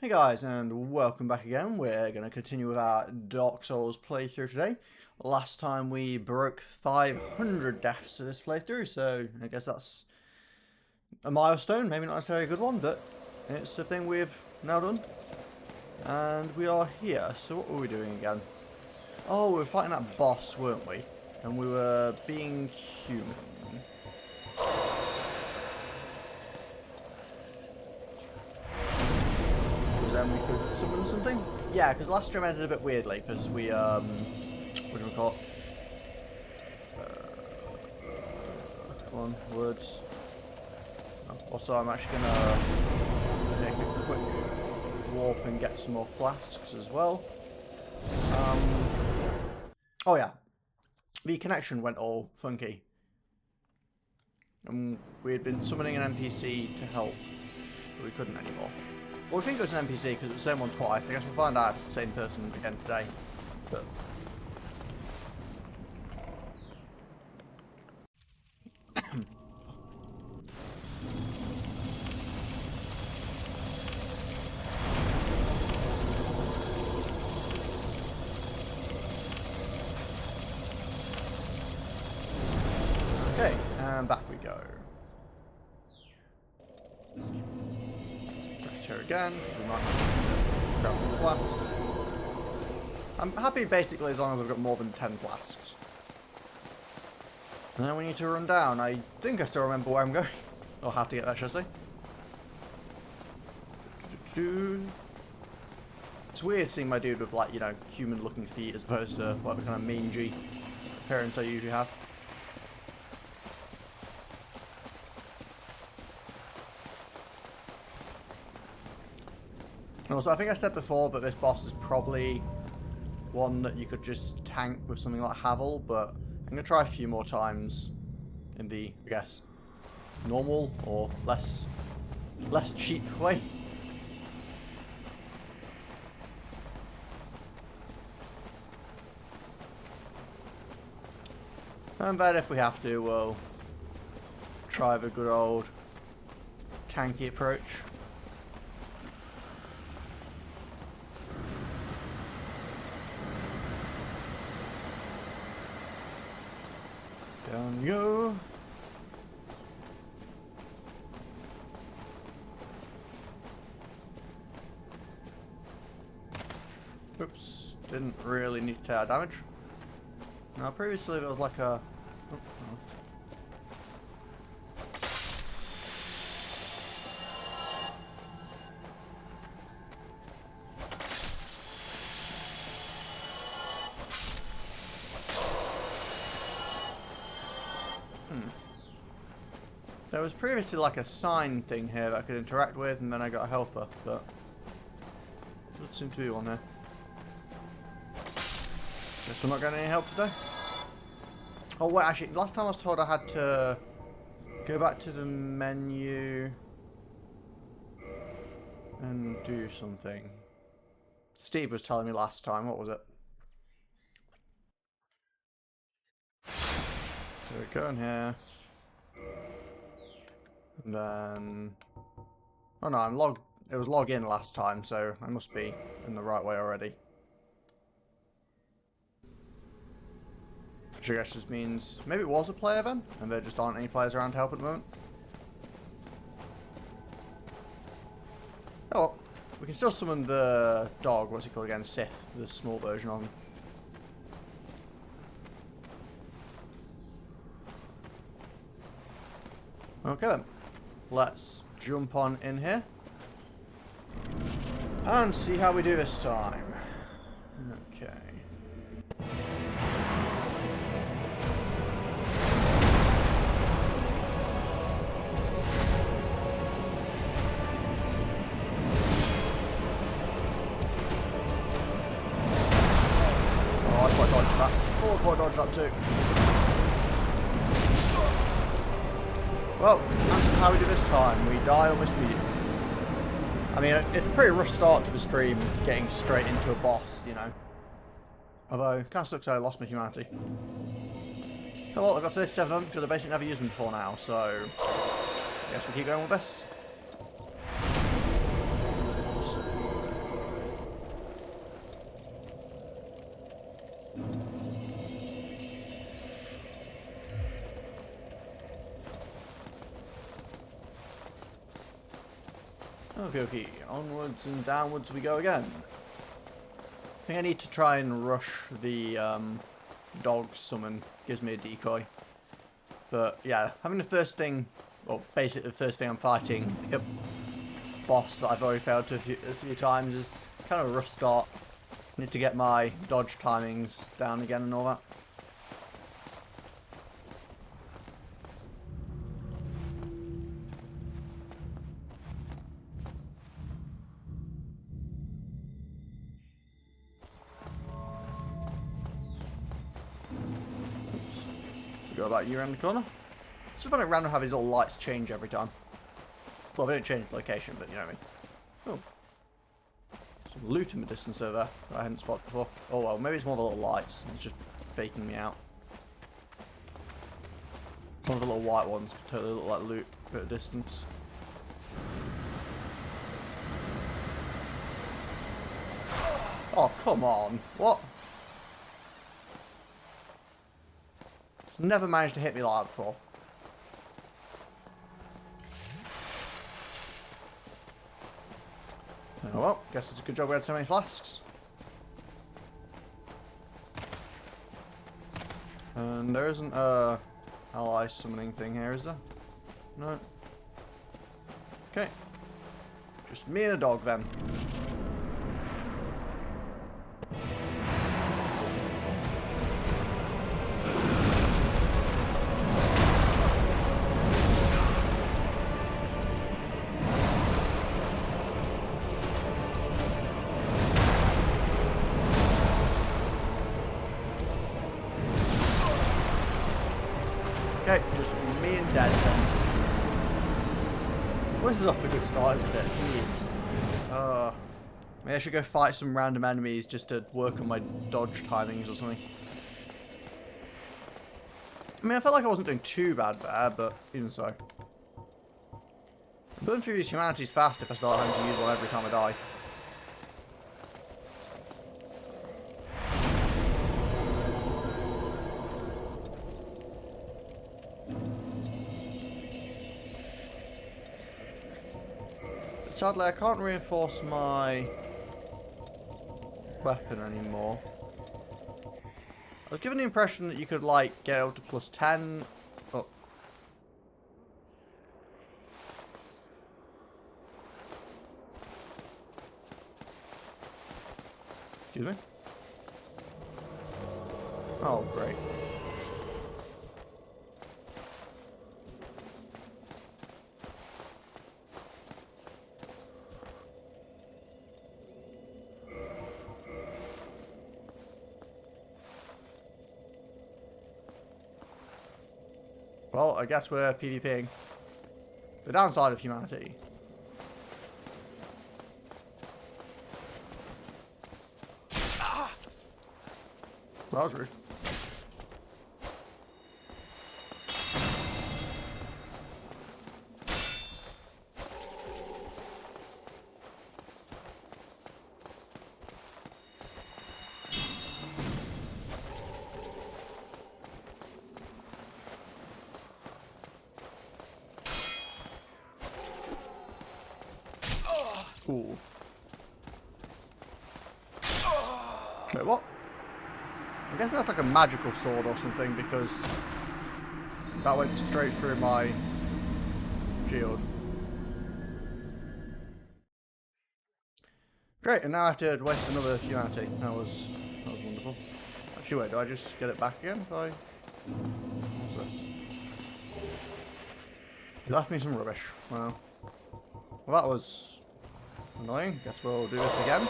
Hey guys, and welcome back again. We're going to continue with our Dark Souls playthrough today. Last time we broke 500 deaths to this playthrough, so I guess that's a milestone. Maybe not necessarily a good one, but it's a thing we've now done. And we are here, so what were we doing again? Oh, we were fighting that boss, weren't we? And we were being human. Then we could summon something? Yeah, because last stream ended a bit weirdly, because we, what do we call it? Come on, words. Oh, also, I'm actually going to make a quick warp and get some more flasks as well. Oh yeah, the connection went all funky. And we had been summoning an NPC to help, but we couldn't anymore. Well, we think it was an NPC because it was the same one twice. I guess we'll find out if it's the same person again today. But okay, and back we go. Rest here again because we might not need to grab the flasks. I'm happy basically as long as I've got more than 10 flasks. And then we need to run down. I think I still remember where I'm going. Or how to get there, should I say. It's weird seeing my dude with, like, you know, human looking feet as opposed to whatever kind of mangy appearance I usually have. And also, I think I said before, but this boss is probably one that you could just tank with something like Havel, but I'm going to try a few more times in the, I guess, normal or less cheap way. And then if we have to, we'll try the good old tanky approach. Down you go. Oops, didn't really need to take damage. Now previously there was like a... Oh, no. There was previously like a sign thing here that I could interact with, and then I got a helper, but doesn't seem to be one here. Guess we're not getting any help today. Oh wait, actually, last time I was told I had to go back to the menu and do something. Steve was telling me last time. What was it? So we go in here. And then... Oh no, I'm logged... It was log in last time, so I must be in the right way already. Which I guess just means... Maybe it was a player then, and there just aren't any players around to help at the moment. Oh well. We can still summon the dog, what's he called again? Sith, the small version of him. Okay then. Let's jump on in here and see how we do this time. Okay. Oh, I thought I dodged that. Oh, I thought I dodged that too. Well, that's how we do this time. We die almost immediately. I mean, it's a pretty rough start to the stream, getting straight into a boss, you know. Although, it kind of sucks I lost my humanity. Oh well, I've got 37 of them because I basically never used them before now, so... I guess we keep going with this. Okay, okay. Onwards and downwards we go again. I think I need to try and rush the dog summon. Gives me a decoy. But yeah, having the first thing, well, basically the first thing I'm fighting, pick up boss that I've already failed to a few times is kind of a rough start. Need to get my dodge timings down again and all that. Go about you around the corner. It's just about random how these little lights change every time. Well, they don't change location, but you know what I mean. Oh. Some loot in the distance over there that I hadn't spotted before. Oh well, maybe it's more of the little lights. It's just faking me out. One of the little white ones could totally look like loot at a distance. Oh, come on. What? Never managed to hit me like that before. Oh well, guess it's a good job we had so many flasks. And there isn't a ally summoning thing here, is there? No. Okay. Just me and a dog then. Okay, just me and Dad then. Well, this is off to a good start, isn't it? Jeez. Maybe I should go fight some random enemies just to work on my dodge timings or something. I mean, I felt like I wasn't doing too bad there, but even so. Burn through these humanities fast if I start having to use one every time I die. Sadly, I can't reinforce my weapon anymore. I was given the impression that you could, like, get up to +10. Oh. Excuse me? Oh, great. Well, I guess we're PvPing. The downside of humanity. Ah! That was rude. Cool. Wait, what? I guess that's like a magical sword or something because that went straight through my shield. Great, and now I have to waste another humanity. That was wonderful. Actually, wait, do I just get it back again if I... What's this? You left me some rubbish. Well, that was annoying. Guess we'll do this again. It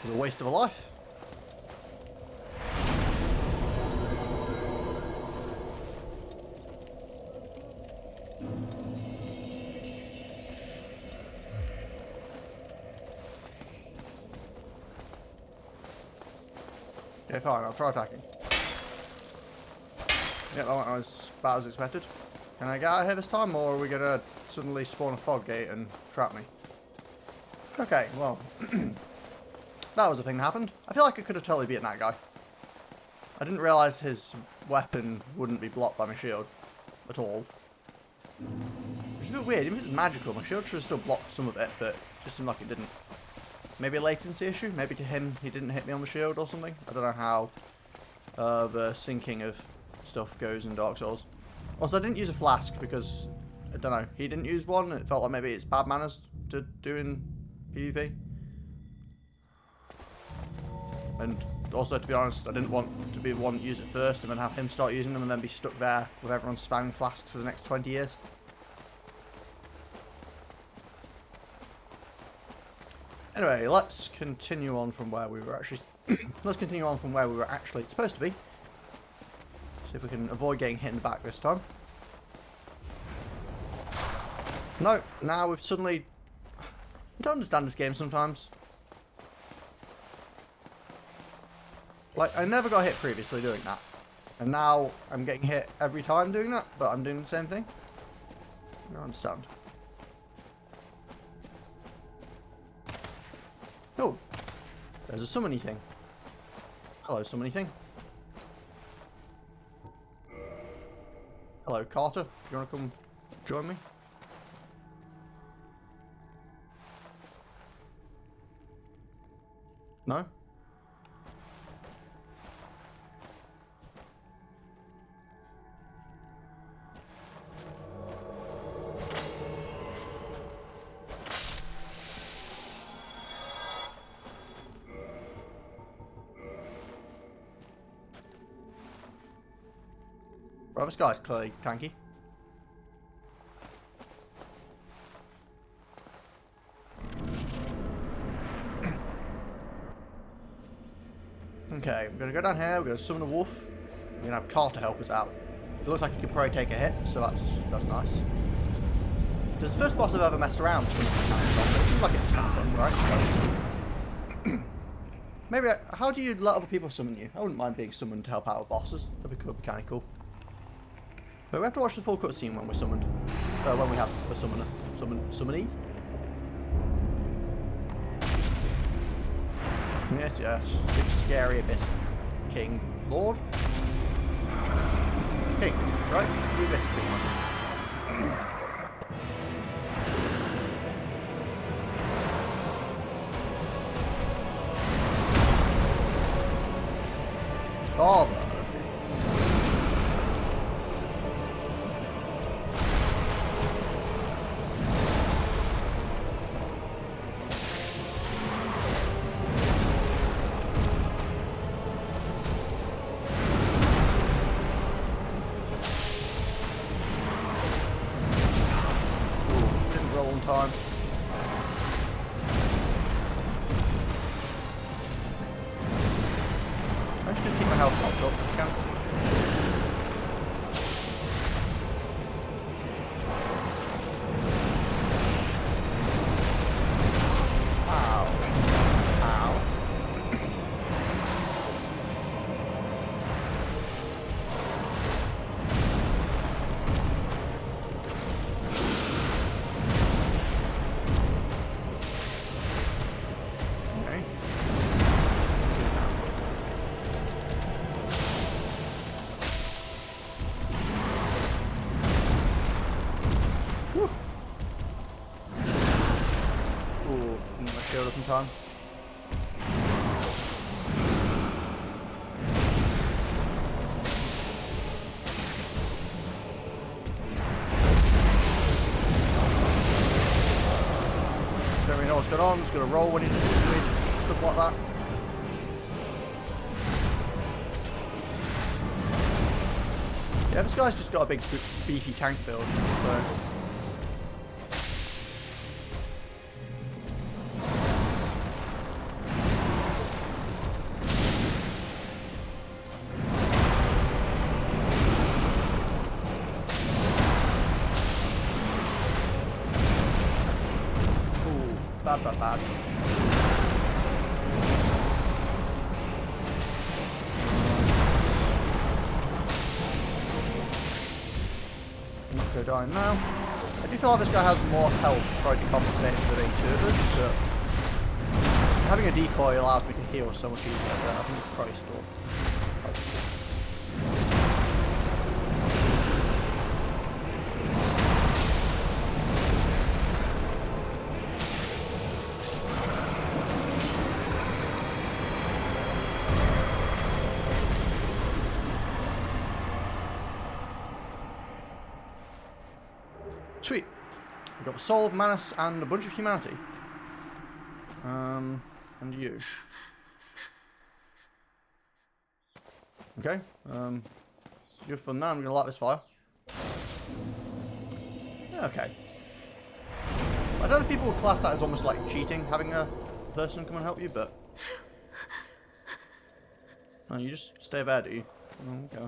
was a waste of a life. Okay, fine. I'll try attacking. Yep, that went as bad as expected. Can I get out of here this time, or are we going to suddenly spawn a fog gate and trap me? Okay, well, that was a thing that happened. I feel like I could have totally beaten that guy. I didn't realise his weapon wouldn't be blocked by my shield at all. Which It's a bit weird. Even if it's magical, my shield should have still blocked some of it, but it just seemed like it didn't. Maybe a latency issue? Maybe to him, he didn't hit me on the shield or something? I don't know how the syncing of stuff goes in Dark Souls. Also, I didn't use a flask because, I don't know, he didn't use one. It felt like maybe it's bad manners to do in PvP. And also, to be honest, I didn't want to be the one that used it first and then have him start using them and then be stuck there with everyone spamming flasks for the next 20 years. Anyway, let's continue on from where we were actually... let's continue on from where we were actually supposed to be. See if we can avoid getting hit in the back this time. No, now we've suddenly... I don't understand this game sometimes. Like, I never got hit previously doing that. And now I'm getting hit every time doing that, but I'm doing the same thing. I don't understand. Oh, there's a summony thing. Hello, summony thing. Hello, Carter. Do you want to come join me? No? Well, this guy's clearly tanky. Okay, we're gonna go down here, we're gonna summon a wolf. We're gonna have Carter help us out. It looks like he can probably take a hit, so that's nice. This is the first boss I've ever messed around with some of these kind of stuff, but it seems like it's kind of fun, right? So, maybe, how do you let other people summon you? I wouldn't mind being summoned to help out with bosses. That'd be kind of cool. But we have to watch the full cutscene when we're summoned. When we have a summoner. Summonee? Yes. Big scary abyss. King. Lord? King, right? We abyss king. Father. Time. I'm just going to keep my health popped up if I can. Ow. Ow. Shield up in time. Don't really know what's going on, just gonna roll when he does it, stuff like that. Yeah, this guy's just got a big beefy tank build, so. Bad. Not go down now. I do feel like this guy has more health, probably compensating for the two of us, but having a decoy allows me to heal so much easier. I think it's probably still. We've got the soul of Manus and a bunch of humanity. And you. Okay. You're fun now. I'm gonna light this fire. Yeah, okay. I don't know if people would class that as almost like cheating, having a person come and help you, but... No, you just stay there, do you? Oh, okay.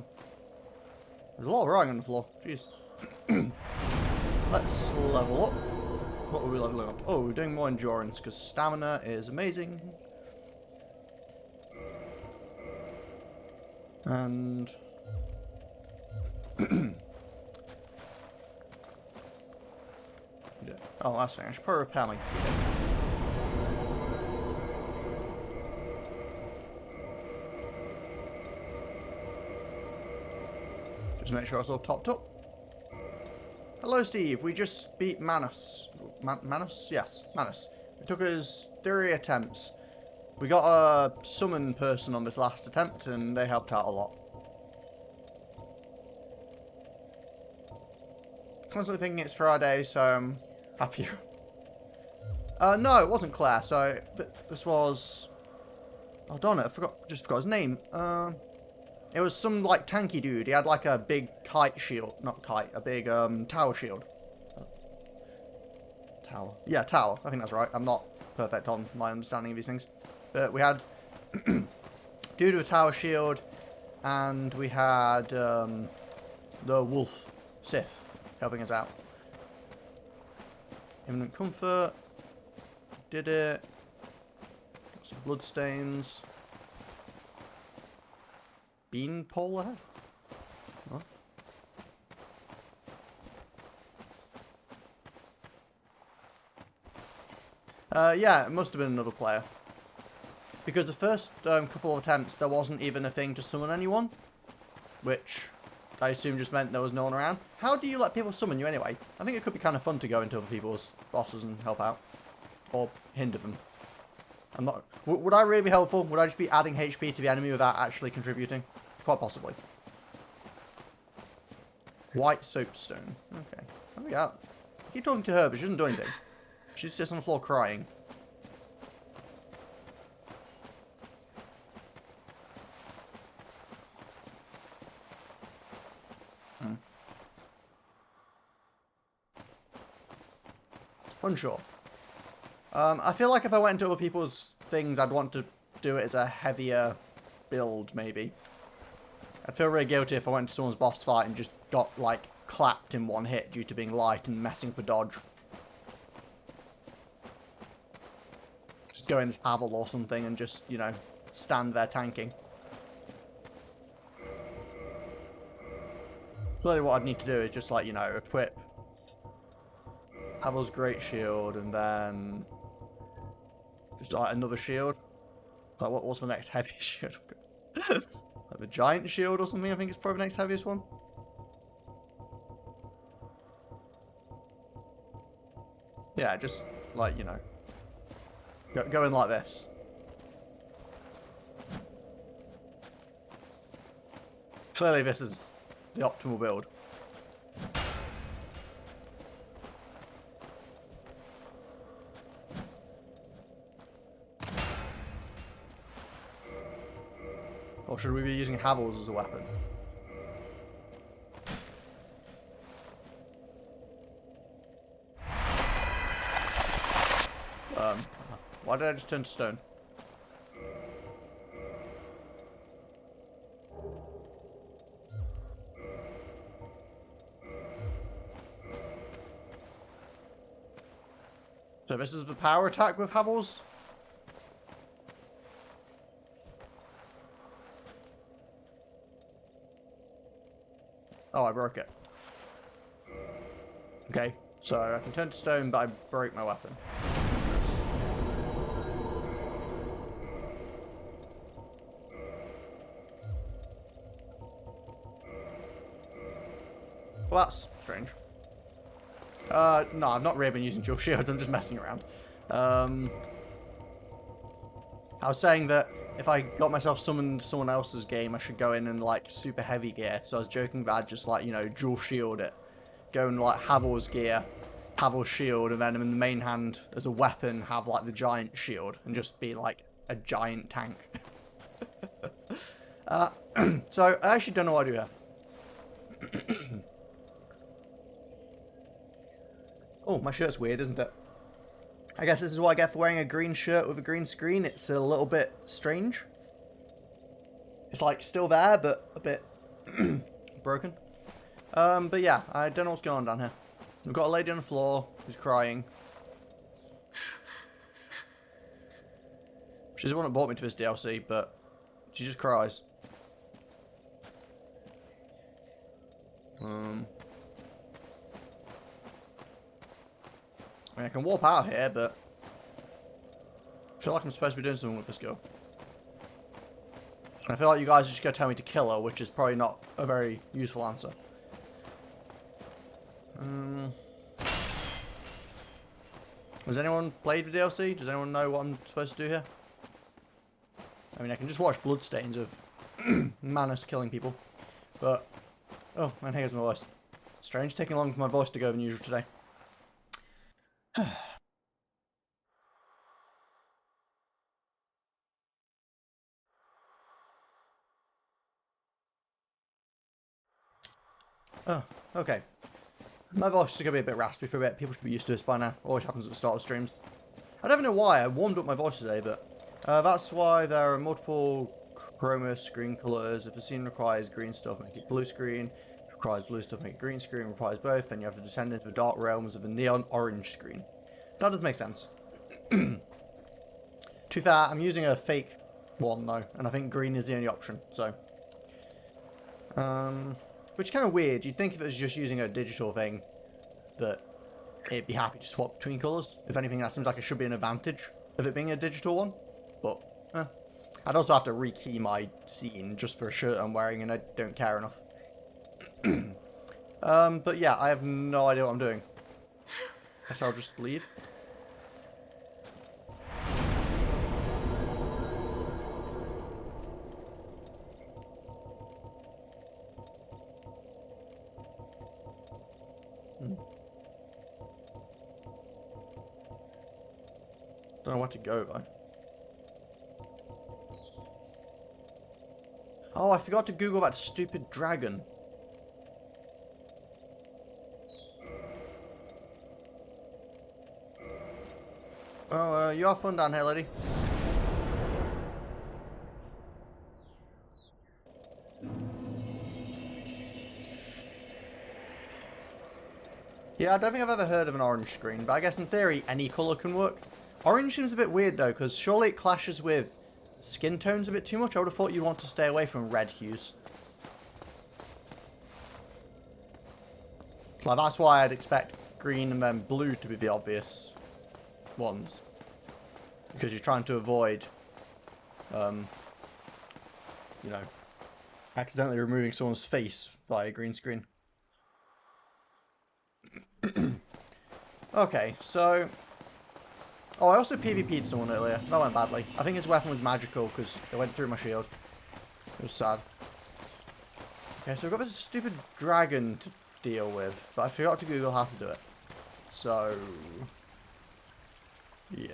There's a lot of writing on the floor. Jeez. Let's level up. What are we leveling up? Oh, we're doing more endurance, because stamina is amazing. And... Oh, last thing. I should probably repair my gear. Just make sure it's all topped up. Hello, Steve. We just beat Manus. Manus? Yes, Manus. It took us 3 attempts. We got a summon person on this last attempt, and they helped out a lot. Constantly thinking it's Friday, so I'm happy. No, it wasn't Claire. So this was. Oh, darn it! Just forgot his name. It was some like tanky dude. He had like a big kite shield, not kite, a big tower shield. Tower. Yeah, tower. I think that's right. I'm not perfect on my understanding of these things, but we had dude with a tower shield, and we had the wolf Sith helping us out. Imminent comfort. Did it. Got some blood stains. Bean pole ahead? Huh? Yeah, it must have been another player. Because the first couple of attempts, there wasn't even a thing to summon anyone. Which I assume just meant there was no one around. How do you let people summon you anyway? I think it could be kind of fun to go into other people's bosses and help out. Or hinder them. I'm not... Would I really be helpful? Would I just be adding HP to the enemy without actually contributing? Quite possibly. White soapstone. Okay. There we go. I keep talking to her, but she doesn't do anything. She just sits on the floor crying. Unsure. I feel like if I went into other people's things, I'd want to do it as a heavier build, maybe. I'd feel really guilty if I went to someone's boss fight and just got, like, clapped in one hit due to being light and messing up a dodge. Just go in as Pavel or something and just, you know, stand there tanking. Really what I'd need to do is just, like, you know, equip Pavel's great shield and then just, like, another shield. Like, what's the next heavy shield? Like a giant shield or something, I think is probably the next heaviest one. Yeah, just, like, you know. Go in like this. Clearly this is the optimal build. Or should we be using Havels as a weapon? Why did I just turn to stone? So this is the power attack with Havels? Oh, I broke it. Okay, so I can turn to stone, but I broke my weapon. Well, that's strange. No, I've not really been using dual shields, I'm just messing around. I was saying that if I got myself summoned someone else's game, I should go in like super heavy gear. So I was joking that I'd just like, you know, dual shield it. Go in like Havel's gear Pavel's shield, and then in the main hand as a weapon have like the giant shield and just be like a giant tank. So I actually don't know what I do here. Oh, my shirt's weird, isn't it? I guess this is what I get for wearing a green shirt with a green screen. It's a little bit strange. It's like still there, but a bit broken. But yeah, I don't know what's going on down here. We've got a lady on the floor who's crying. She's the one that brought me to this DLC, but she just cries. I mean, I can warp out here, but I feel like I'm supposed to be doing something with this girl. And I feel like you guys are just going to tell me to kill her, which is probably not a very useful answer. Has anyone played the DLC? Does anyone know what I'm supposed to do here? I mean, I can just watch bloodstains of Manus killing people. But, oh, and here's my voice. Strange, taking longer for my voice to go than usual today. Oh, okay. My voice is going to be a bit raspy for a bit. People should be used to this by now. Always happens at the start of streams. I don't even know why. I warmed up my voice today, but that's why there are multiple chroma screen colors. If the scene requires green stuff, make it blue screen. If it requires blue stuff, make it green screen. If it requires both, then you have to descend into the dark realms of the neon orange screen. That does make sense. To be fair, I'm using a fake one though, and I think green is the only option, so. Which is kind of weird. You'd think if it was just using a digital thing, that it'd be happy to swap between colours. If anything, that seems like it should be an advantage of it being a digital one. But, I'd also have to rekey my scene just for a shirt I'm wearing, and I don't care enough. But yeah, I have no idea what I'm doing. Guess I'll just leave. Don't know where to go though. Oh, I forgot to Google that stupid dragon. Oh, you have fun down here, lady. Yeah, I don't think I've ever heard of an orange screen, but I guess in theory any colour can work. Orange seems a bit weird though, because surely it clashes with skin tones a bit too much. I would have thought you'd want to stay away from red hues. Like, that's why I'd expect green and then blue to be the obvious ones. Because you're trying to avoid, you know, accidentally removing someone's face via a green screen. Okay, so... Oh, I also PvP'd someone earlier. That went badly. I think his weapon was magical because it went through my shield. It was sad. Okay, so we've got this stupid dragon to deal with, but I forgot to Google how to do it. So... yeah.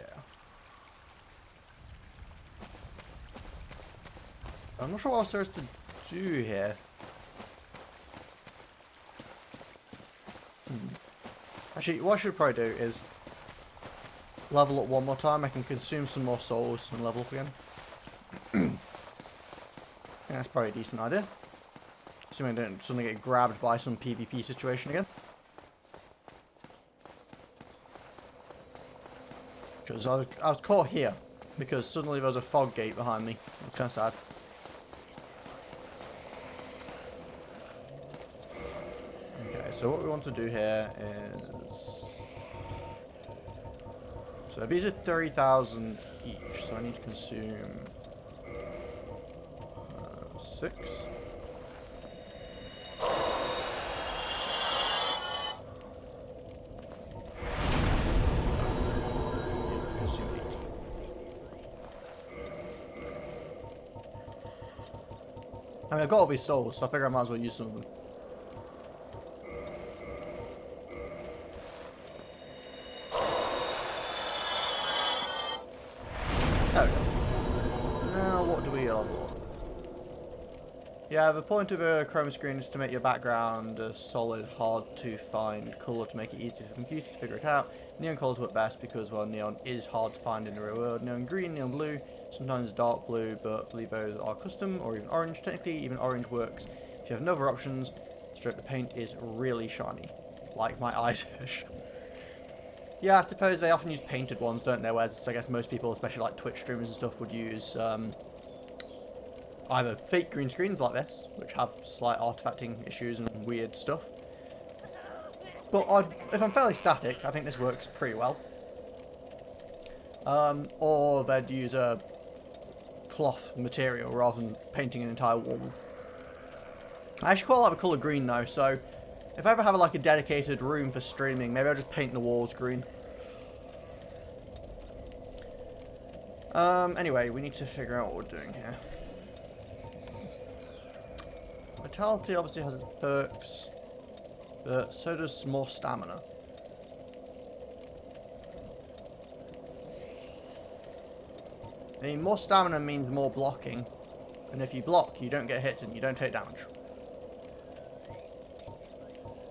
I'm not sure what else there is to do here. Actually, what I should probably do is level up one more time. I can consume some more souls and level up again. Yeah, that's probably a decent idea. Assuming I don't suddenly get grabbed by some PvP situation again. Because I was caught here. Because suddenly there was a fog gate behind me. It's kind of sad. Okay, so what we want to do here is... So these are 30,000 each, so I need to consume 6. Consume 8. I mean, I've got all these souls, so I figure I might as well use some of them. Yeah, the point of a chroma screen is to make your background a solid, hard-to-find colour to make it easy for computers to figure it out. Neon colours work best because, well, neon is hard to find in the real world. Neon green, neon blue, sometimes dark blue, but I believe those are custom, or even orange. Technically, even orange works. If you have no other options, stroke the paint is really shiny. Like my eyes. Yeah, I suppose they often use painted ones, don't they? Whereas I guess most people, especially like Twitch streamers and stuff, would use either fake green screens like this, which have slight artifacting issues and weird stuff. But if I'm fairly static, I think this works pretty well. Or they'd use a cloth material rather than painting an entire wall. I actually quite like the colour green though, so if I ever have like a dedicated room for streaming, maybe I'll just paint the walls green. Anyway, we need to figure out what we're doing here. Vitality obviously has its perks, but so does more stamina. I mean, more stamina means more blocking, and if you block, you don't get hit and you don't take damage.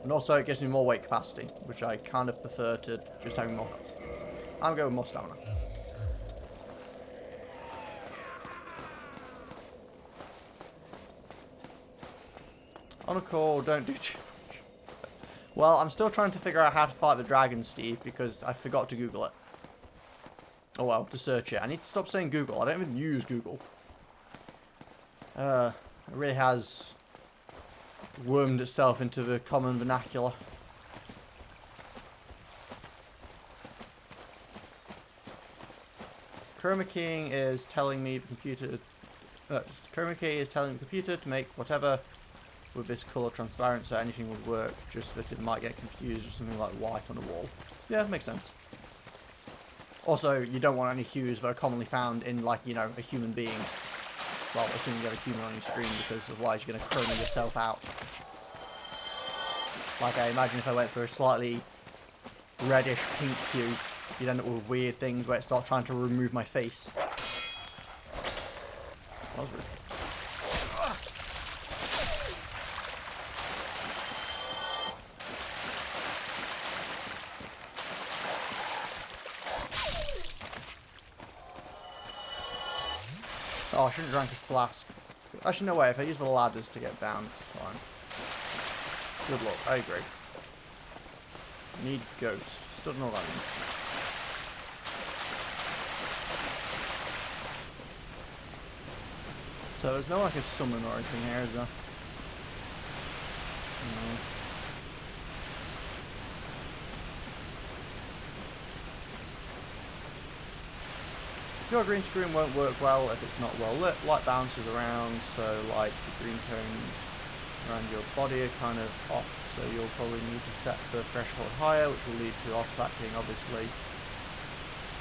And also, it gives me more weight capacity, which I kind of prefer to just having more health. I'm going with more stamina. On a call, don't do too much. Well, I'm still trying to figure out how to fight the dragon, Steve, because I forgot to Google it. Oh well, to search it. I need to stop saying Google. I don't even use Google. It really has wormed itself into the common vernacular. Chroma keying is telling me the computer... Chroma key is telling the computer to make whatever with this colour transparent, so anything would work, just that it might get confused with something like white on the wall. Yeah, makes sense. Also, you don't want any hues that are commonly found in, like, you know, a human being. Well, assuming you have a human on your screen, because otherwise you're going to chroma yourself out. Like, I imagine if I went for a slightly reddish pink hue, you'd end up with weird things where it starts trying to remove my face. That was rude. Oh, I shouldn't have drank a flask. Actually, no way. If I use the ladders to get down, it's fine. Good luck. I agree. Need ghost. Still don't know what that means. So there's no like a summon or anything here, is there? No. Your green screen won't work well if it's not well lit. Light bounces around, so like the green tones around your body are kind of off, so you'll probably need to set the threshold higher, which will lead to artifacting, obviously.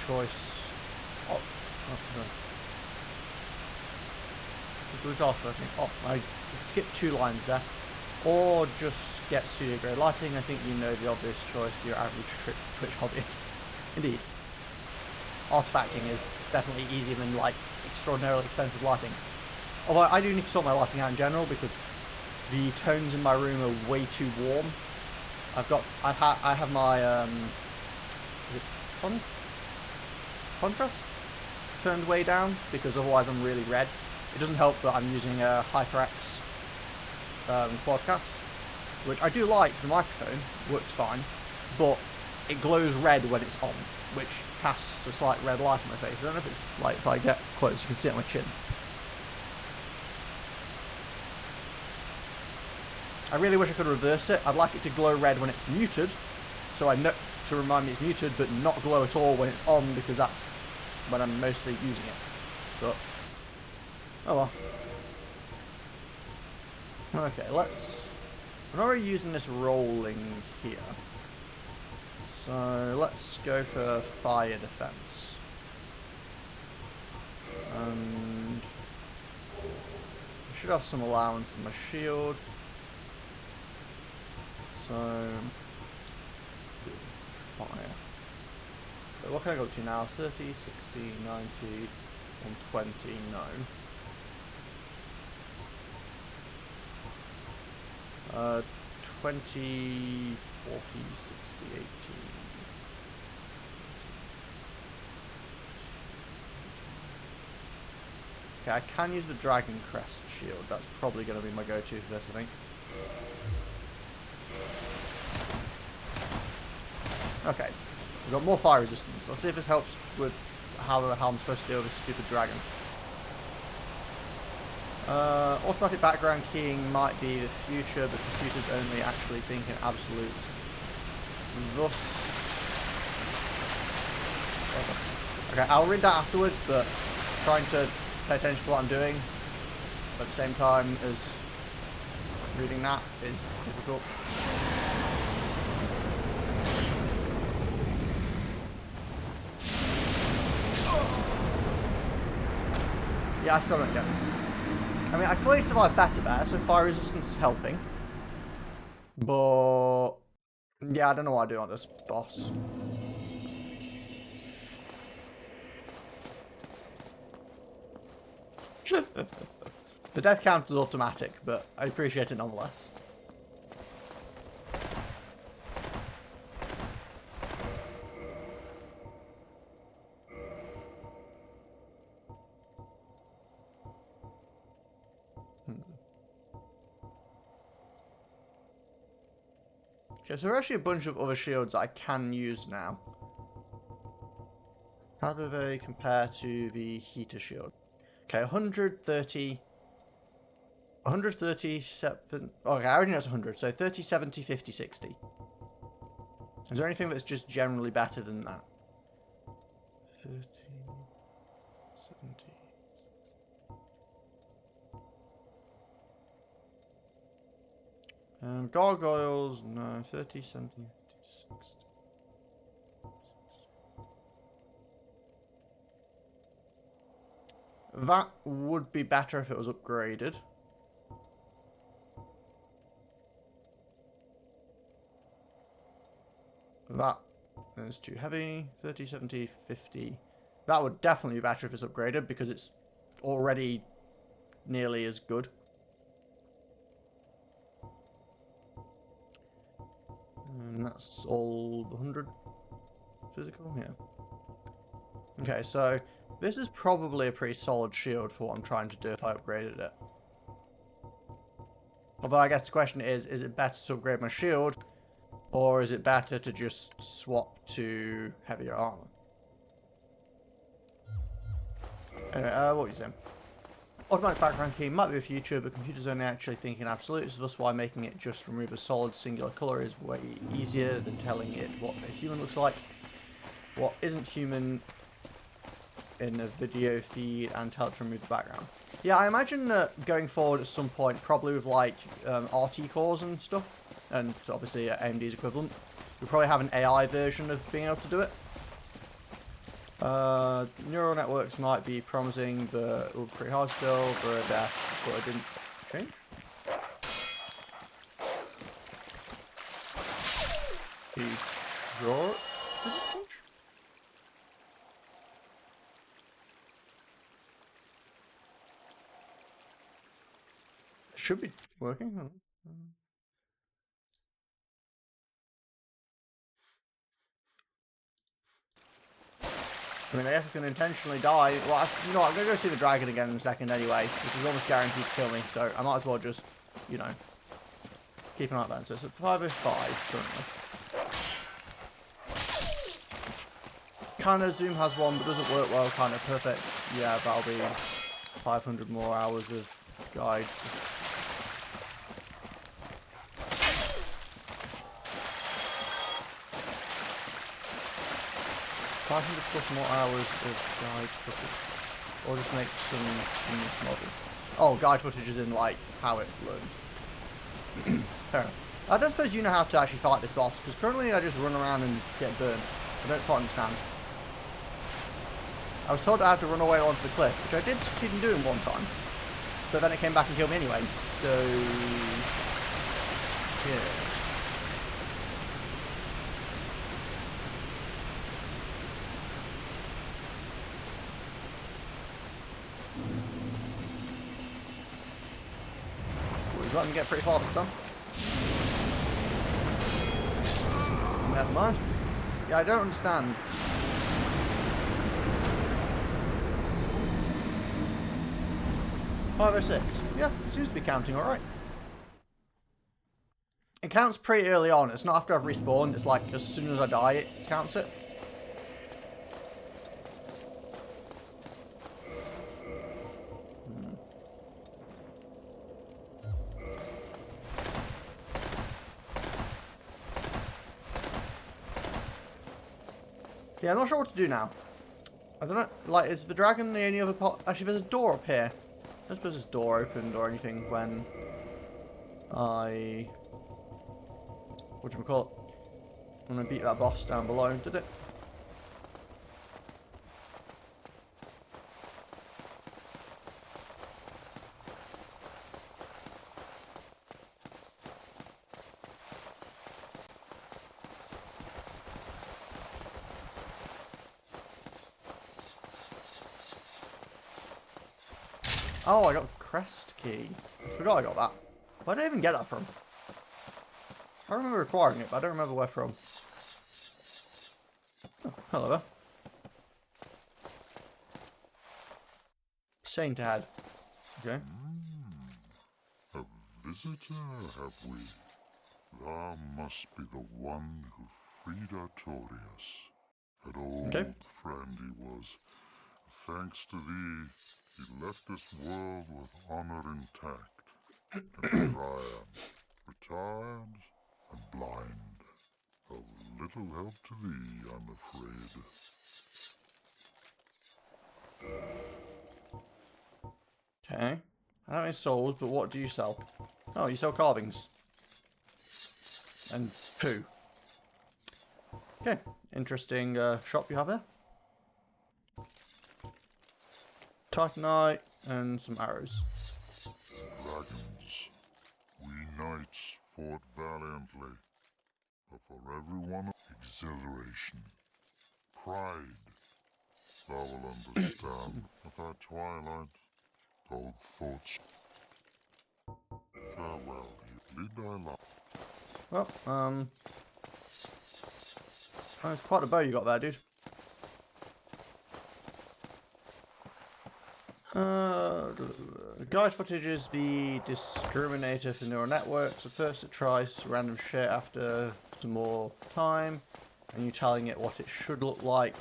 Choice... Oh, no. Just off, I think. Oh, I skipped 2 lines there. Or just get studio grade lighting. I think you know the obvious choice for your average Twitch hobbyist. Indeed. Artifacting is definitely easier than like extraordinarily expensive lighting. Although I do need to sort my lighting out in general because the tones in my room are way too warm. I have my is it contrast turned way down because otherwise I'm really red. It doesn't help that I'm using a HyperX quadcast, which I do like. The microphone works fine, but it glows red when it's on, which casts a slight red light on my face. I don't know if it's like if I get close, you can see it on my chin. I really wish I could reverse it. I'd like it to glow red when it's muted, so I know to remind me it's muted, but not glow at all when it's on, because that's when I'm mostly using it. But oh well. Okay, I'm already using this rolling here. So let's go for fire defense. And I should have some allowance in my shield. So fire. So what can I go to now? 30, 60, 90, 120, no. 20, 40, 60, 80. Okay, I can use the Dragon Crest shield. That's probably going to be my go-to for this, I think. Okay, we've got more fire resistance. Let's see if this helps with how I'm supposed to deal with this stupid dragon. Automatic background keying might be the future, but computers only actually think in absolutes. Thus... Okay, I'll read that afterwards, but trying to pay attention to what I'm doing at the same time as reading that is difficult. Yeah, I still don't get this. I mean, I clearly survived better there, so fire resistance is helping. But... yeah, I don't know what I do on this boss. The death count is automatic, but I appreciate it nonetheless. Okay, so there are actually a bunch of other shields I can use now. How do they compare to the heater shield? Okay, 130... 137... okay, I already know it's 100, so 30, 70, 50, 60. Is there anything that's just generally better than that? 30... 70... gargoyles, no, 30, 70, 50, 60. That would be better if it was upgraded. That is too heavy. 30, 70, 50. That would definitely be better if it's upgraded because it's already nearly as good. And that's all 100 physical, yeah. Okay, so this is probably a pretty solid shield for what I'm trying to do if I upgraded it. Although I guess the question is it better to upgrade my shield, or is it better to just swap to heavier armor? Anyway, what were you saying? Automatic background key might be a future, but computers only actually think in absolutes, thus why making it just remove a solid singular colour is way easier than telling it what a human looks like. What isn't human in a video feed and tell it to remove the background. Yeah, I imagine that going forward at some point, probably with like RT cores and stuff, and obviously AMD's equivalent, we'll probably have an AI version of being able to do it. Neural networks might be promising, but it will be pretty hard still for a death, but it didn't change. Sure. Did it change? It should be working. I don't know. I mean, I guess I can intentionally die. Well, you know what, I'm going to go see the dragon again in a second anyway, which is almost guaranteed to kill me, so I might as well just, you know, keep an eye on that. So it's at 505 currently. Kind of Zoom has one, but doesn't work well, kind of perfect. Yeah, that'll be 500 more hours of guide. 500 plus more hours of guide footage. Or just make some genius model. Oh, guide footage is in, like, how it learned. Fair enough. I don't suppose you know how to actually fight this boss, because currently I just run around and get burned. I don't quite understand. I was told I had to run away onto the cliff, which I did succeed in doing one time. But then it came back and killed me anyway, so... yeah. Let me get pretty far this time. Never mind. Yeah, I don't understand. Five or six. Yeah, it seems to be counting alright. It counts pretty early on. It's not after I've respawned. It's like as soon as I die, it counts it. Yeah, I'm not sure what to do now. I don't know. Like, is the dragon the only other part? Actually, there's a door up here. I don't suppose this door opened or anything when I... whatchamacallit? When I beat that boss down below, did it? Oh, I got crest key. I forgot I got that. Where did I even get that from? I remember acquiring it, but I don't remember where from. Oh, hello there. Saint ahead. Okay. A visitor, have we? Thou must be the one who freed Artorias. An old friend he was. Thanks to thee, he left this world with honor intact. And here I am, retired and blind. Of little help to thee, I'm afraid. Okay. I don't have souls, but what do you sell? Oh, you sell carvings. And poo. Okay. Interesting shop you have there. Titanite and some arrows. Dragons, we knights fought valiantly, but for everyone, exhilaration, pride. Thou will understand at our twilight, old thoughts. Farewell, lead thy life. Well, that's quite a bow you got there, dude. Guide footage is the discriminator for neural networks. At first it tries random shit, after some more time and you telling it what it should look like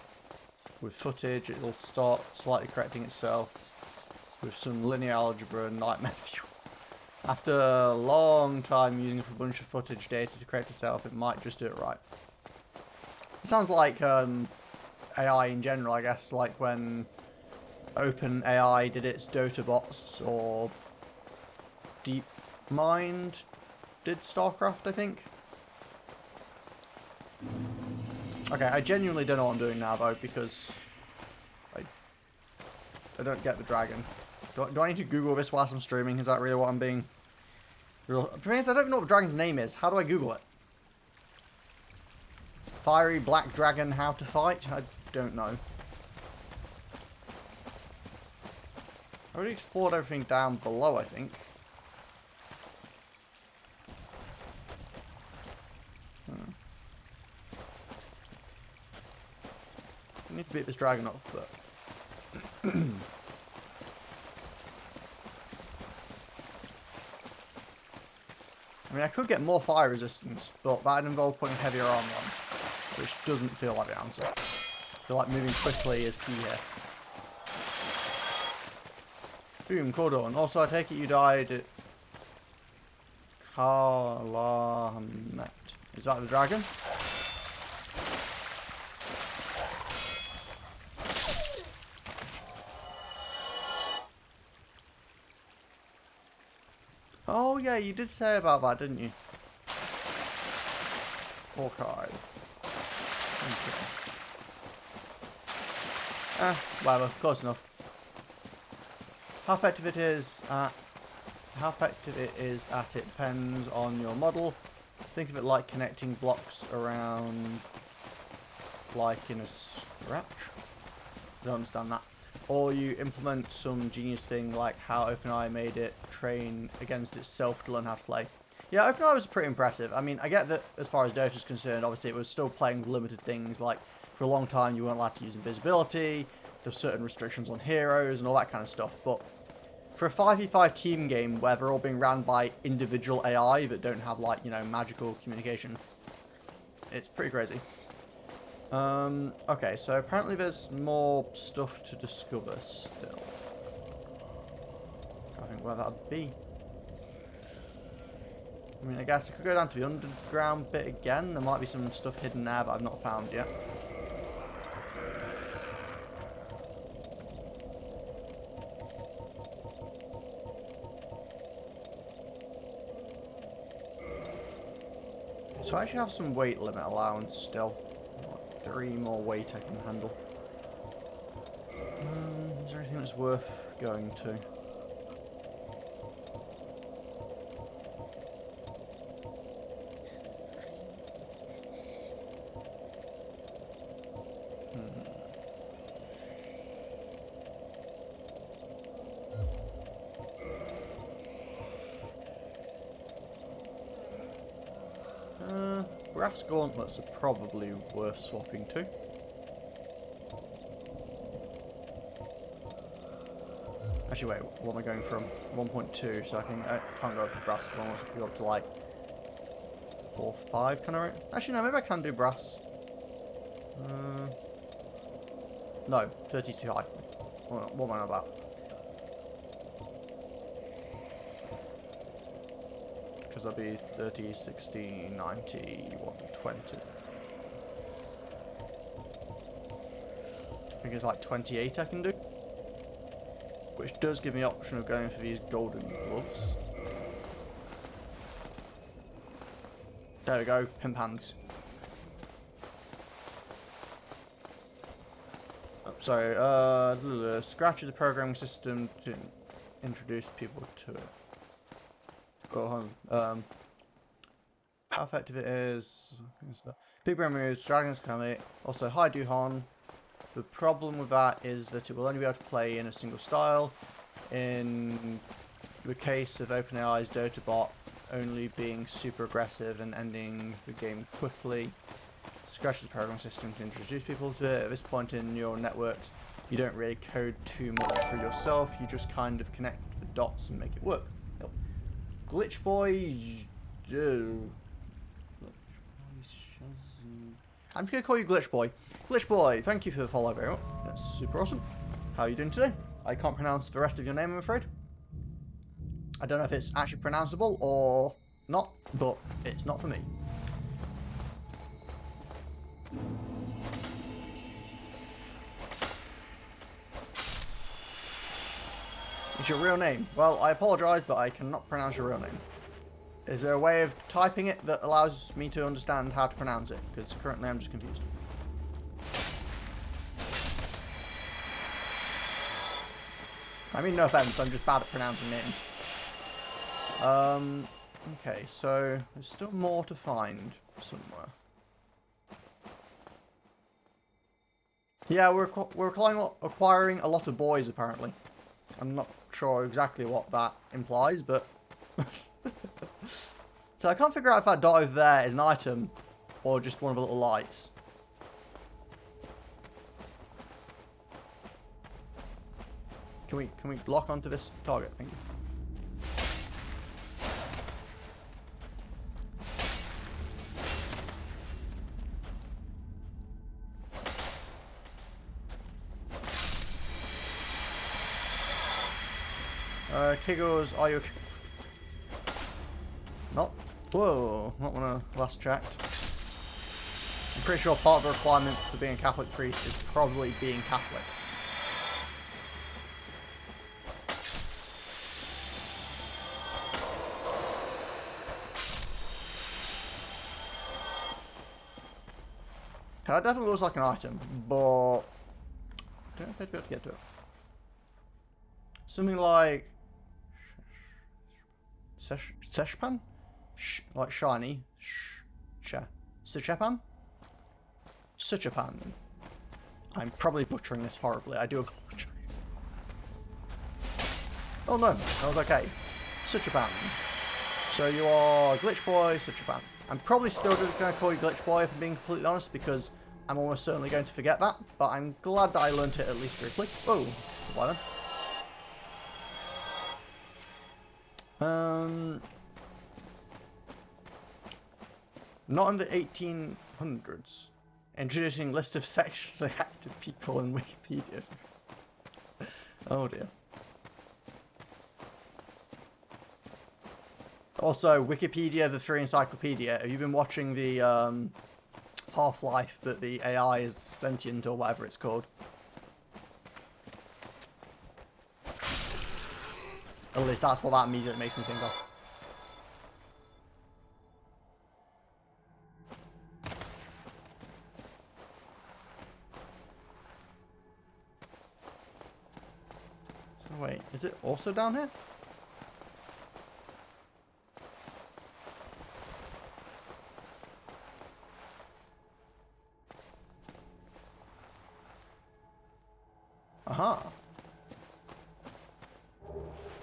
with footage, it'll start slightly correcting itself with some linear algebra and nightmare fuel. After a long time using up a bunch of footage data to correct itself, it might just do it right. It sounds like AI in general, I guess, like when OpenAI did its Dota bots, or DeepMind did StarCraft, I think. Okay, I genuinely don't know what I'm doing now, though, because I don't get the dragon. Do I need to Google this whilst I'm streaming? Is that really what I'm being... real? I don't even know what the dragon's name is. How do I Google it? Fiery black dragon, how to fight? I don't know. I already explored everything down below, I think. I need to beat this dragon up, but... I mean, I could get more fire resistance, but that'd involve putting heavier armor on, which doesn't feel like the answer. I feel like moving quickly is key here. Boom, Cordon. Also, I take it you died at Calamity. Is that the dragon? Oh yeah, you did say about that, didn't you? Hawkeye. Okay. Whatever, close enough. How effective it is at it depends on your model. Think of it like connecting blocks around, like in a scratch. I don't understand that. Or you implement some genius thing like how OpenAI made it train against itself to learn how to play. Yeah, Open Eye was pretty impressive. I mean, I get that as far as Dota is concerned, obviously it was still playing with limited things. Like, for a long time you weren't allowed to use invisibility, there's certain restrictions on heroes and all that kind of stuff. But for a 5v5 team game where they're all being ran by individual AI that don't have, like, you know, magical communication, it's pretty crazy. Okay, so apparently there's more stuff to discover still. I think where that would be. I mean, I guess I could go down to the underground bit again. There might be some stuff hidden there that I've not found yet. So I actually have some weight limit allowance still. Like 3 more weight I can handle. Is there anything that's worth going to? Brass gauntlets are probably worth swapping to. Actually, wait, what am I going from? 1.2, so I can't go up to brass gauntlets. I can go up to like 4, 5, can I? Actually, no, maybe I can do brass. No, 30 too high. What am I on about? Because that'd be 30, 60, 90, 120. I think it's like 28 I can do. Which does give me the option of going for these golden gloves. There we go, pimp hands. Sorry, scratch the programming system to introduce people to it. Oh, hold on. How effective it is. Big brain moves, Dragon's Calamity. Also, hi Duhon. The problem with that is that it will only be able to play in a single style. In the case of OpenAI's Dota bot only being super aggressive and ending the game quickly, scratches the program system to introduce people to it. At this point in your networks, you don't really code too much for yourself. You just kind of connect the dots and make it work. Glitch Boy. I'm just going to call you Glitch Boy. Glitch Boy, thank you for the follow, very much. That's super awesome. How are you doing today? I can't pronounce the rest of your name, I'm afraid. I don't know if it's actually pronounceable or not, but it's not for me. It's your real name. Well, I apologise, but I cannot pronounce your real name. Is there a way of typing it that allows me to understand how to pronounce it? Because currently I'm just confused. I mean, no offense, I'm just bad at pronouncing names. Okay, so there's still more to find somewhere. Yeah, we're acquiring a lot of boys, apparently. I'm not sure exactly what that implies, but... So I can't figure out if that dot over there is an item or just one of the little lights. Can we lock onto this target? Thank you. Kiggles, are you okay? Not. Whoa, not when I last checked. I'm pretty sure part of the requirement for being a Catholic priest is probably being Catholic. That definitely looks like an item, but I don't appear to be able to get to it. Something like Seshpan? Like shiny. Sichepan? Sichepan. I'm probably butchering this horribly. I do apologize. Oh no, that was okay. Sichepan. So you are Glitch Boy, such a band. I'm probably still just going to call you Glitch Boy if I'm being completely honest, because I'm almost certainly going to forget that. But I'm glad that I learnt it at least briefly. Whoa, why then? Not in the 1800s. Introducing list of sexually active people in Wikipedia. Oh dear. Also, Wikipedia, the free encyclopedia. Have you been watching the Half-Life, but the AI is sentient or whatever it's called? At least that's what that immediately makes me think of. So wait, is it also down here? Aha.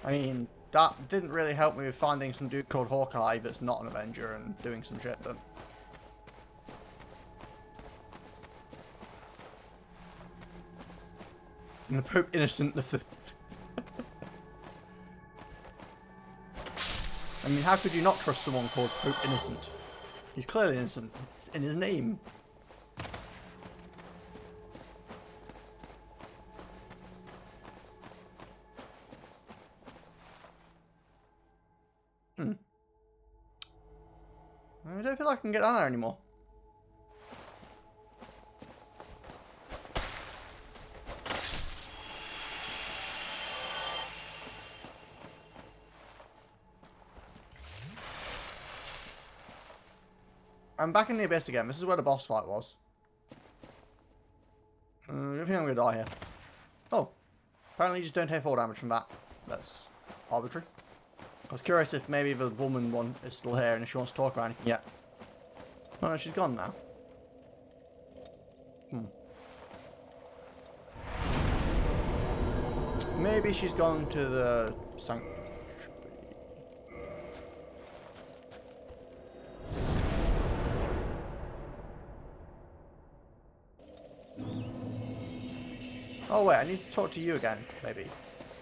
I mean, that didn't really help me with finding some dude called Hawkeye that's not an Avenger and doing some shit, but... And the Pope Innocent the Third. I mean, how could you not trust someone called Pope Innocent? He's clearly innocent. It's in his name. I don't feel like I can get down there anymore. I'm back in the abyss again. This is where the boss fight was. I think I'm gonna die here. Oh. Apparently you just don't take 4 damage from that. That's arbitrary. I was curious if maybe the woman one is still here and if she wants to talk about anything yet. Oh no, she's gone now. Maybe she's gone to the sanctuary. Oh wait, I need to talk to you again, maybe.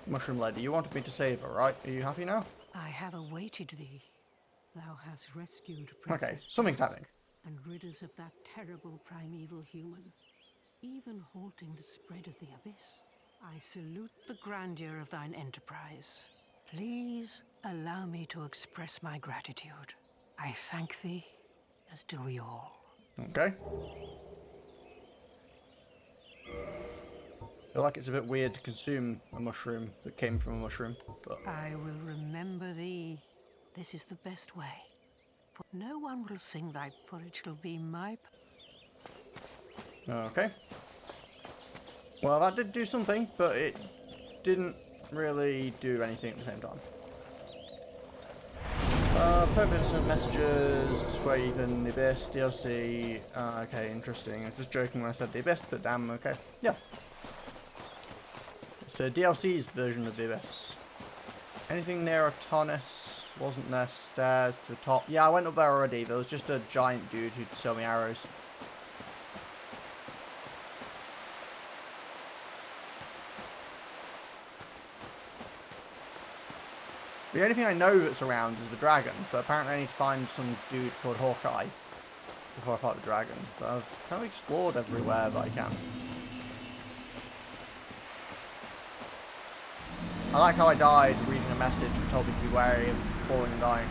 Mushroom Lady, you wanted me to save her, right? Are you happy now? I have awaited thee. Thou hast rescued Princess Okay, something's Dusk happening. and rid us of that terrible primeval human, even halting the spread of the abyss. I salute the grandeur of thine enterprise. Please allow me to express my gratitude. I thank thee, as do we all. Okay. I feel like it's a bit weird to consume a mushroom that came from a mushroom, but... I will remember thee. This is the best way. For no one will sing thy, for it shall be my... Okay. Well, that did do something, but it didn't really do anything at the same time. Permanent messages, Swathe and the Abyss, DLC. Okay, interesting. I was just joking when I said the Abyss, but damn, okay. Yeah. It's the DLC's version of the Abyss. Anything near Artorias? Wasn't there stairs to the top? Yeah, I went up there already. There was just a giant dude who'd sell me arrows. The only thing I know that's around is the dragon, but apparently I need to find some dude called Hawkeye before I fight the dragon. But I've kind of explored everywhere that I can. I like how I died reading a message that told me to be wary of falling and dying.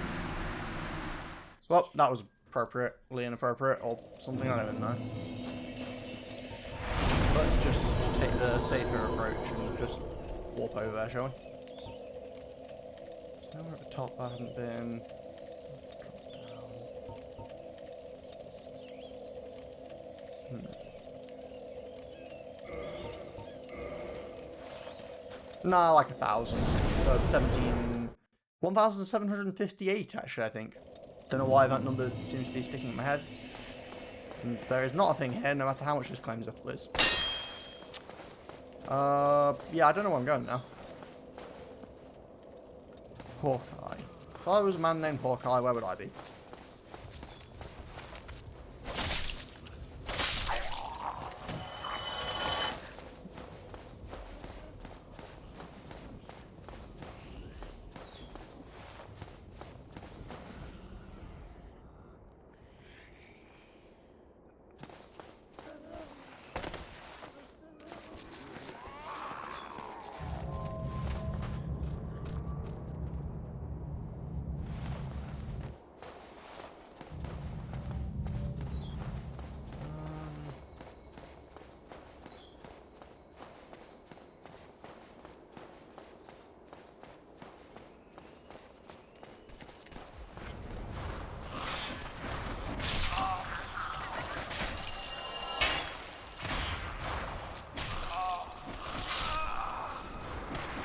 Well, that was appropriately inappropriate, or something, I don't even know. Let's just take the safer approach and just warp over there, shall we? Nowhere at the top I haven't been. Drop down. Nah, like 1,000. 1,758 actually, I think. Don't know why that number seems to be sticking in my head. And there is not a thing here, no matter how much this claims it is. Yeah, I don't know where I'm going now. Hawkeye. If I was a man named Hawkeye, where would I be?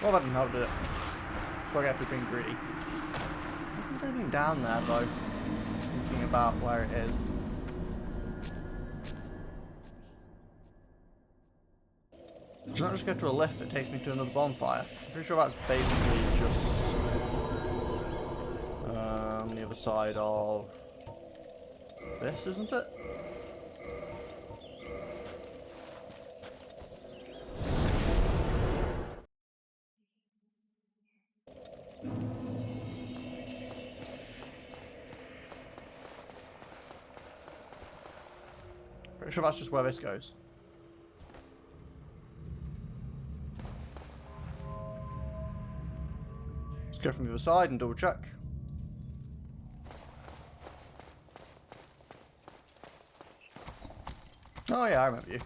Well, that didn't help, did it? Forget for being greedy. There's anything down there, though. Thinking about where it is. Should I not just go to a lift that takes me to another bonfire? I'm pretty sure that's basically just the other side of this, isn't it? Pretty sure that's just where this goes. Let's go from the other side and double check. Oh yeah, I remember you.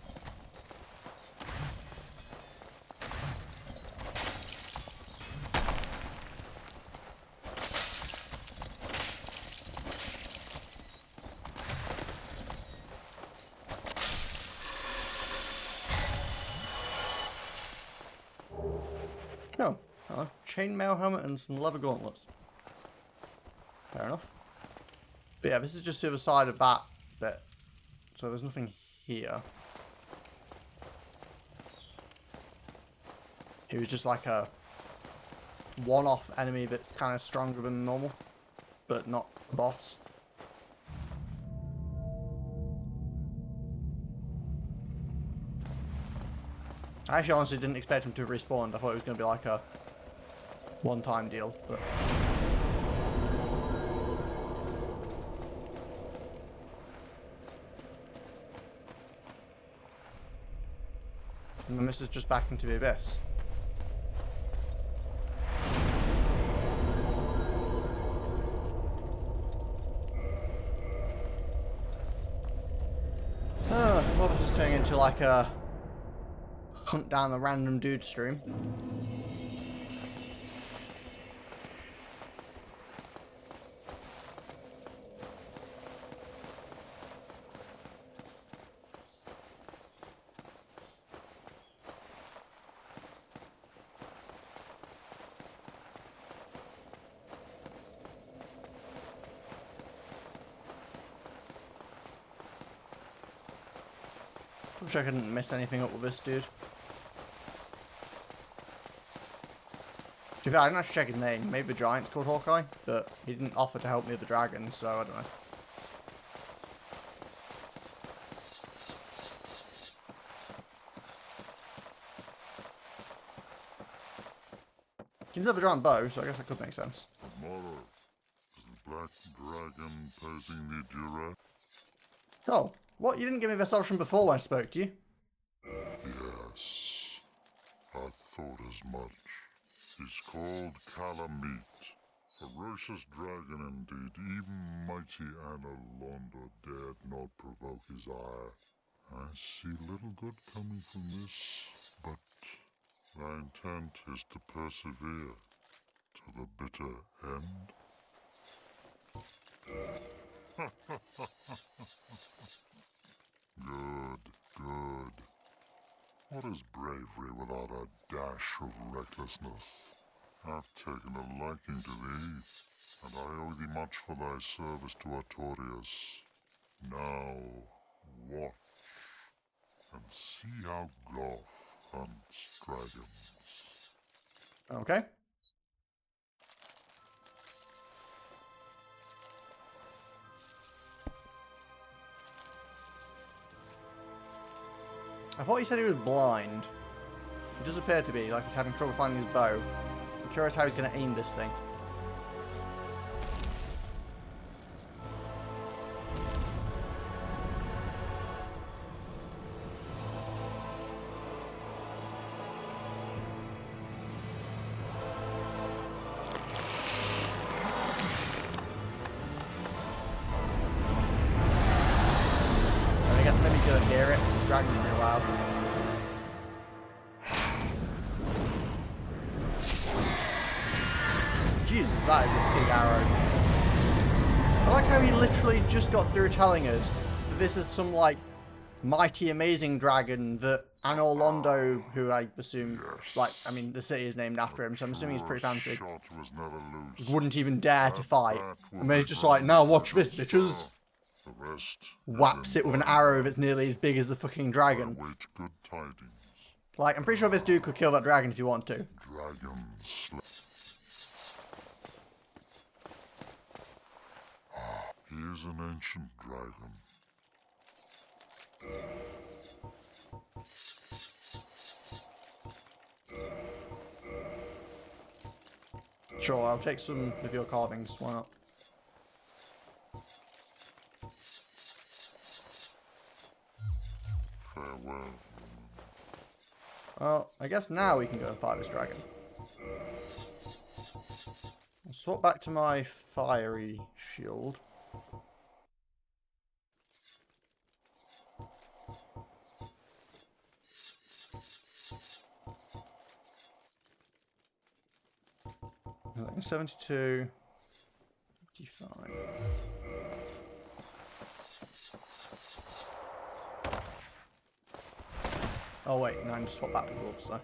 No. Oh, chainmail helmet and some leather gauntlets. Fair enough. But yeah, this is just the other side of that bit. So there's nothing here. He was just like a one-off enemy that's kind of stronger than normal, but not a boss. I actually honestly didn't expect him to have respawned. I thought it was going to be like a one-time deal, but... And then this is just back into the abyss. Well, this is turning into like a hunt down the random dude stream. Wish I couldn't miss anything up with this dude. To be fair, I didn't actually check his name. Maybe the giant's called Hawkeye, but he didn't offer to help me with the dragon, so I don't know. He does have a giant bow, so I guess that could make sense. Tomorrow, is the black dragon posing the duress? Oh, what? You didn't give me this option before when I spoke to you? Yes, I thought as much. He's called Calamity. Ferocious dragon indeed, even mighty Anna dared not provoke his ire. I see little good coming from this, but thy intent is to persevere to the bitter end. Good, good. What is bravery without a dash of recklessness? I've taken a liking to thee, and I owe thee much for thy service to Artorias. Now, watch, and see how Goth hunts dragons. Okay. I thought he said he was blind. He does appear to be, like he's having trouble finding his bow. I'm curious how he's going to aim this thing. I guess maybe he's going to hear it. The dragon's pretty loud. Jesus, that is a big arrow. I like how he literally just got through telling us that this is some, like, mighty, amazing dragon that Anor Londo, who I assume, like, I mean, the city is named after him, so I'm assuming he's pretty fancy, Shot was never loose. wouldn't even dare to fight. That And he's just like, now watch this, bitches. The rest Whaps it with an arrow that's nearly as big as the fucking dragon. await good tidings. Like, I'm pretty sure this dude could kill that dragon if he wanted to. Dragon slay. He is an ancient dragon. Sure, I'll take some of your carvings, why not? Farewell. Well, I guess now we can go and fight this dragon. I'll swap back to my fiery shield. I think 72, 55. Oh wait, no, I need to swap back to gloves, so.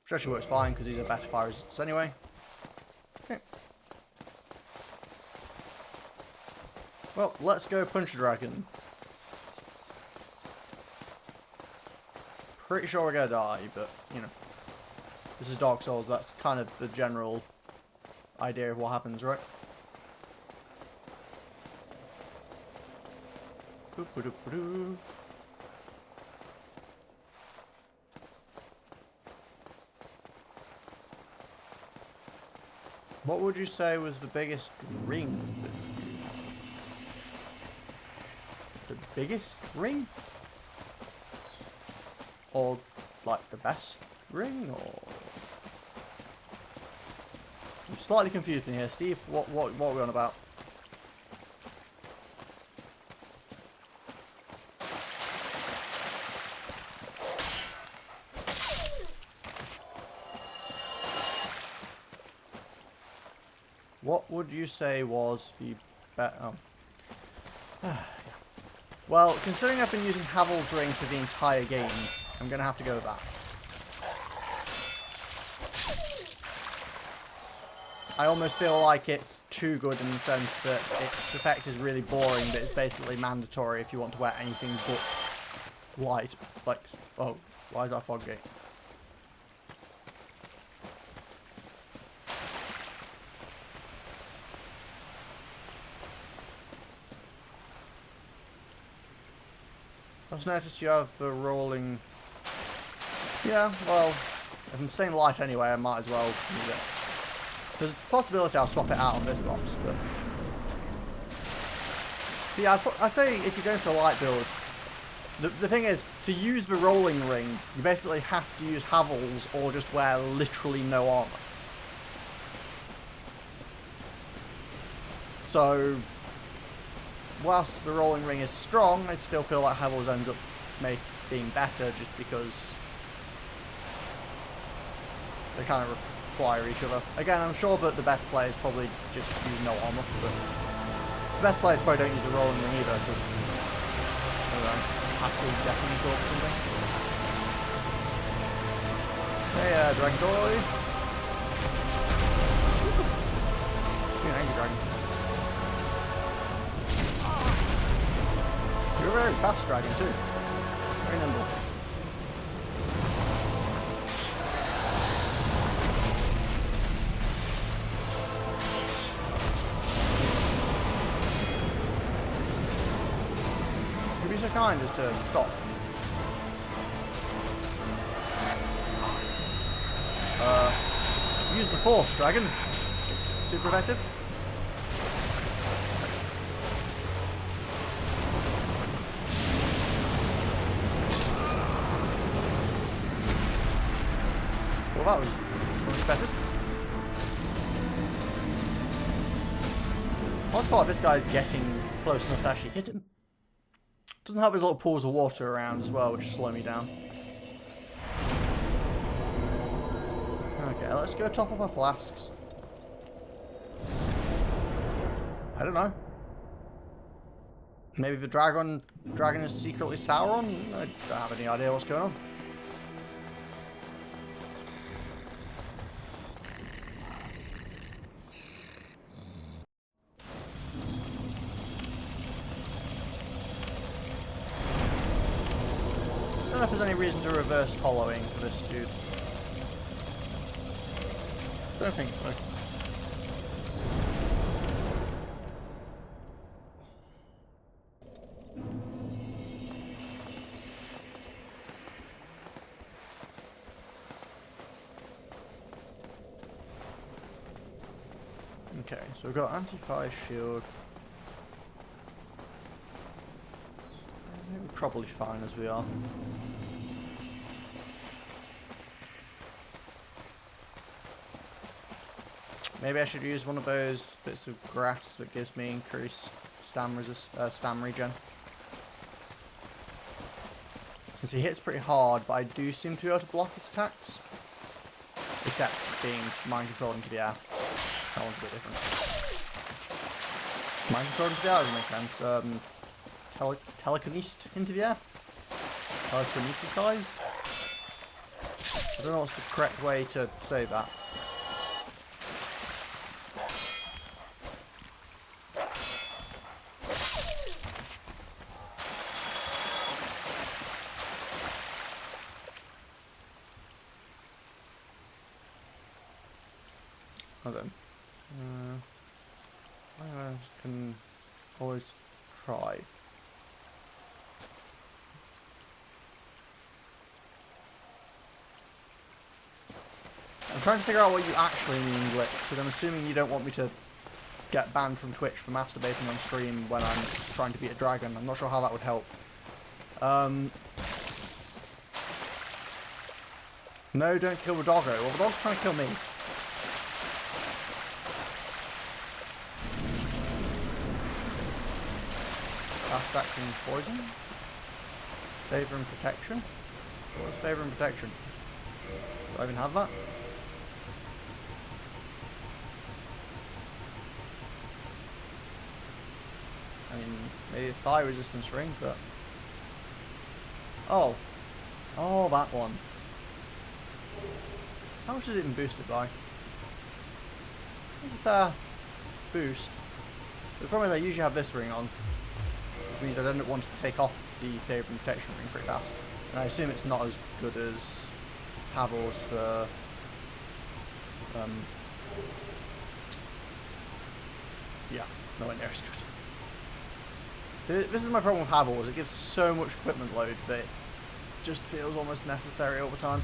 Which actually works fine, because these are better fire resistance anyway. Okay. Well, let's go punch a dragon. Pretty sure we're gonna die, but, you know. This is Dark Souls, that's kind of the general idea of what happens, right? Boop-a-doop-a-doo. What would you say was the biggest ring that you have? The biggest ring? Or, like, the best ring? Or... I'm slightly confused in here. Steve, what are we on about? What would you say was the better... Oh. Well, considering I've been using Havel's Ring for the entire game, I'm going to have to go with that. I almost feel like it's too good in the sense that its effect is really boring, but it's basically mandatory if you want to wear anything but light. Like, oh, why is that fog gate? I just noticed you have the rolling... Yeah, well, if I'm staying light anyway, I might as well use it. There's a possibility I'll swap it out on this box, but... Yeah, I'd say if you're going for a light build, the thing is, to use the rolling ring, you basically have to use Havel's or just wear literally no armor. So... Whilst the rolling ring is strong, I still feel like Havel's ends up being better just because they kind of require each other. Again, I'm sure that the best players probably just use no armor, but the best players probably don't use the rolling ring either because, I don't know, absolute deafening talk or something. Hey, Dragon Boy. You're an angry dragon. You're a very fast dragon too. Very nimble. so kind as to stop. Use the force, dragon. It's super effective. Well, that was unexpected. What's part of this guy getting close enough to actually hit him? Doesn't have his little pools of water around as well, which slow me down. Okay, let's go top up our flasks. I don't know. Maybe the dragon is secretly Sauron? I don't have any idea what's going on. I don't know if there's any reason to reverse hollowing for this dude. I don't think so. Okay, so we've got anti-fire shield. I think we're probably fine as we are. Maybe I should use one of those bits of grass that gives me increased stam regen. Since he hits pretty hard, but I do seem to be able to block his attacks. Except being mind controlled into the air. That one's a bit different. Mind controlled into the air doesn't make sense. Telekinesed into the air? Telekinesisized? I don't know what's the correct way to say that. Hold on. I can always try. I'm trying to figure out what you actually mean glitch, because I'm assuming you don't want me to get banned from Twitch for masturbating on stream when I'm trying to beat a dragon. I'm not sure how that would help. No, don't kill the doggo. Well, the dog's trying to kill me. Fast acting poison? Favor and protection? What's favor and protection? Do I even have that? I mean, maybe a fire resistance ring, but... Oh. Oh, that one. How much is it even boosted by? It's a fair boost. The problem is I usually have this ring on. Which means I don't want to take off the favor and protection ring pretty fast. And I assume it's not as good as Havel's for... yeah, nowhere near as good. So this is my problem with Havel, is it gives so much equipment load that it just feels almost necessary all the time.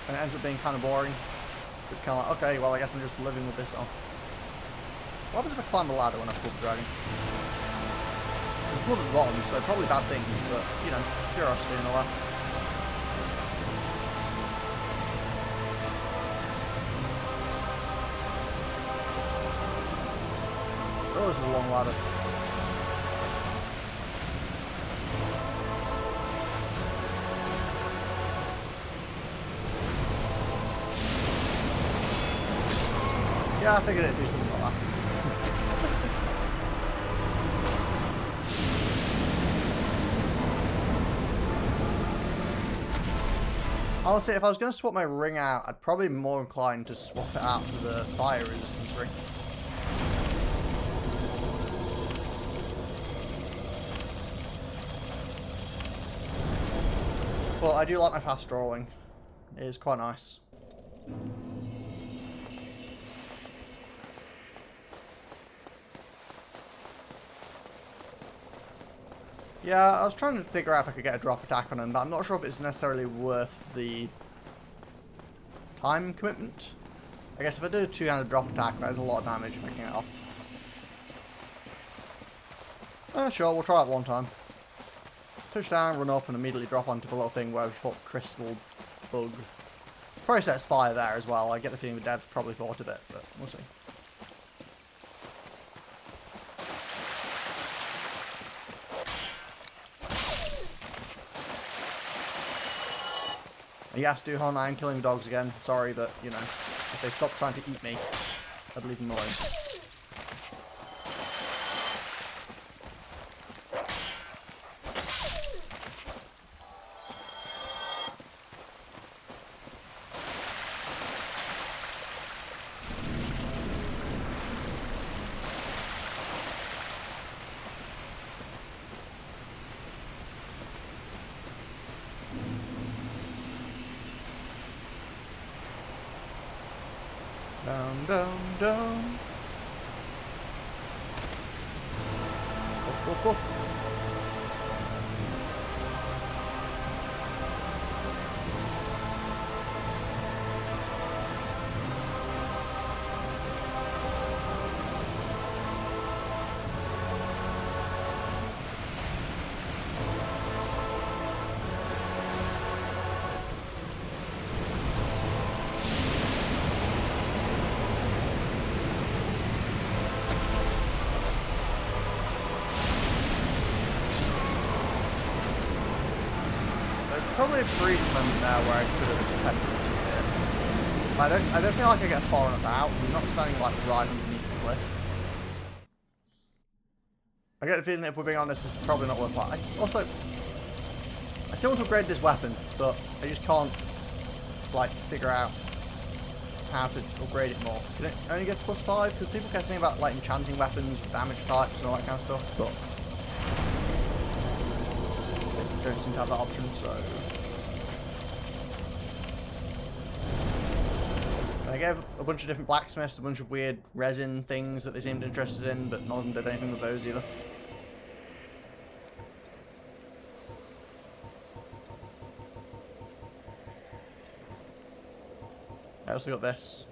And it ends up being kind of boring. It's kind of like, okay, well I guess I'm just living with this on. What happens if I climb a ladder when I pull the dragon? There's blood at the bottom, so probably bad things, but, you know, curiosity and all that. Oh, this is a long ladder. Yeah, I figured it'd do something like that. I would say if I was going to swap my ring out, I'd probably be more inclined to swap it out for the fire resistance ring. Well, I do like my fast rolling. It is quite nice. Yeah, I was trying to figure out if I could get a drop attack on him, but I'm not sure if it's necessarily worth the time commitment. I guess if I do a two-handed drop attack, that is a lot of damage if I can get it off. Sure, we'll try it one time. Touch down, run up, and immediately drop onto the little thing where we fought Crystal Bug. Probably sets fire there as well. I get the feeling the devs probably thought of it, but we'll see. Yes, Duhan, I am killing dogs again. Sorry, but, you know, if they stop trying to eat me, I'd leave them alone. Down, down, down. Up, up, up. Probably a brief moment there where I could have attempted to hit. I don't feel like I get far enough out. He's not standing like right underneath the cliff. I get the feeling, if we're being honest, this is probably not worthwhile. Also, I still want to upgrade this weapon, but I just can't like figure out how to upgrade it more. Can it only get to +5? Because people kept saying about like enchanting weapons, damage types, and all that kind of stuff, but they don't seem to have that option, so. I gave a bunch of different blacksmiths a bunch of weird resin things that they seemed interested in, but none of them did anything with those either. I also got this.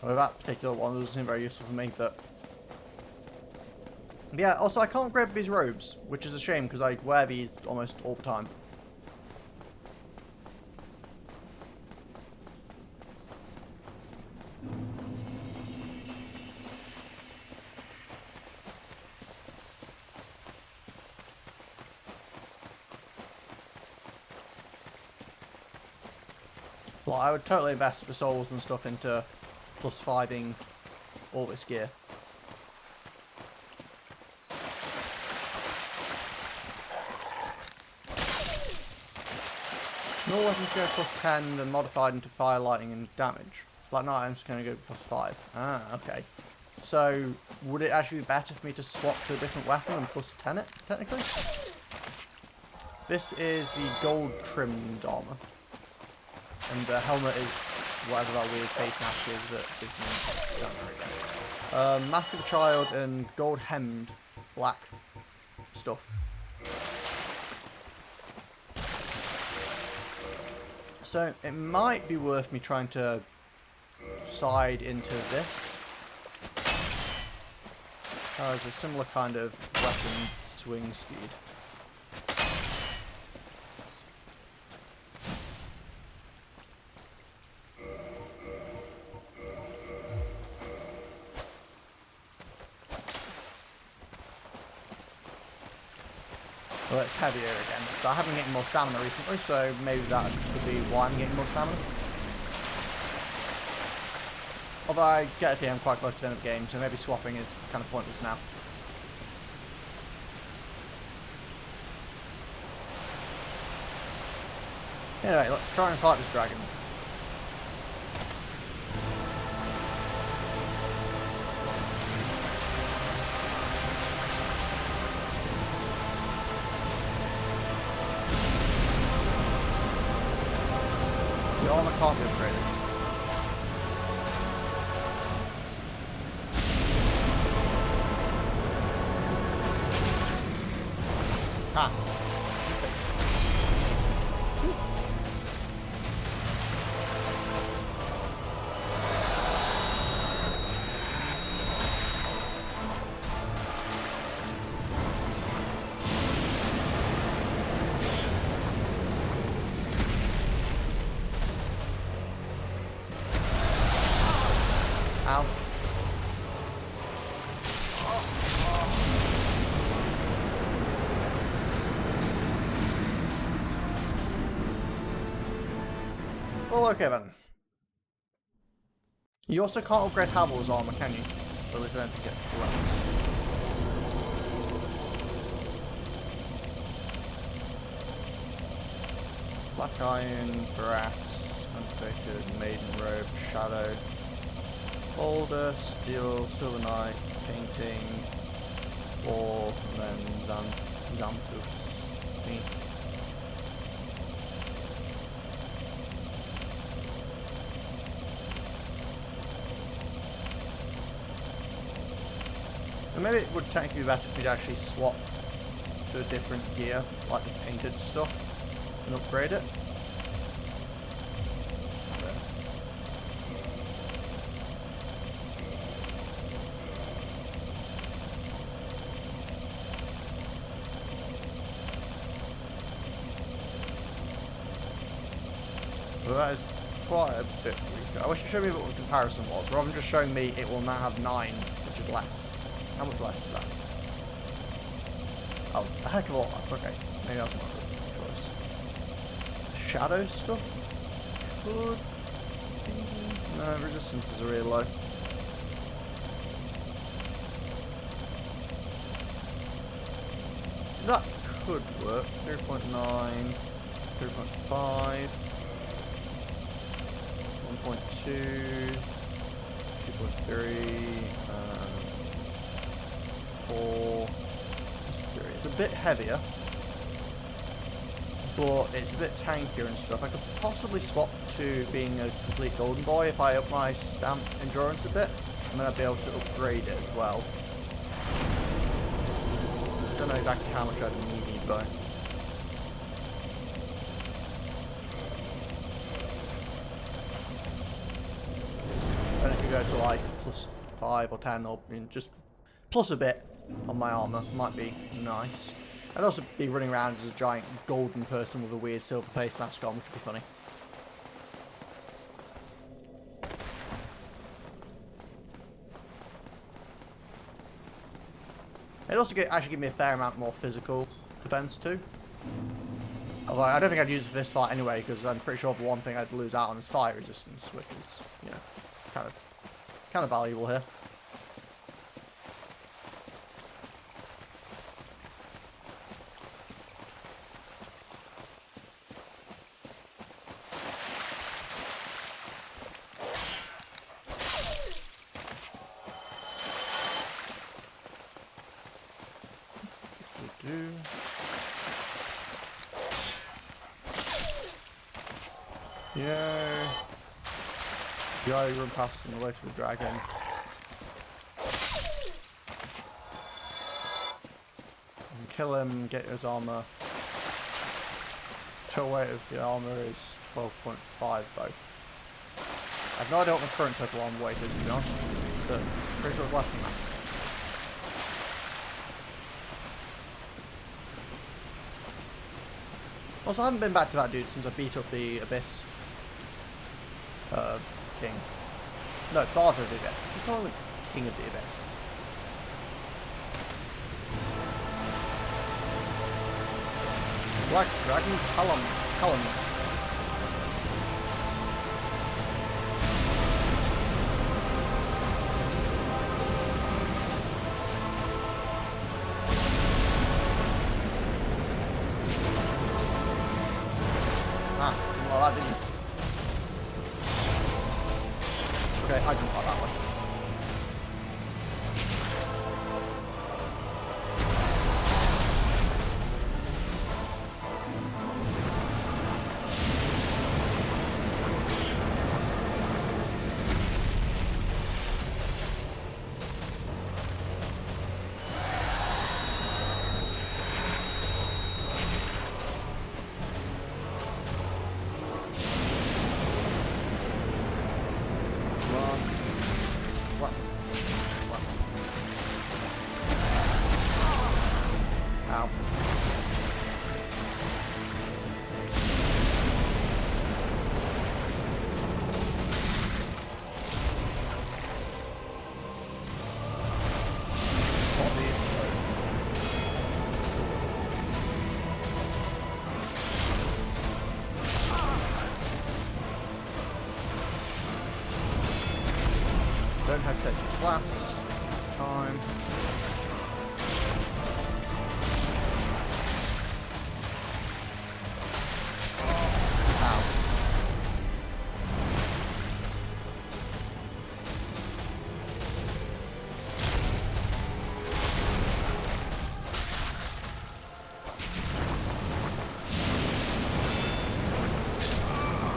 Well, that particular one doesn't seem very useful for me, but yeah, also I can't grab these robes, which is a shame because I wear these almost all the time. Well, I would totally invest the souls and stuff into +5ing all this gear. No weapons go +10 and modified into fire, lightning, and damage. Black Knight, I'm just going to go +5. Ah, okay. So, would it actually be better for me to swap to a different weapon and +10 it, technically? This is the gold trimmed armor. And the helmet is whatever that weird face mask is that gives me Mask of a Child and gold hemmed black stuff. So it might be worth me trying to side into this. Which has a similar kind of weapon swing speed. Well, it's heavier again, but I haven't been getting more stamina recently, so maybe that could be why I'm getting more stamina. Although I get a feeling I'm quite close to the end of the game, so maybe swapping is kind of pointless now. Anyway, let's try and fight this dragon. armor can't be upgraded. Ah. Face. Ow. Well, okay then. You also can't upgrade Havel's armor, can you? Or at least I don't think it lets. Black iron, brass, unfaded, maiden robe, shadow, boulder, steel, silver knight, painting, wall, and then Xanthus. Me. And maybe it would technically be better if we'd actually swap to a different gear, like the painted stuff, and upgrade it. But that is quite a bit weaker. I wish it showed me what the comparison was, rather than just showing me it will now have 9, which is less. How much less is that? Oh, a heck of a lot less. Okay, maybe that's my good choice. Shadow stuff could be... No, resistances are really low. That could work. 3.9, 3.5, 1.2, 2.3, 4, 3. It's a bit heavier, but it's a bit tankier and stuff. I could possibly swap to being a complete golden boy if I up my stamp endurance a bit, and then I'd be able to upgrade it as well. Don't know exactly how much I'd need though. Then I could go to like plus 5 or 10 or just plus a bit on my armor. Might be nice. I'd also be running around as a giant golden person with a weird silver face mask on, which would be funny. It'd also actually give me a fair amount more physical defense too. Although I don't think I'd use it for this fight anyway, because I'm pretty sure the one thing I'd lose out on is fire resistance, which is, you know, kind of valuable here. Yeah. Yeah, you run past on the way to the dragon. You kill him, get his armor. Total weight of the armor is 12.5 though. I have no idea what the current total armor weight is, to be honest, but I'm pretty sure it's less than that. Also, I haven't been back to that dude since I beat up the Abyss King. No, Father of the Abyss. I keep calling him King of the Abyss. Black Dragon Calamity. Well, that didn't. Okay, I didn't like that one. hesitate to use flasks. Time. Ow.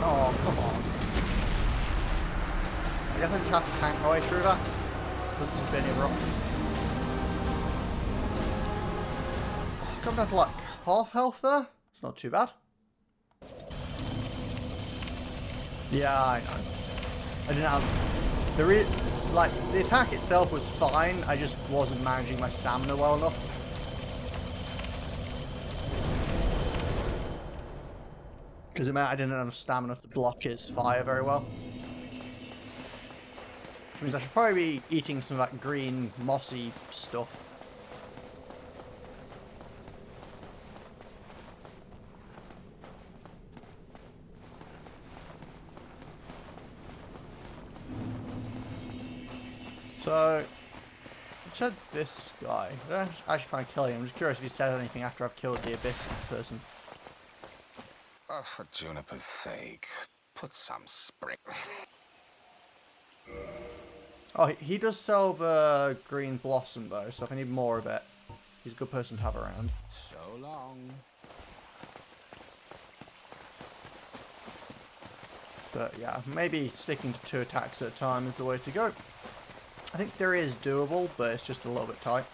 Oh, come on. I definitely just have to tank my way through that. Doesn't seem to be any other option. Oh, coming down to like half health there. It's not too bad. Yeah, I know. I didn't have the attack itself was fine. I just wasn't managing my stamina well enough. Because it meant I didn't have enough stamina to block his fire very well. Which means I should probably be eating some of that green, mossy stuff. So, I said this guy. I don't actually plan on killing him. I'm just curious if he said anything after I've killed the Abyss person. Oh, for Juniper's sake, put some spring. Oh, he does sell the green blossom though, so if I need more of it, he's a good person to have around. So long. But yeah, maybe sticking to 2 attacks at a time is the way to go. I think there is doable, but it's just a little bit tight.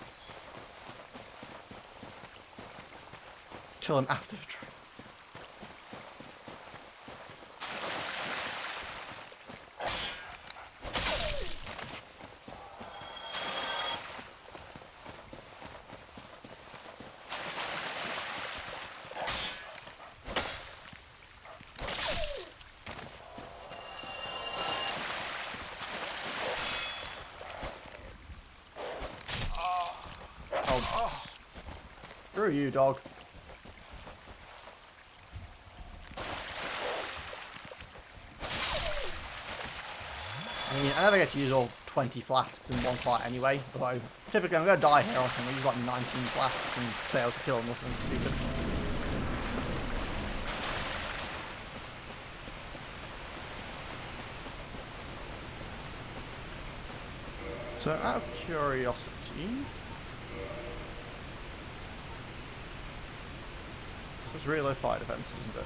Kill him after the train. Oh, screw you, dog. I mean, I never get to use all 20 flasks in one fight anyway, although typically I'm going to die here, I'm going to use like 19 flasks and fail to kill him or something stupid. So, out of curiosity... It's really low fire defense, isn't it?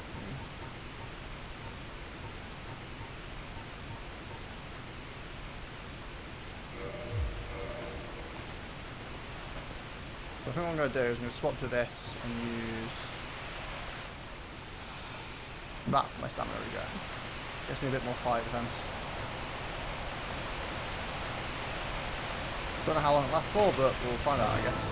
So I think what I'm going to do is I'm going to swap to this and use that for my stamina regen. Gets me a bit more fire defense. Don't know how long it lasts for, but we'll find out, I guess.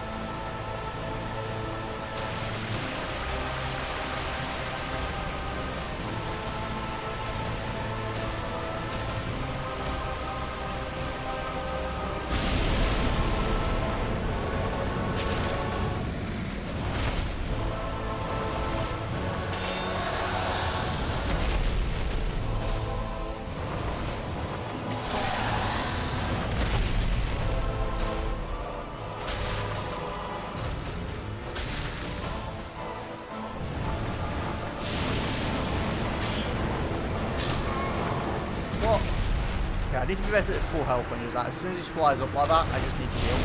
I need to be better at full health when he was that. As soon as he flies up like that, I just need to heal.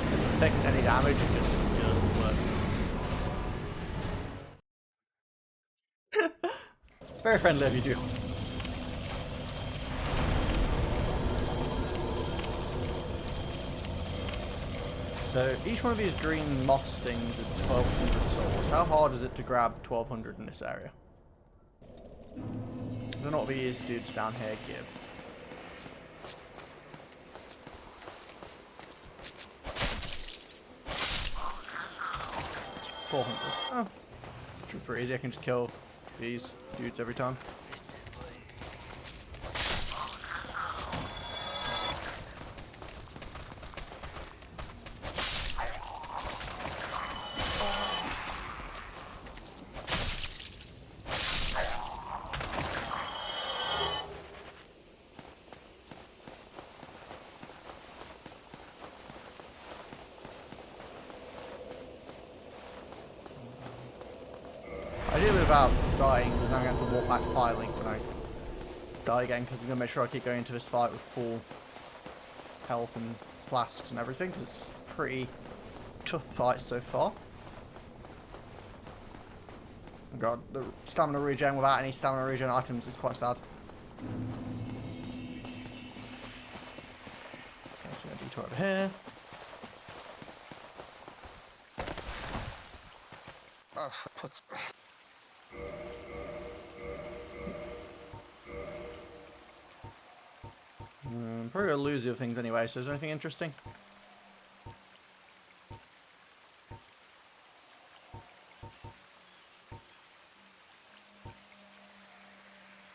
It doesn't affect any damage, it just doesn't work. Very friendly of you, do. So each one of these green moss things is 1200 souls. How hard is it to grab 1200 in this area? I don't know what these dudes down here give. 400. Oh, should be pretty easy. I can just kill these dudes every time. without dying, because now I'm going to have to walk back to piling when I die again, because I'm going to make sure I keep going into this fight with full health and flasks and everything, because it's a pretty tough fight so far. Oh god, the stamina regen without any stamina regen items is quite sad. Okay, so a detour over here. Put... Probably gonna lose the other things anyway, so is there anything interesting?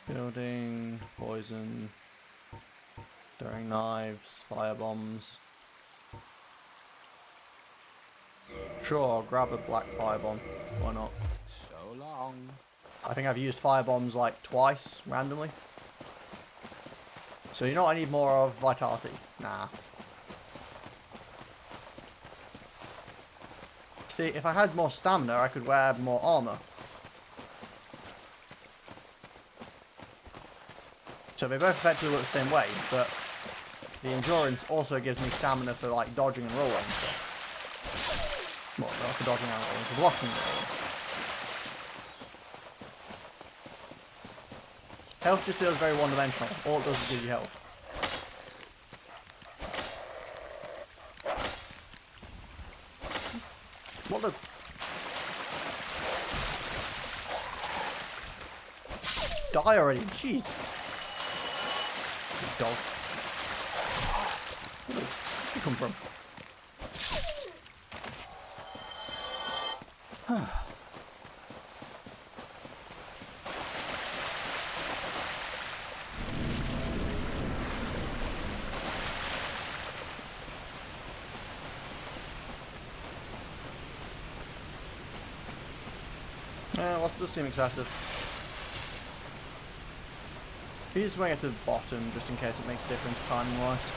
Building, poison, throwing knives, fire bombs. Sure, I'll grab a black firebomb. Why not? So long. I think I've used firebombs like twice randomly. So you know what I need more of? Vitality. Nah. See, if I had more stamina, I could wear more armor. So they both effectively look the same way, but the endurance also gives me stamina for like dodging and rolling and stuff. Well, not for dodging and rolling, for blocking and rolling. Health just feels very one-dimensional. All it does is give you health. What the... Die already, jeez. Dog. Where did you come from? Well, does seem excessive. We just want to get to the bottom just in case it makes a difference timing wise.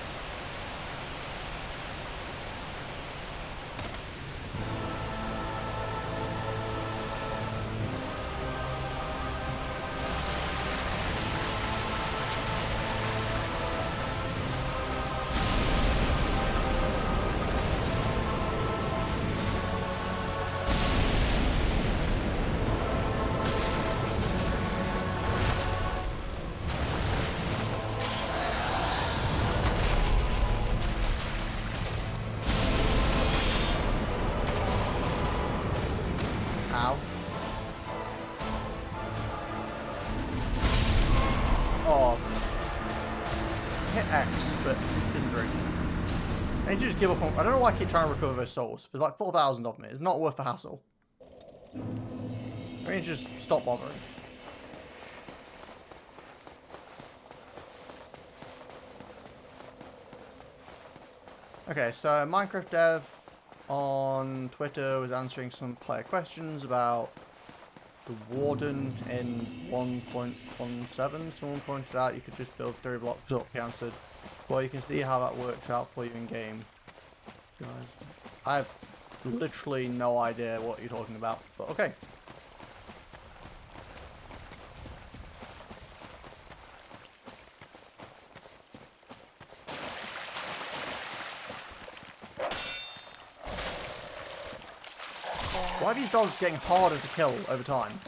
Ow. Oh. Hit X, but didn't really. I need to just give up on... I don't know why I keep trying to recover those souls. There's like 4,000 of them. It's not worth the hassle. I need to just stop bothering. Okay, so Minecraft Dev on Twitter was answering some player questions about the Warden in 1.17. Someone pointed out you could just build 3 blocks up, he answered. Well, you can see how that works out for you in game. Guys, I have literally no idea what you're talking about, but okay. Why are these dogs getting harder to kill over time?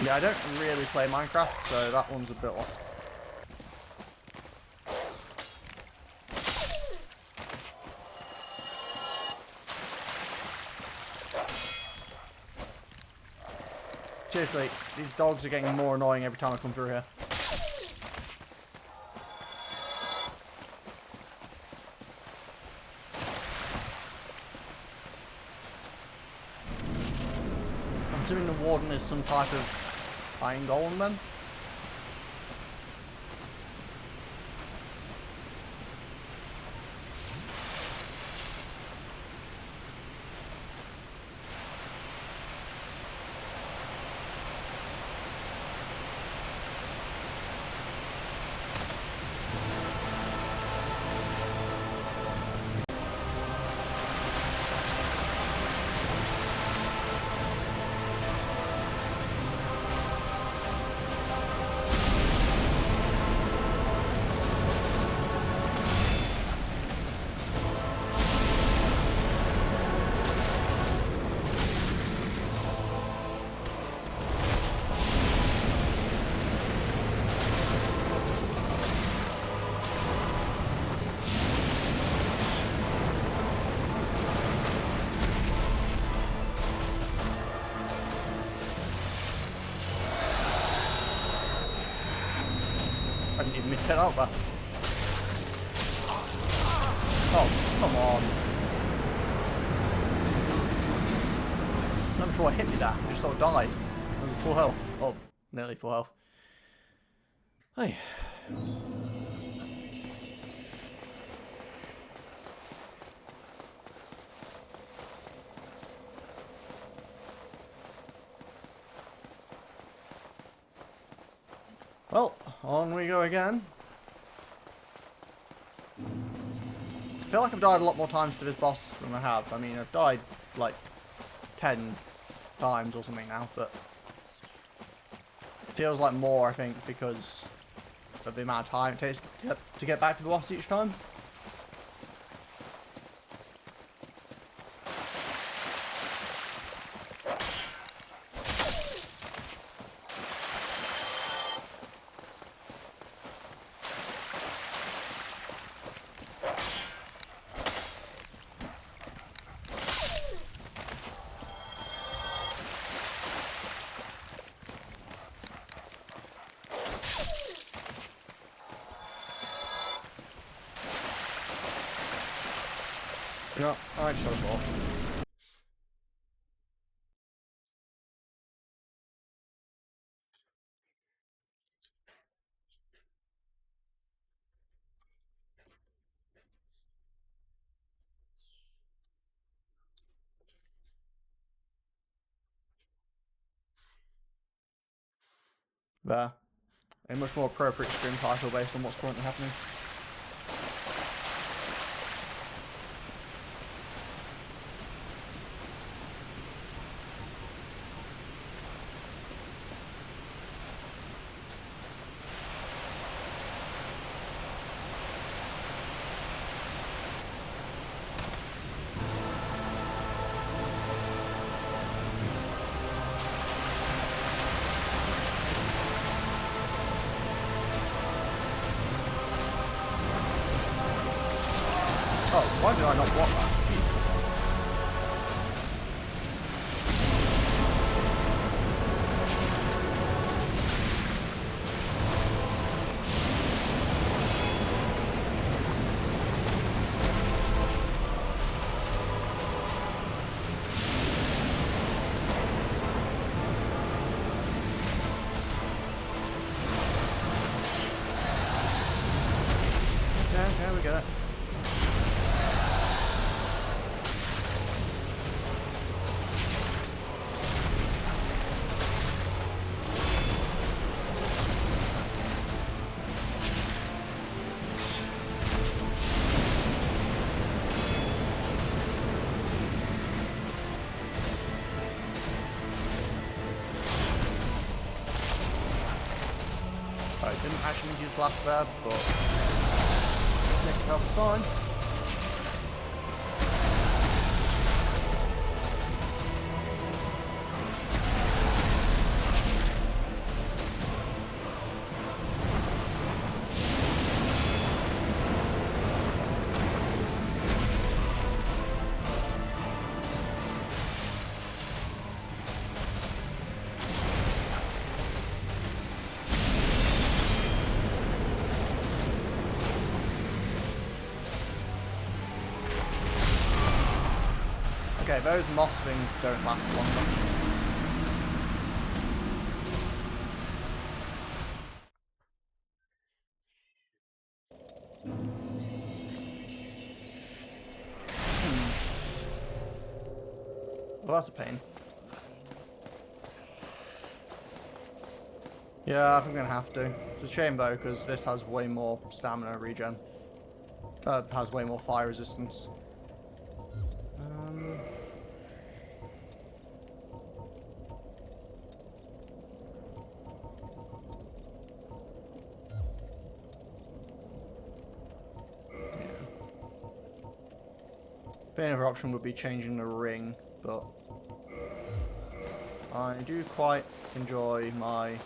Yeah, I don't really play Minecraft, so that one's a bit lost. Seriously, these dogs are getting more annoying every time I come through here. I'm assuming the Warden is some type of iron golem then? I didn't even mean to get out there. Oh, come on. I'm sure I hit me there. I just sort of died. I was full health. Oh, nearly full health. Hey. Well, on we go again. I feel like I've died a lot more times to this boss than I have. I mean, I've died like 10 times or something now, but it feels like more, I think, because of the amount of time it takes to get back to the boss each time. Yeah, I just had a thought. There. A much more appropriate stream title based on what's currently happening. Oh, why did I not block that? Jesus. Yeah, we get it. I didn't actually need to use Flash there, but this extra health is fine. Okay, those moss things don't last long enough. Well, that's a pain. Yeah, I think I'm gonna have to. It's a shame though, because this has way more stamina regen. Has way more fire resistance. The other option would be changing the ring, but I do quite enjoy my ring.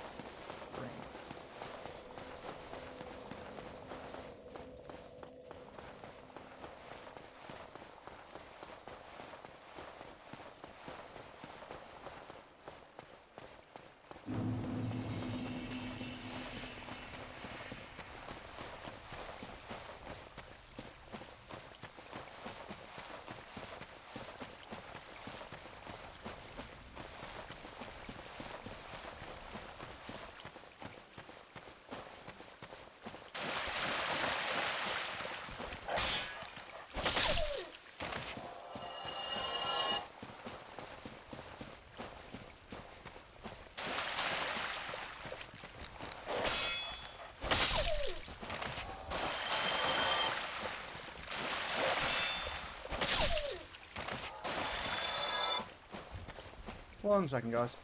1 second, guys.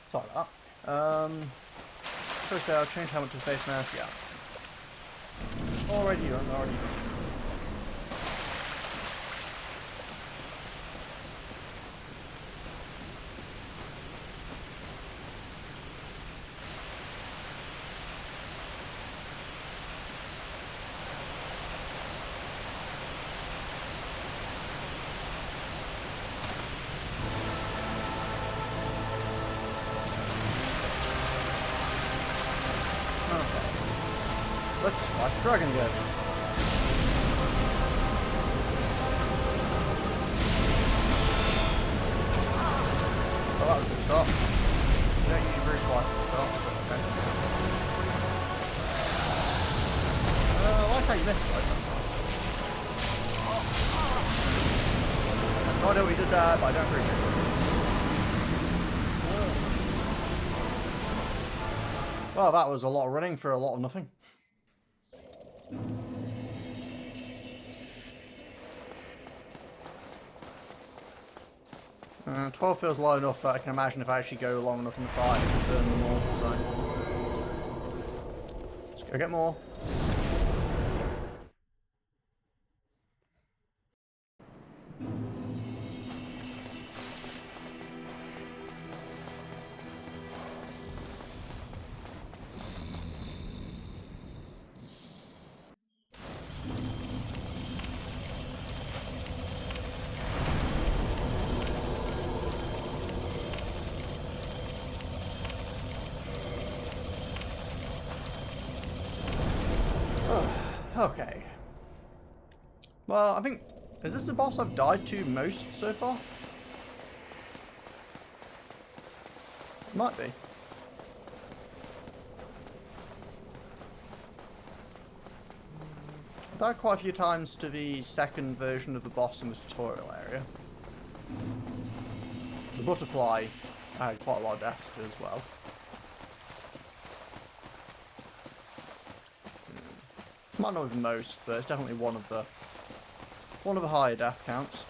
Sorry about that. First I'll change helmet to face mask, yeah. Already done, already done. Let's fight the dragon again. Oh, that was a good start. You don't usually breathe twice at the start, but okay. I like how you missed, though. That's nice. I have no idea what you did there, but I don't appreciate it. Well, that was a lot of running for a lot of nothing. 12 feels low enough that I can imagine if I actually go long enough in the fight, I can burn them all, so... Let's go get more. Okay. Well, I think... Is this the boss I've died to most so far? Might be. I've died quite a few times to the second version of the boss in the tutorial area. The butterfly, I had quite a lot of deaths to as well. Might not be the most, but it's definitely one of the higher death counts.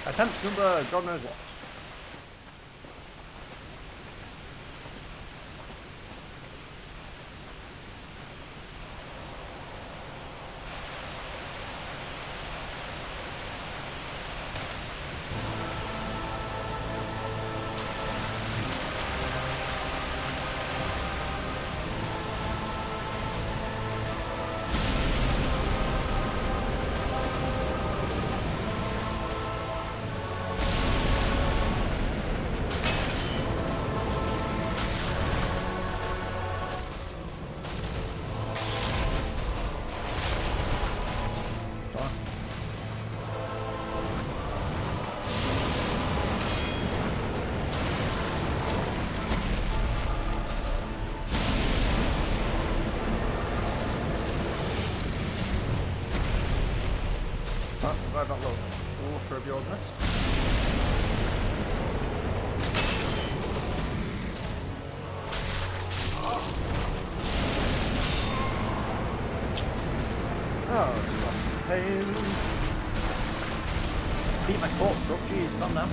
Attempt number God knows what. Glad that little water of yours missed. Oh, it's lost pain. Beat my corpse up, jeez, calm down.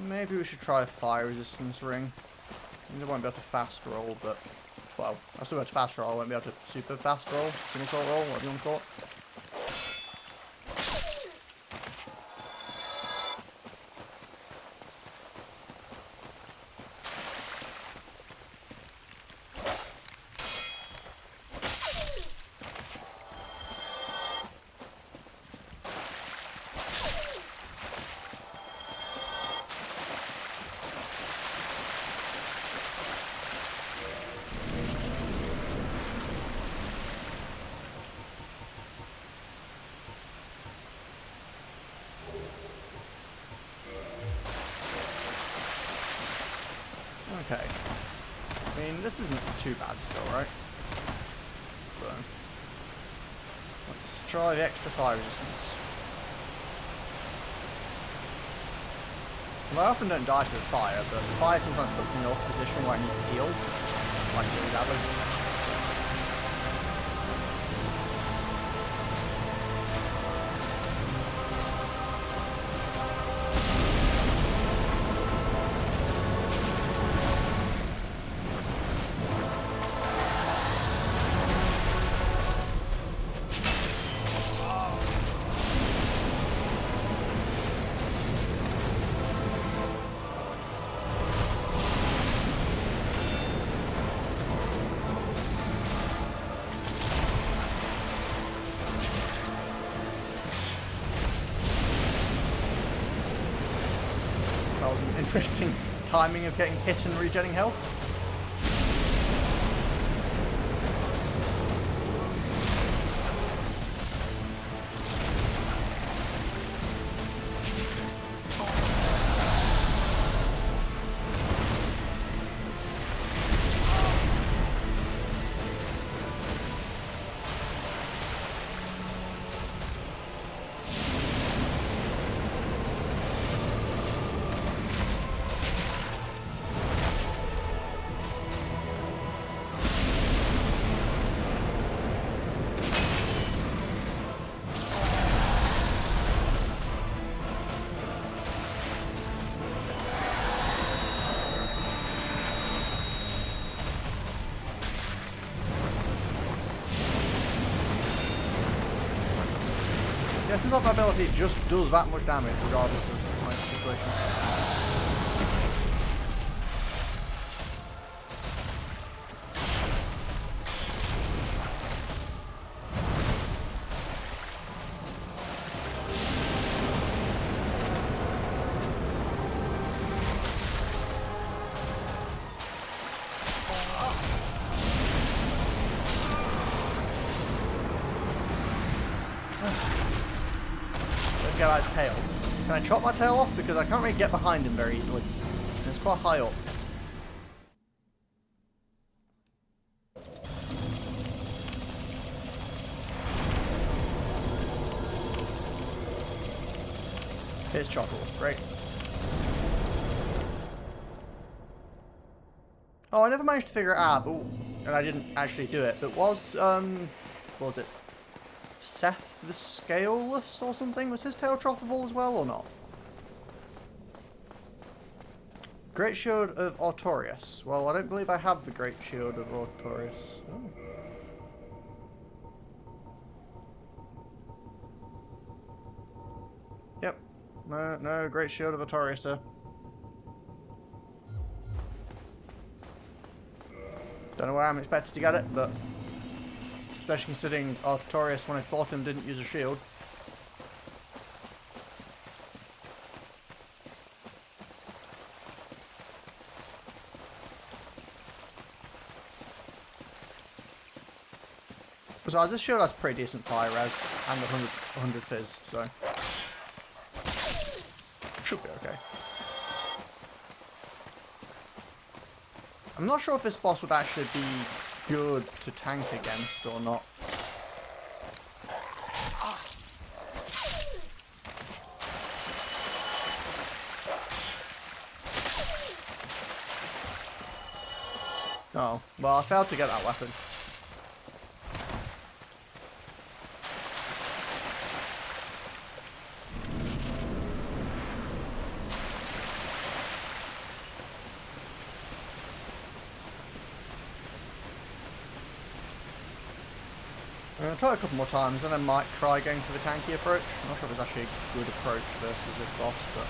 Maybe we should try a fire resistance ring. I won't be able to fast roll, but well, I'll still be able to fast roll. I won't be able to super fast roll, single salt roll, whatever you want to call it. Okay. I mean, this isn't too bad still, right? So, let's try the extra fire resistance. Well, I often don't die to the fire, but the fire sometimes puts me in a position where I need to heal. Like really badly. That was an interesting timing of getting hit and regenerating health. Yeah, since that ability just does that much damage regardless of my situation. Get out his tail. Can I chop that tail off? Because I can't really get behind him very easily. And it's quite high up. Here's Chocolate. Great. Oh, I never managed to figure it out, but, and I didn't actually do it, but what was it? Seth the Scaleless or something? Was his tail choppable as well or not? Great Shield of Artorias. Well, I don't believe I have the Great Shield of Artorias. Oh. Yep. No, Great Shield of Artorias, sir. Don't know where I'm expected to get it, but especially considering Artorias, when I fought him, didn't use a shield. Besides, this shield has pretty decent fire res and 100 fizz, so should be okay. I'm not sure if this boss would actually be good to tank against or not. Oh, well, I failed to get that weapon. I'm going to try it a couple more times, and then might try going for the tanky approach. I'm not sure if it's actually a good approach versus this boss, but...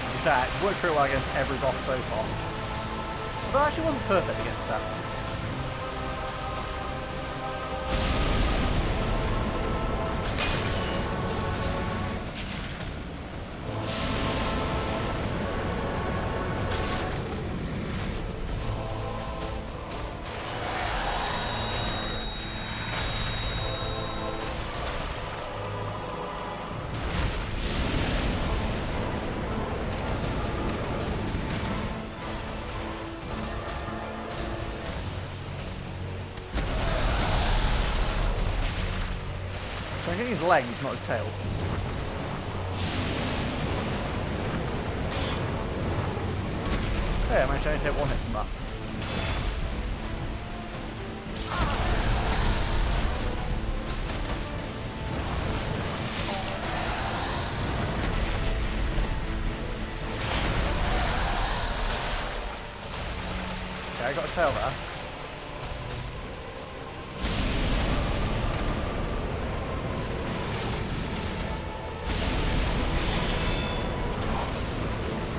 to be fair, it's worked pretty well against every boss so far. But it actually wasn't perfect against that. So I'm getting his legs, not his tail. Hey, I managed to only take one hit from that. Okay, I got a tail there.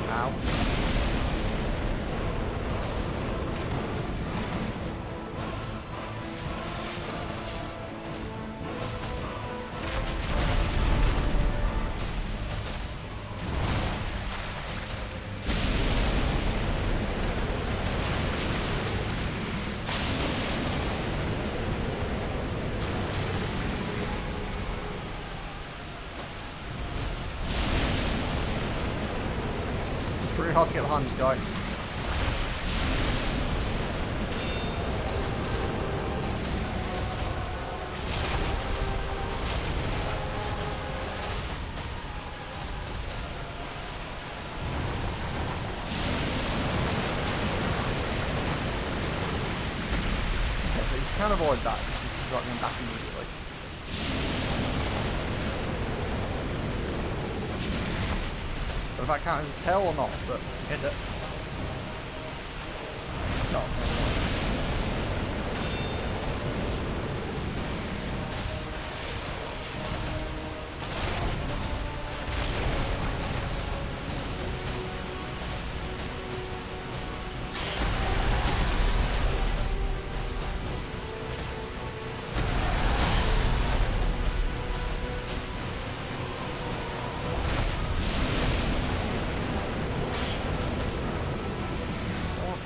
Ow. It's really hard to get behind this guy. Okay, so you can avoid that, just start going back immediately. So if that counts as a tail or not, but hit it. No.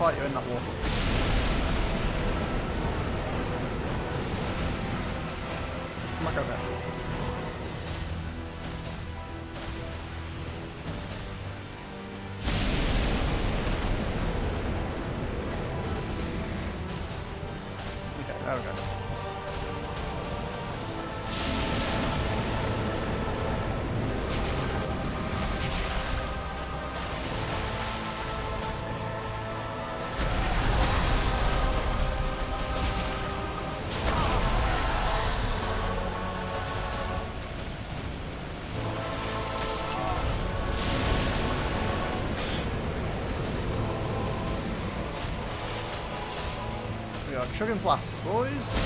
Fight you in that water. Come back out there. Okay, there we go. We got chugging flasks, boys.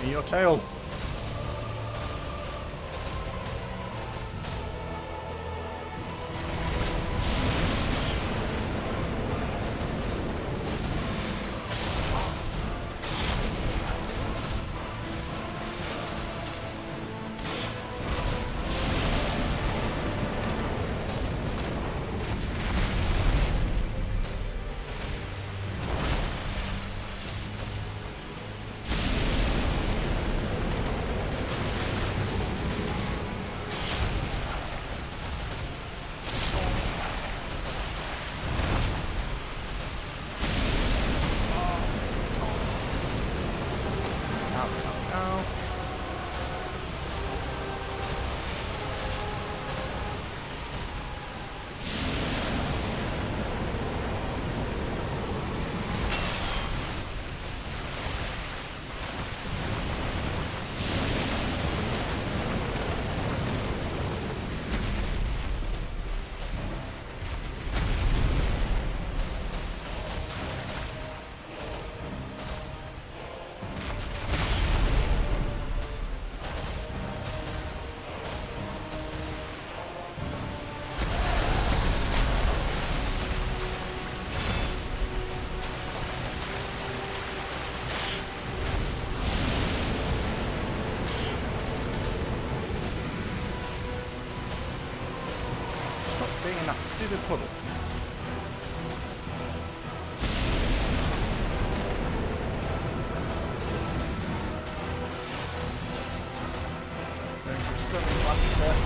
In your tail. being in that stupid puddle. There's just so many flasks here.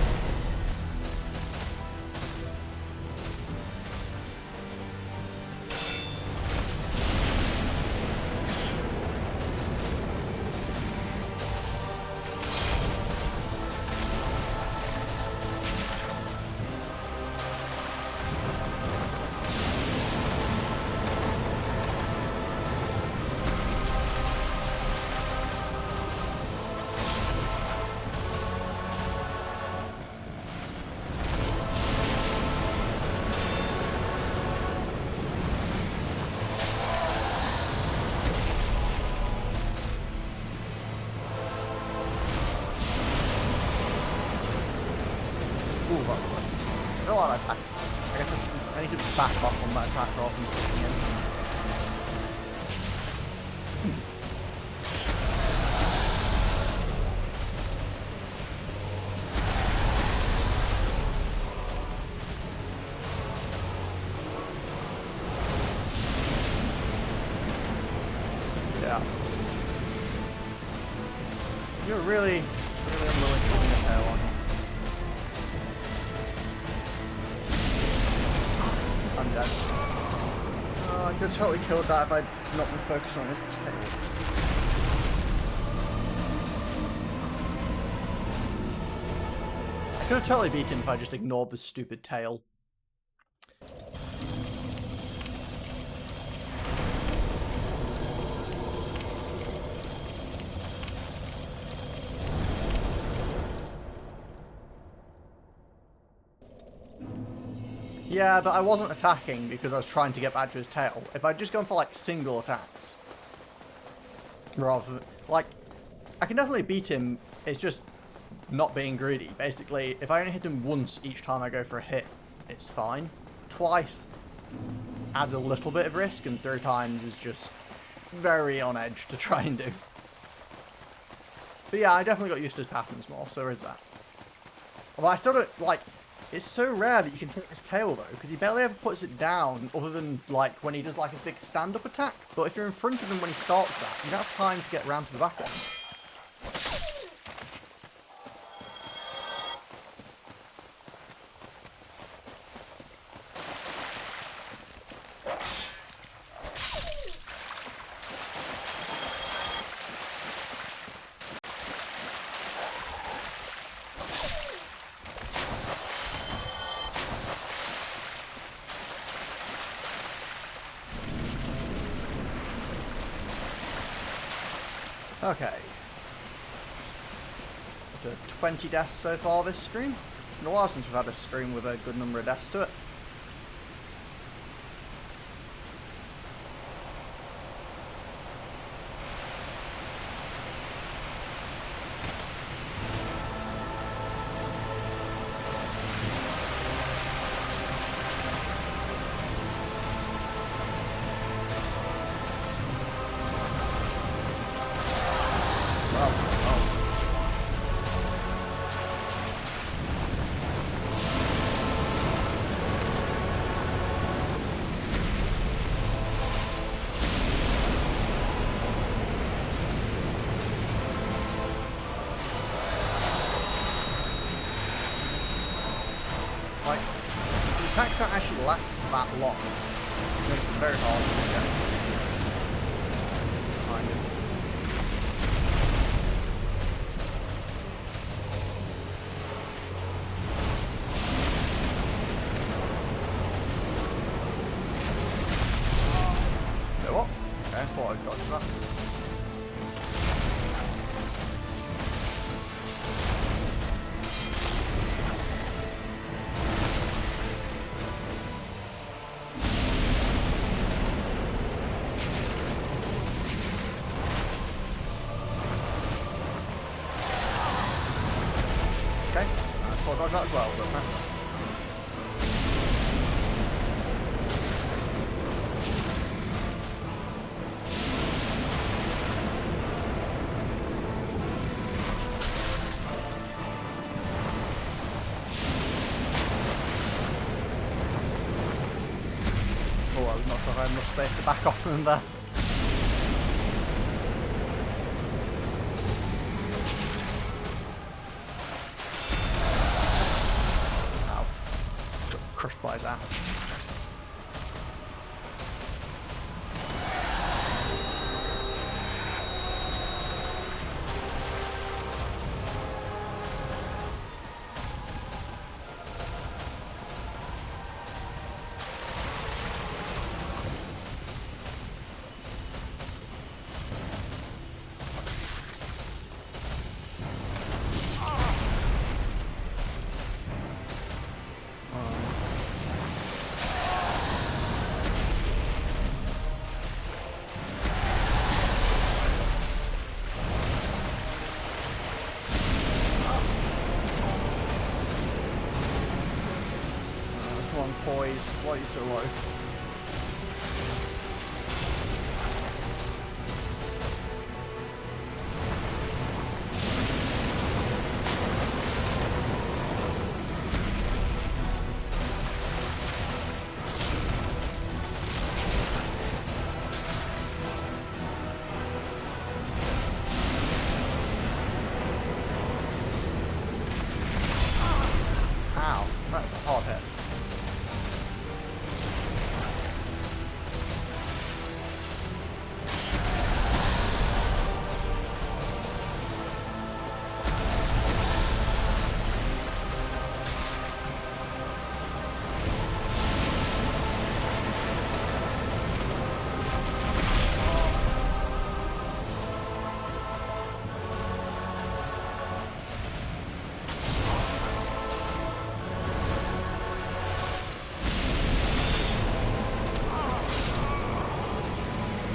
Ooh, that was nice. I don't like that attack. I guess I need to back off on that attack rather than pushing in. Yeah. You're really unwilling to bring a tail on you. I'm dead. Oh, I could have totally killed that if I'd not been focused on his tail. I could have totally beat him if I just ignored the stupid tail. Yeah, but I wasn't attacking because I was trying to get back to his tail. If I'd just gone for, like, single attacks, rather than, like, I can definitely beat him, it's just not being greedy. Basically, if I only hit him once each time I go for a hit, it's fine. Twice adds a little bit of risk, and 3 times is just very on edge to try and do. But yeah, I definitely got used to his patterns more, so there is that. Although I still don't, like, it's so rare that you can hit his tail, though, because he barely ever puts it down, other than, like, when he does, like, his big stand-up attack. But if you're in front of him when he starts that, you don't have time to get round to the back one. Okay. To 20 deaths so far this stream. It's been a while since we've had a stream with a good number of deaths to it. Like, the attacks don't actually last that long, which makes it very hard to get behind him. You know what? Okay, I thought I'd dodge that. Okay, I thought I'd dodge that as well, but no. Not sure if I have enough space to back off from there. Ow. Got crushed by his ass. Poise, why are you so low? Ow, that's a hard hit.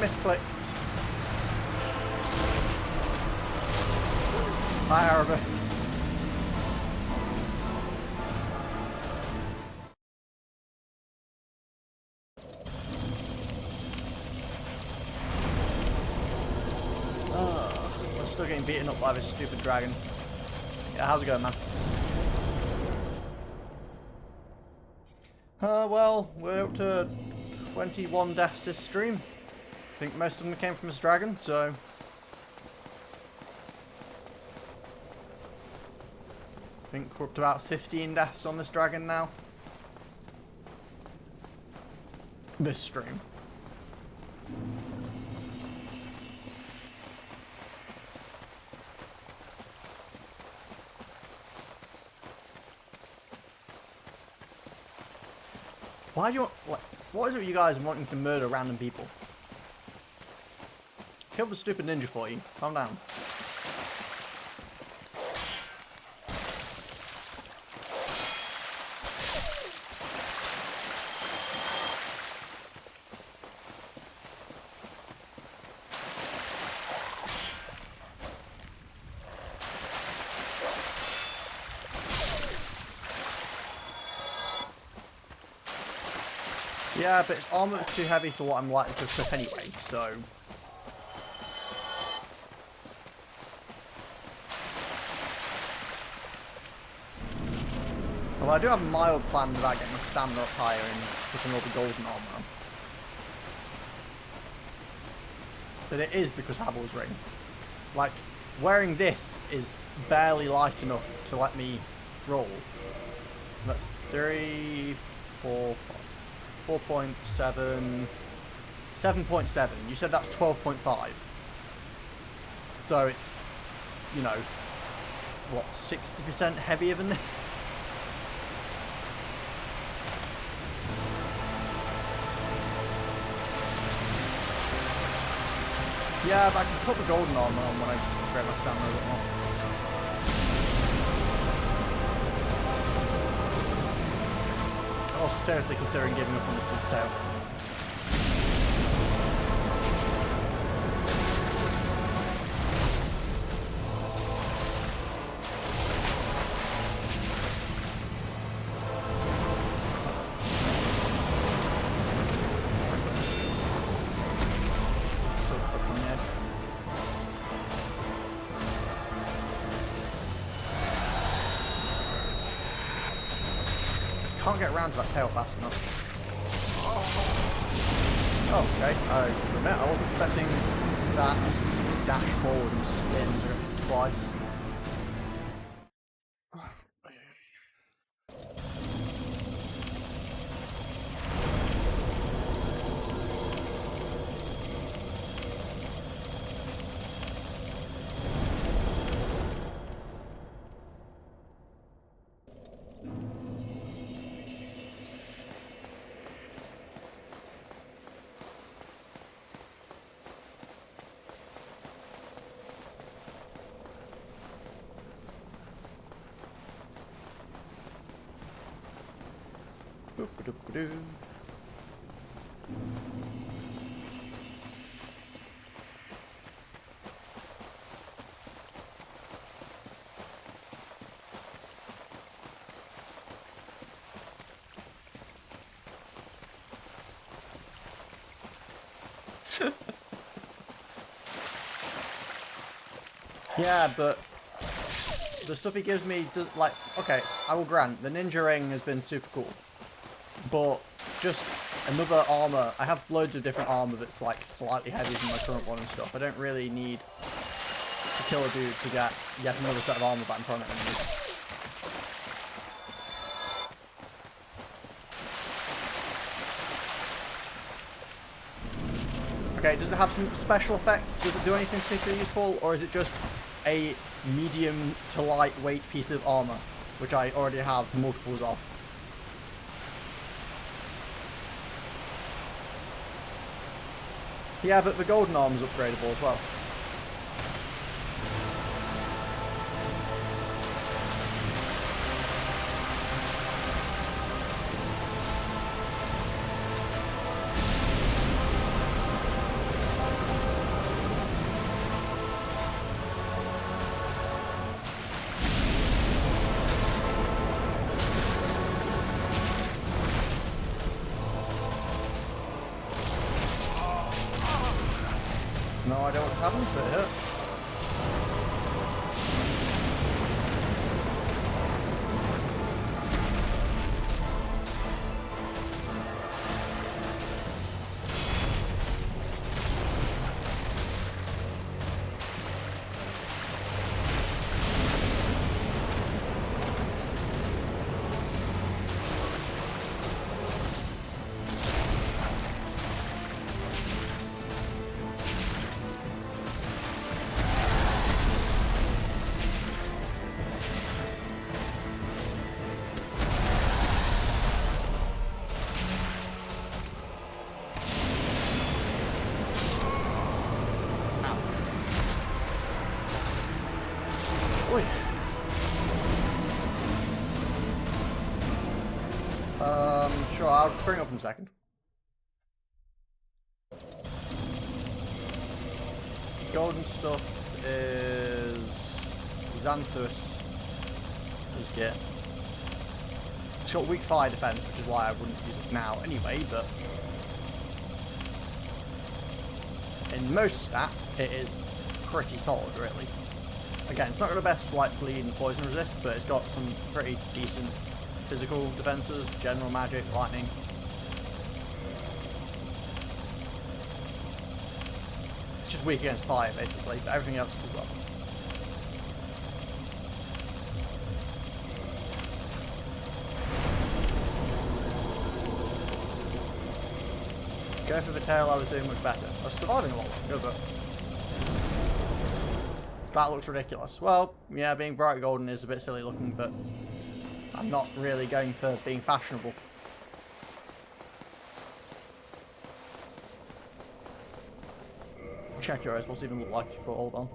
Misclicked. Hi, Arabics. I'm still getting beaten up by this stupid dragon. Yeah, how's it going, man? Well, we're up to 21 deaths this stream. I think most of them came from this dragon, so... I think we're up to about 15 deaths on this dragon now. This stream. Why do you want... Like, what is it with you guys wanting to murder random people? Kill the stupid ninja for you. Calm down. Yeah, but its armor is too heavy for what I'm likely to equip anyway, so... Well, I do have a mild plan about getting my stamina up higher and putting all the golden armor on. But it is because Havel's Ring. Like, wearing this is barely light enough to let me roll. That's 3, 4, 4.7... 7.7. You said that's 12.5. So it's, you know, what, 60% heavier than this? Yeah, but I can put the golden armor on when I grab my stamina a bit more. I'm also seriously considering giving up on this dude's tail. Can't get around to that tail fast enough. Oh, okay. I admit, I wasn't expecting that to dash forward and spin twice. Boop-a-doop-a-doo. Yeah, but the stuff he gives me does, like, okay, I will grant the ninja ring has been super cool, but just another armor. I have loads of different armor that's like slightly heavier than my current one and stuff. I don't really need to kill a dude to get yet another set of armor back in front of him. Okay, does it have some special effect? Does it do anything particularly useful, or is it just a medium to lightweight piece of armor, which I already have multiples of? Yeah, but the golden armor's upgradable as well. No idea what just happened, but it hurt. Sure, I'll bring it up in a second. Golden stuff is Xanthus does get. It's got weak fire defense, which is why I wouldn't use it now anyway, but in most stats it is pretty solid, really. Again, it's not got the best like bleed and poison resist, but it's got some pretty decent physical defenses, general magic, lightning. It's just weak against fire, basically, but everything else as well. Go for the tail, I was doing much better. I was surviving a lot longer, but that looks ridiculous. Well, yeah, being bright golden is a bit silly looking, but I'm not really going for being fashionable. Check your eyes, what's it even look like? But hold on.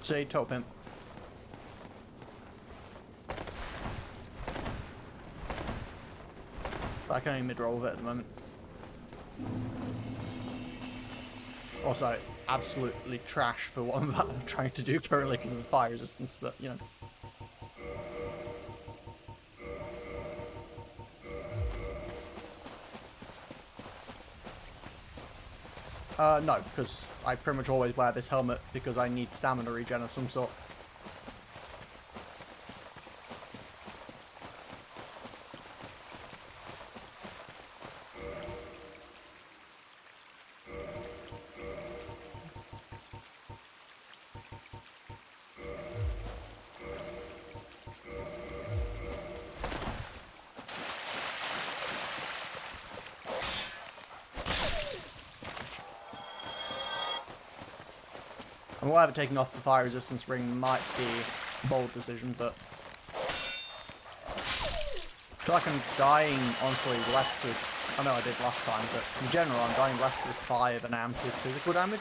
See, top pimp. I can only mid-roll with it at the moment. Also, it's absolutely trash for what I'm trying to do currently because of the fire resistance, but, you know. No, because I pretty much always wear this helmet because I need stamina regen of some sort. I'm aware that taking off the fire resistance ring might be a bold decision, but I feel like I'm dying, honestly, less to his... I know I did last time, but in general, I'm dying less to his fire than I am to his physical damage.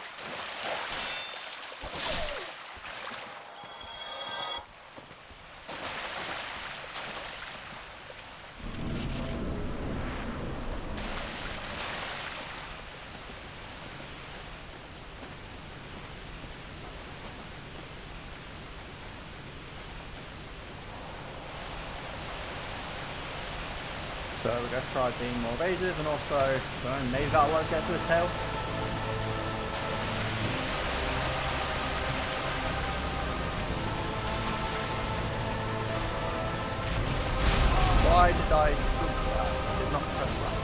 So we're going to try being more evasive, and also maybe that'll let us get to his tail. Why did I do that? I did not press that.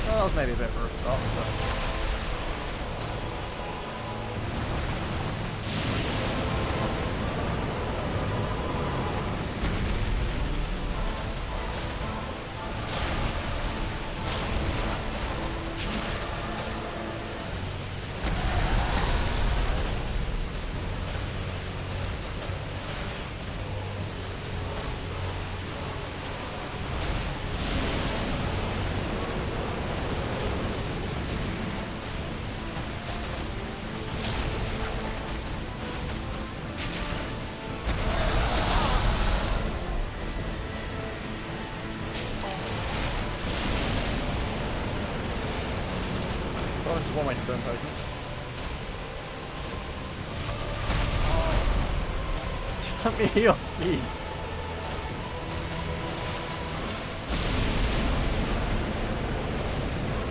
Well, that was maybe a bit of a rough start, but... Well, this is one way to burn potions. Let me heal, please.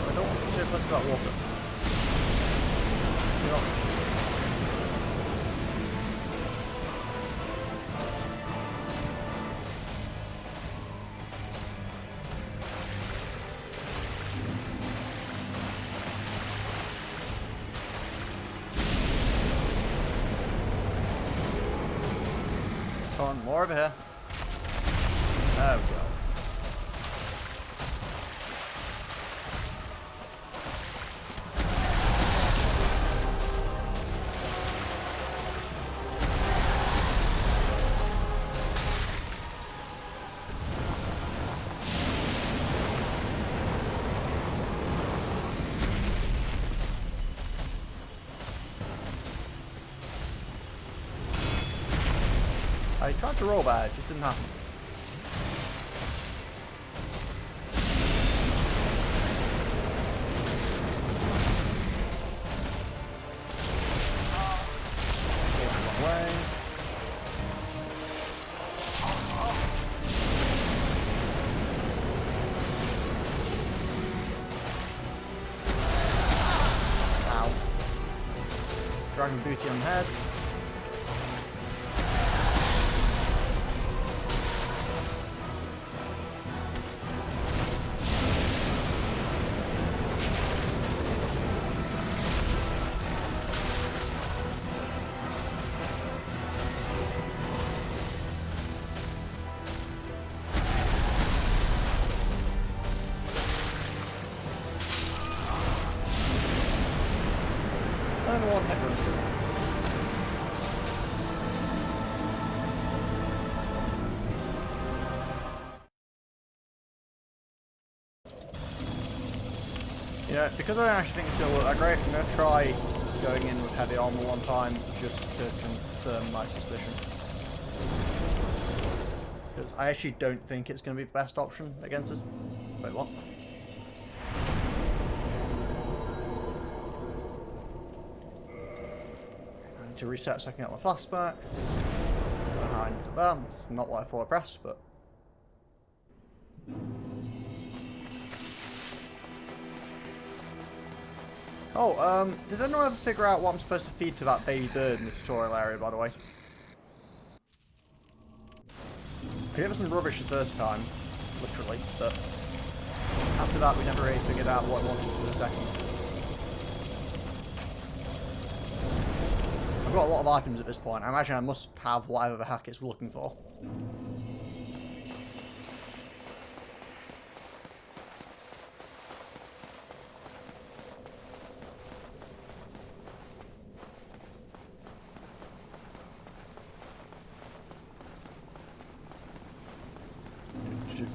I don't want to close to that water. You're not. Come on, more over here. There we go. I tried to roll that, it just didn't happen. Going the wrong way. Ow. Dragon booty on the head. And one head run through. Yeah, because I actually think it's going to work that great, I'm going to try going in with heavy armor one time just to confirm my suspicion. Because I actually don't think it's going to be the best option against us. Wait, what? I need to reset so I can get my flask back. Don't know behind. Well, it's not what I thought I pressed, but... Oh, did anyone ever figure out what I'm supposed to feed to that baby bird in the tutorial area, by the way? I gave it some rubbish the first time, literally, but after that we never really figured out what I wanted for the second. I've got a lot of items at this point. I imagine I must have whatever the heck it's looking for.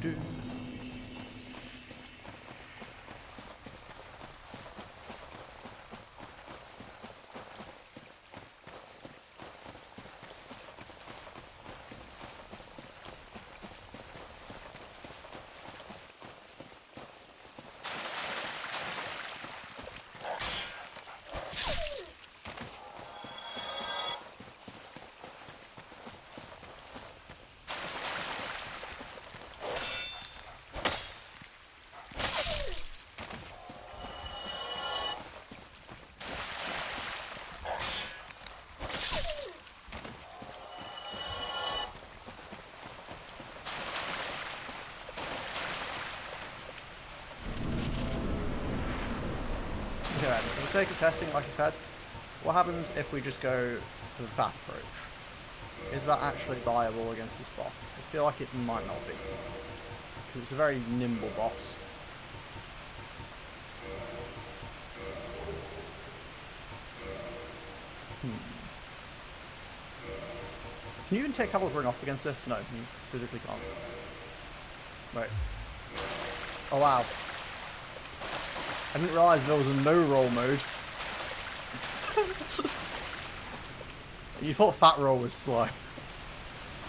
Do. Okay, for the sake of testing, like I said, what happens if we just go to the fast approach? Is that actually viable against this boss? I feel like it might not be, because it's a very nimble boss. Can you even take Calamity Ring off against this? No, you physically can't. Right. Oh wow. I didn't realise there was a no-roll mode. You thought fat roll was slow.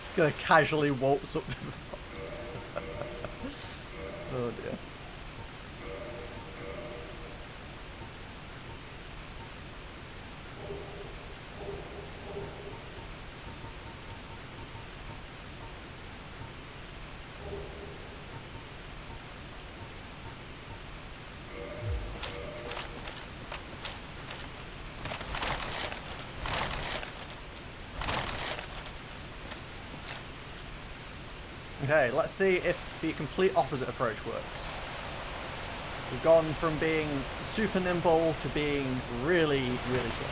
It's gonna casually waltz up to the... Oh dear. Okay, let's see if the complete opposite approach works. We've gone from being super nimble to being really, really slow.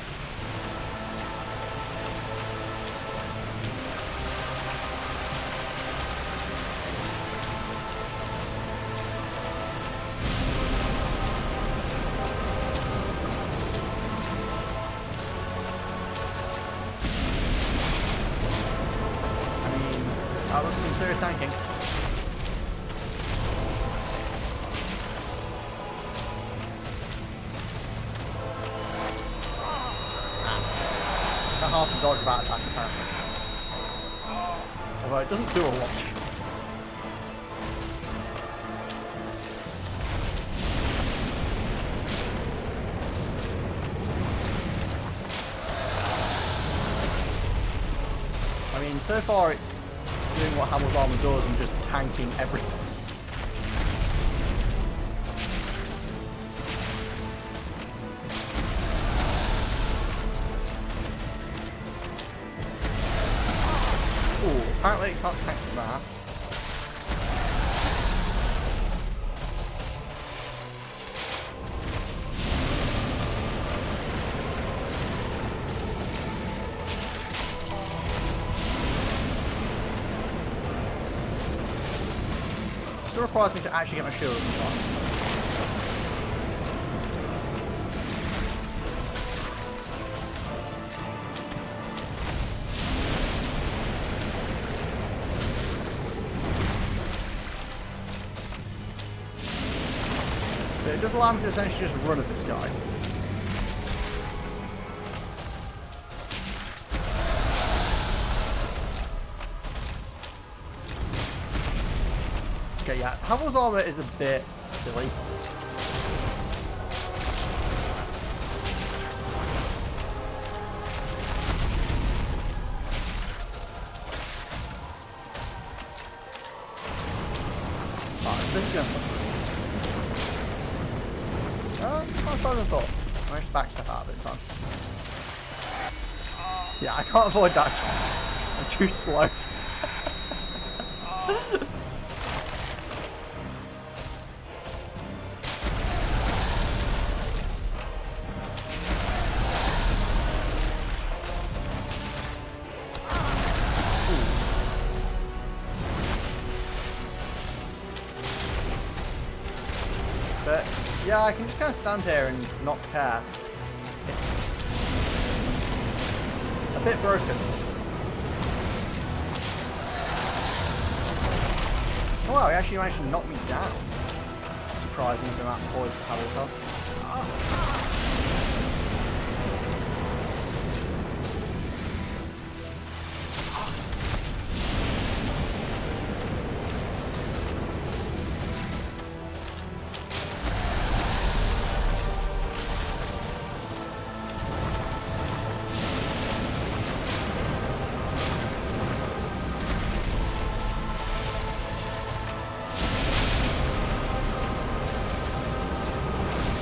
That was some serious tanking. Not hard to dodge that attack apparently. Although it doesn't do a lot. I mean, so far it's doing what Hamill's armor does and just tanking everything. Ooh, apparently it can't tank that. Still requires me to actually get my shield up in time. But it does allow me to essentially just run at this guy. Okay, yeah, Hamill's armor is a bit silly. Alright, this is gonna suck. Not fun than I thought. I managed to backstep out of it in time. Yeah, I can't avoid that. I'm too slow. But yeah, I can just kind of stand here and not care. It's a bit broken. Oh wow, he actually managed to knock me down. Surprising with the amount of poise Havel's has.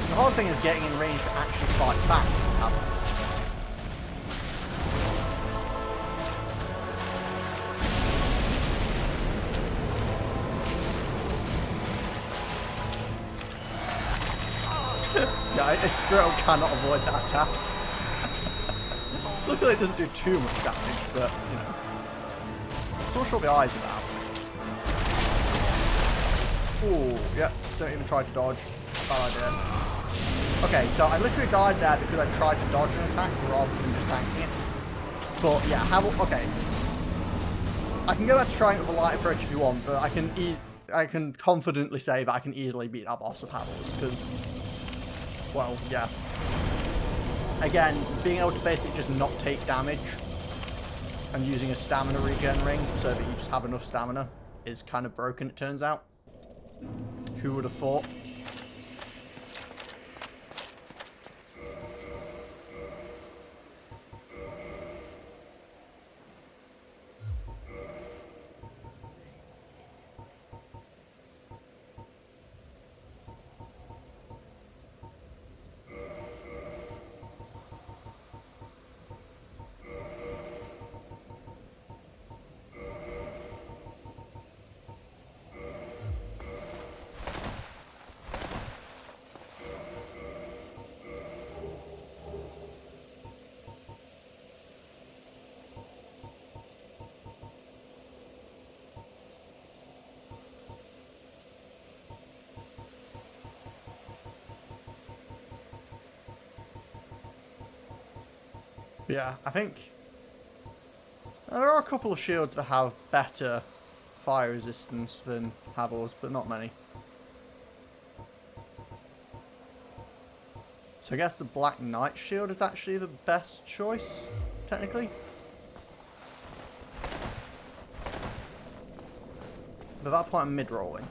The hard thing is getting in range to actually fight back Havels. Yeah, I still cannot avoid that attack. Luckily it doesn't do too much damage, but, you know. I'm not sure what the eyes about. Ooh, yep, don't even try to dodge. Bad idea. Okay, so I literally died there because I tried to dodge an attack rather than just tanking it. But yeah, okay. I can go back to trying it with a light approach if you want, but I can confidently say that I can easily beat that boss with Havels, because, well, yeah. Again, being able to basically just not take damage and using a stamina regen ring so that you just have enough stamina is kind of broken, it turns out. Who would have thought? Yeah, I think there are a couple of shields that have better fire resistance than Havels, but not many. So I guess the Black Knight shield is actually the best choice, technically. But at that point I'm mid-rolling.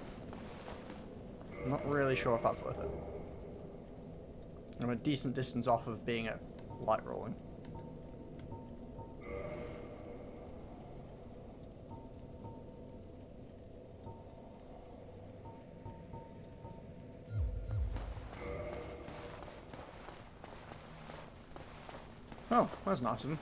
I'm not really sure if that's worth it. I'm a decent distance off of being at light rolling. Oh, that's nice of him.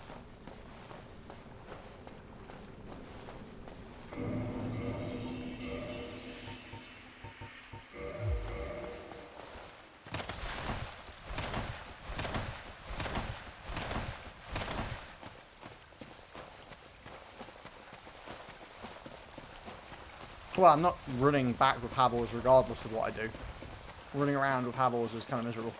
Well, I'm not running back with Havels regardless of what I do. Running around with Havels is kind of miserable.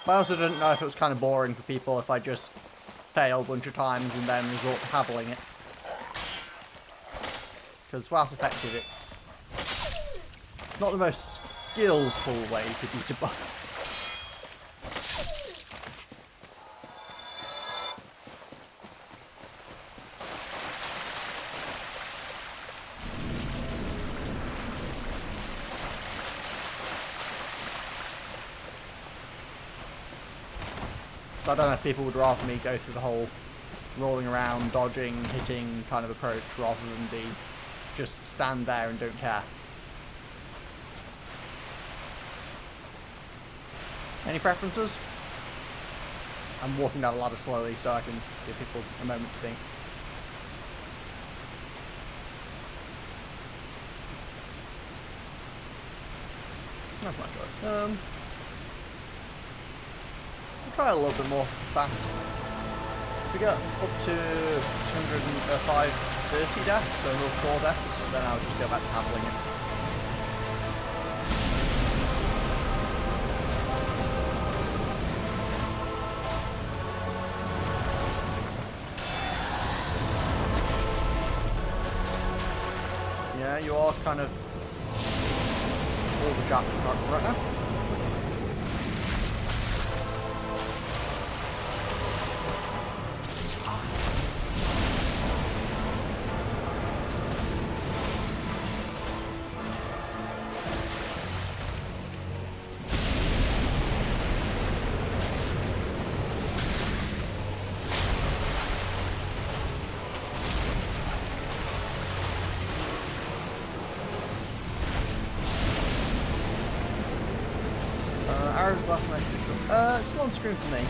But I also didn't know if it was kind of boring for people if I just fail a bunch of times and then resort to Haveling it. Because whilst effective, it's not the most skillful way to beat a boss. So I don't know if people would rather me go through the whole rolling around, dodging, hitting kind of approach rather than the just stand there and don't care. Any preferences? I'm walking down the ladder slowly so I can give people a moment to think. That's my choice. I'll try a little bit more fast. If we get up to 530 deaths, so another 4 deaths, then I'll just go back to handling it. Yeah, you are kind of all the chat right now. Arrow's last message. Still on screen for me.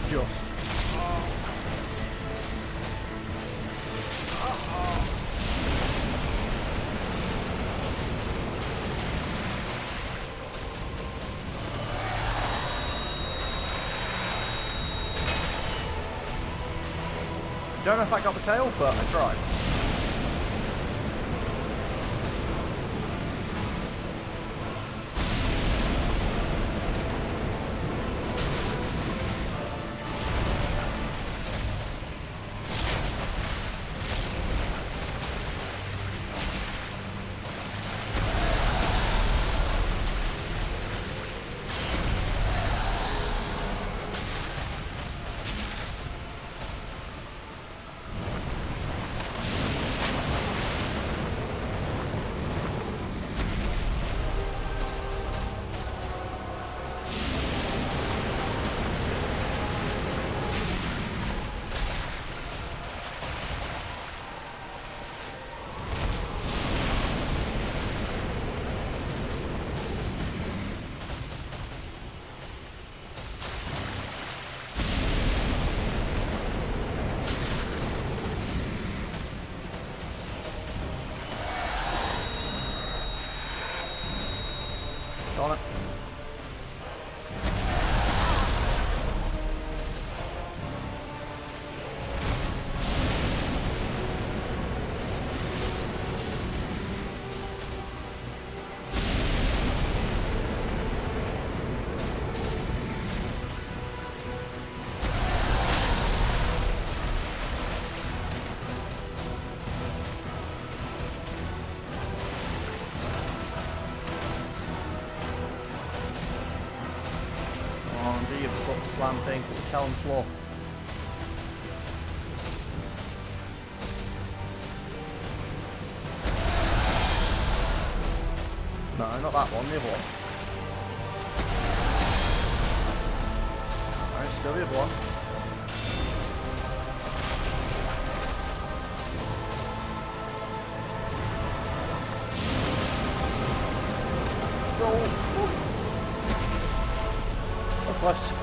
Just. Don't know if I got the tail, but I tried. On it. Do your foot slam thing, put your tail on the floor. No, not that one, the other one. Alright, still the other one. Roll. Of course.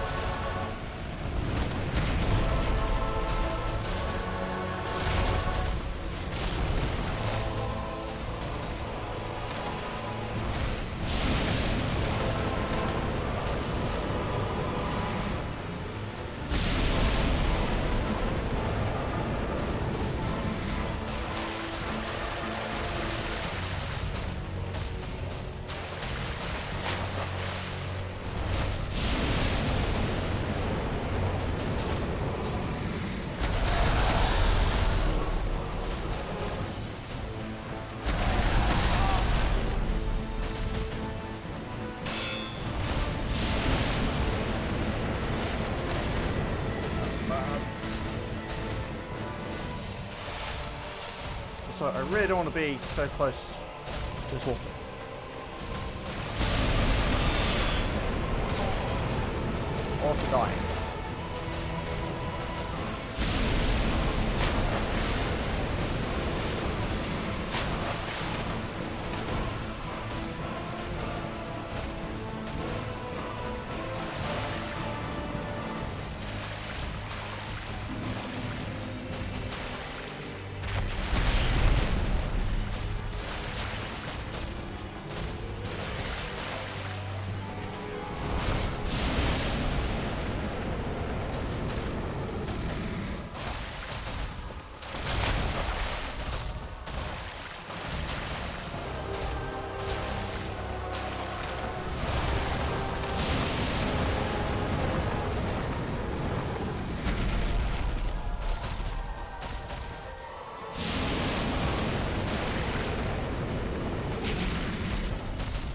So I really don't want to be so close to this wall. Or to dying.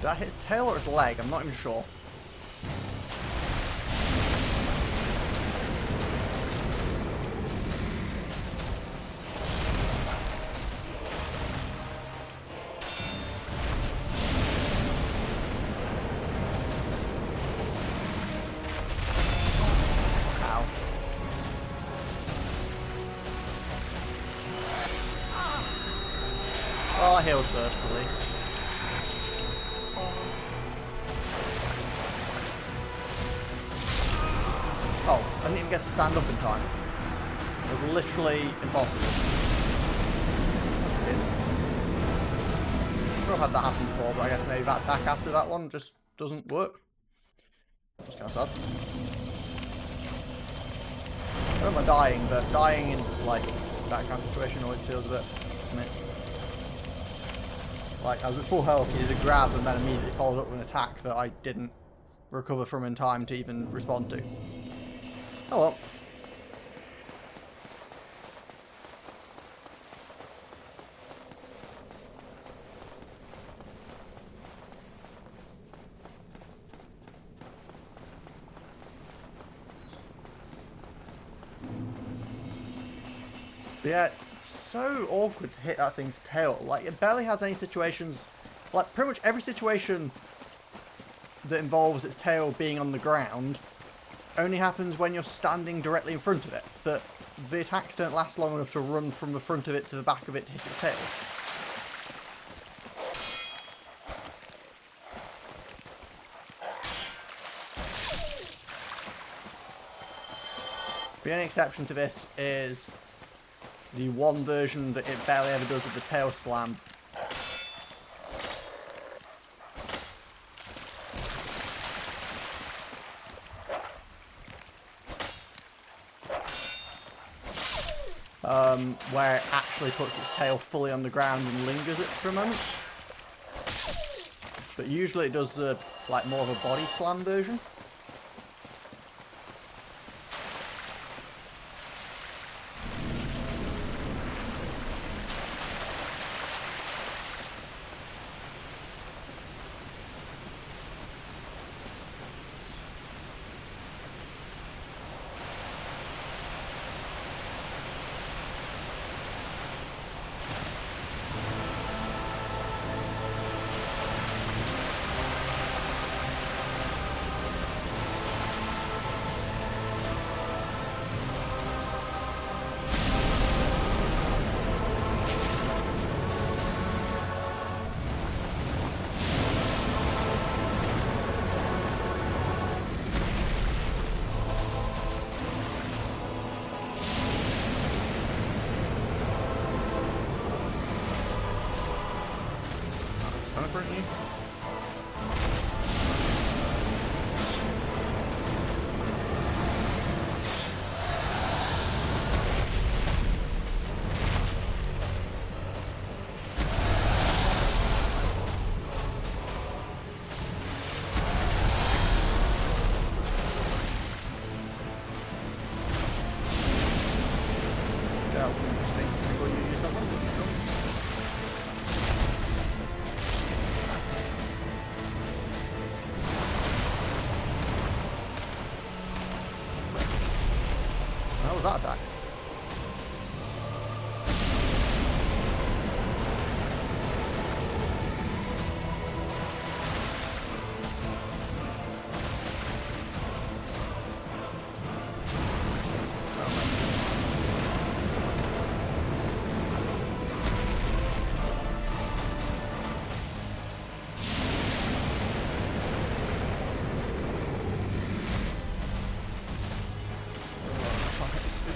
Did that hit his tail or his leg? I'm not even sure. Ow. Well, I healed first at least. Oh, I didn't even get to stand up in time. It was literally impossible. I've had that happen before, but I guess maybe that attack after that one just doesn't work. That's kind of sad. I don't mind dying, but dying in like that kind of situation always feels a bit meh. Like I was at full health, you did a grab and then immediately followed up with an attack that I didn't recover from in time to even respond to. Oh well. But yeah, it's so awkward to hit that thing's tail. Like, it barely has any situations... Like, pretty much every situation that involves its tail being on the ground only happens when you're standing directly in front of it. But the attacks don't last long enough to run from the front of it to the back of it to hit its tail. The only exception to this is the one version that it barely ever does with the tail slam. Where it actually puts its tail fully on the ground and lingers it for a moment. But usually it does the, like, more of a body slam version. You? That was interesting. Can I go use something? How was that attack?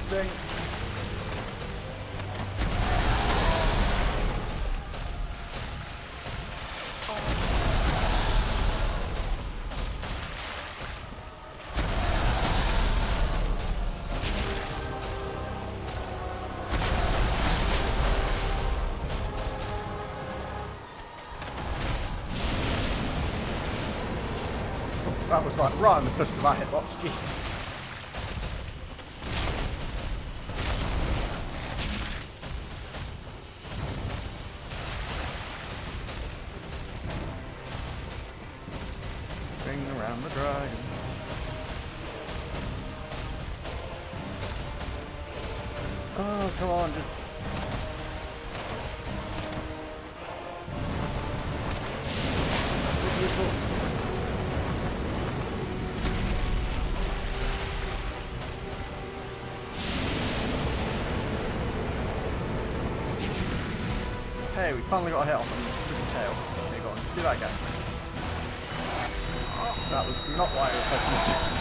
Thing. That was like right on the cusp of that hitbox, jeez. Oh, come on. So useful. Hey, we finally got a hit off on the stupid tail. Okay, go on, just do that again. That was not what I was hoping to do.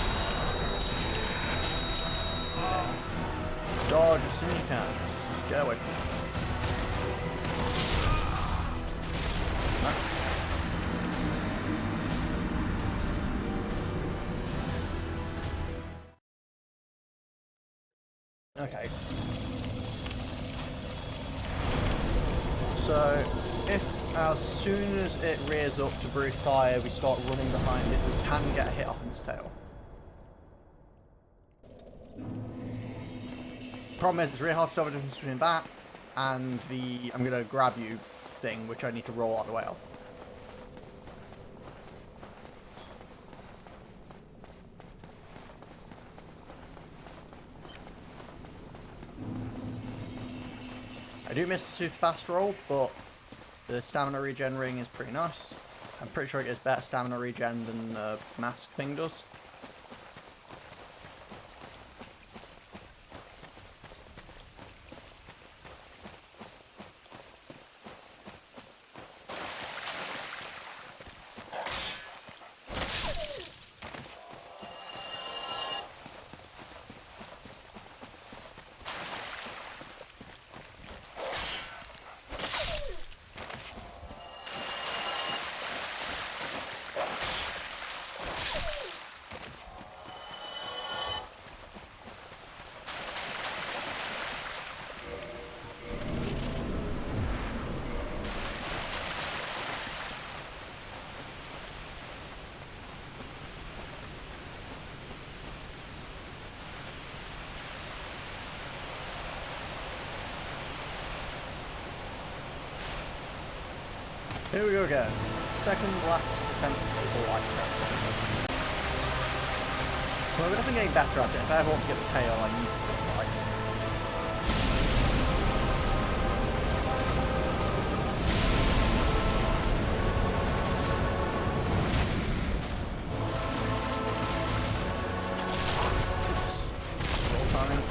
Dodge as soon as you can. Just get away from me. Okay. So, if as soon as it rears up to breathe fire, we start running behind it, we can get a hit off its tail. Problem is, it's really hard to tell the difference between that and the I'm gonna grab you thing, which I need to roll out of the way of. I do miss the super fast roll, but the stamina regen ring is pretty nice. I'm pretty sure it gets better stamina regen than the mask thing does. Here we go again. Second last attempt for life. Well, we're definitely getting better at it. If I ever want to get the tail, I need to get it right. Oops. Roll timing.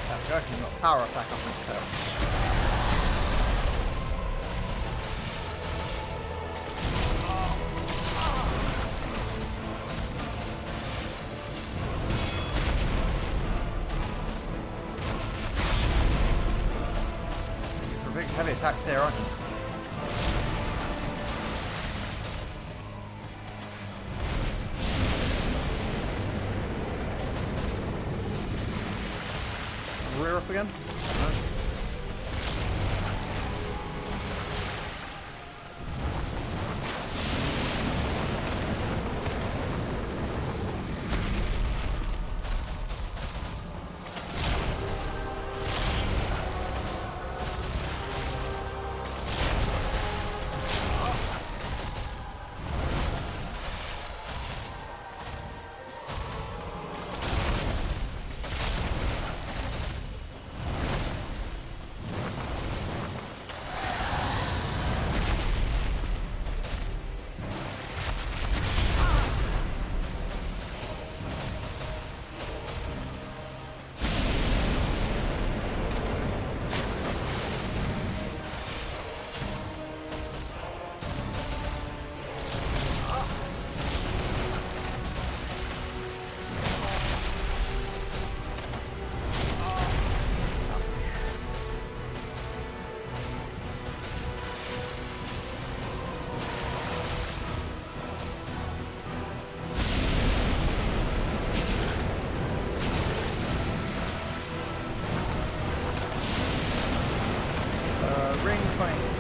I reckon you've got power attack on this tail. You're for big heavy attacks here, aren't you? Rear up again? No.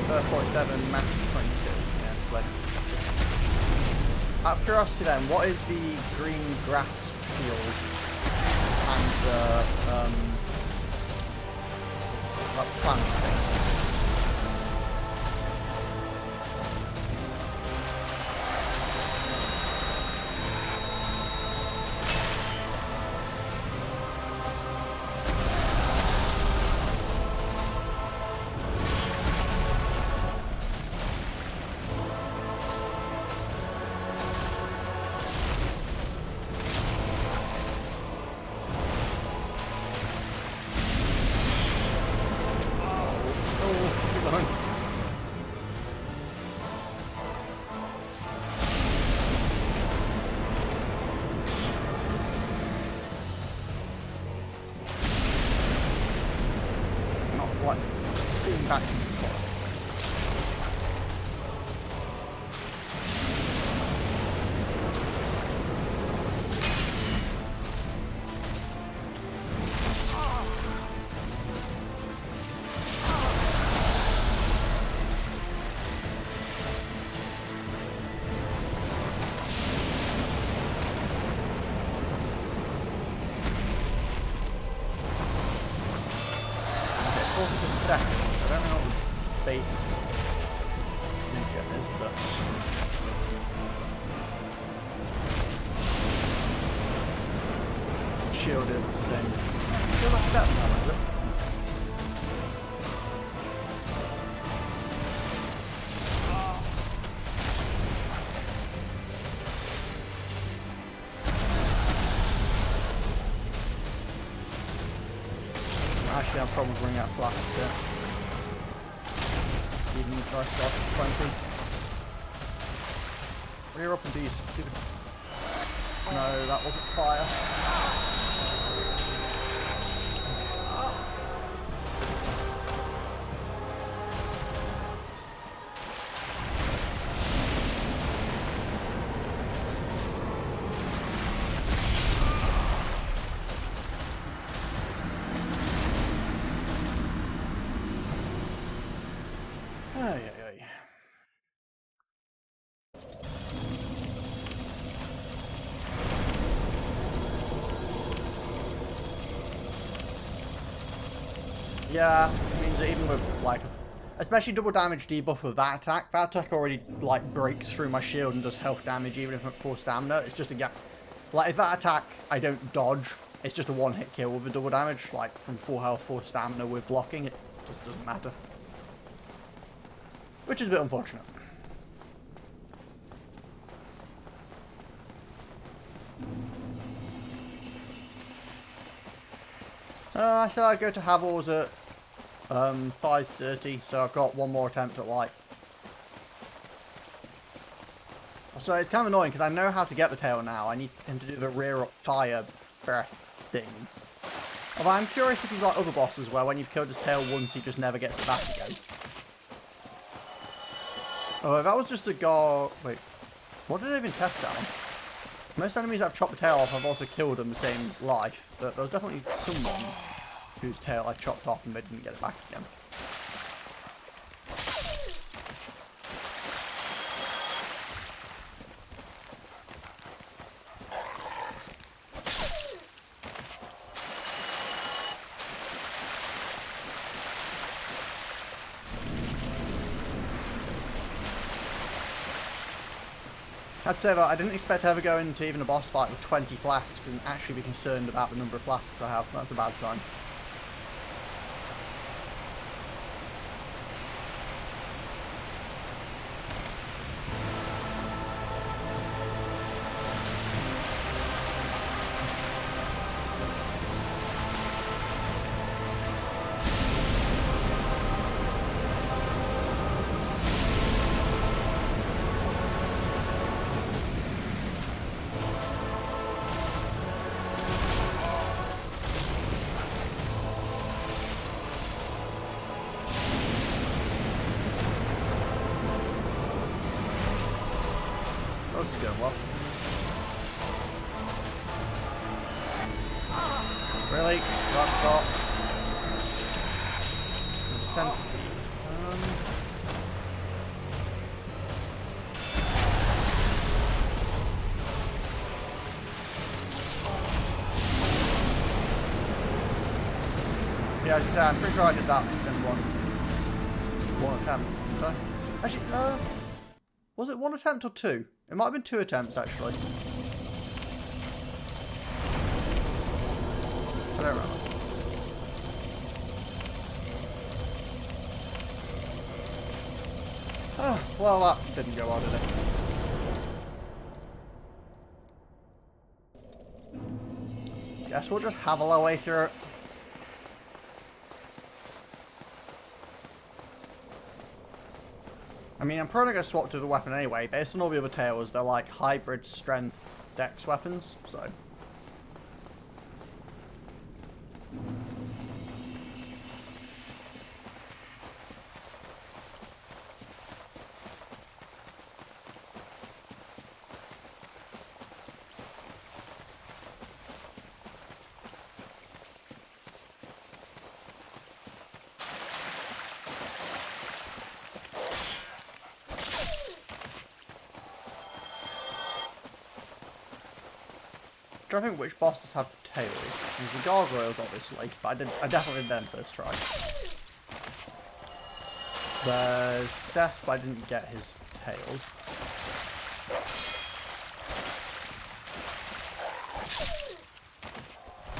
47, max 22. Yeah, display. Out of curiosity then, what is the green grass shield and the that plant thing? Not quite being back. Second. I don't know what the base regen is, but shield is the same. Shield actually better than that, is it? Actually, I'll probably bring out flasks here. Even if I start at 20. Rear up and do you stupid. No, that wasn't fire. Yeah, it means that even with, like, especially double damage debuff with that attack already, like, breaks through my shield and does health damage even if I'm at full stamina. It's just a gap. Like, if that attack I don't dodge, it's just a one-hit kill with the double damage, like, from full health, full stamina with blocking, it just doesn't matter. Which is a bit unfortunate. I said I'd go to Havel's at 5:30, so I've got one more attempt at light. So it's kind of annoying because I know how to get the tail now. I need him to do the rear up fire breath thing. Although I'm curious if you've got other bosses where when you've killed his tail once he just never gets it back again. Oh, if that was just a guard... Wait, what did I even test that on? Most enemies I've chopped the tail off, I've also killed them the same life. But there was definitely someone whose tail I chopped off and they didn't get it back again. I'd say that I didn't expect to ever go into even a boss fight with 20 flasks and actually be concerned about the number of flasks I have. That's a bad sign. This is going well. Really? Rock top. Centipede. Yeah, as I say, I'm pretty sure I did that in one attempt. So, actually, was it one attempt or two? It might have been two attempts, actually. I don't remember. Oh, well, that didn't go well, did it? Guess we'll just havel our way through it. I mean, I'm probably going to swap to the weapon anyway. Based on all the other tales, they're like hybrid strength dex weapons, so... I'm trying to think which bosses have tails. There's the gargoyles, obviously, but I definitely did them first try. There's Seth, but I didn't get his tail.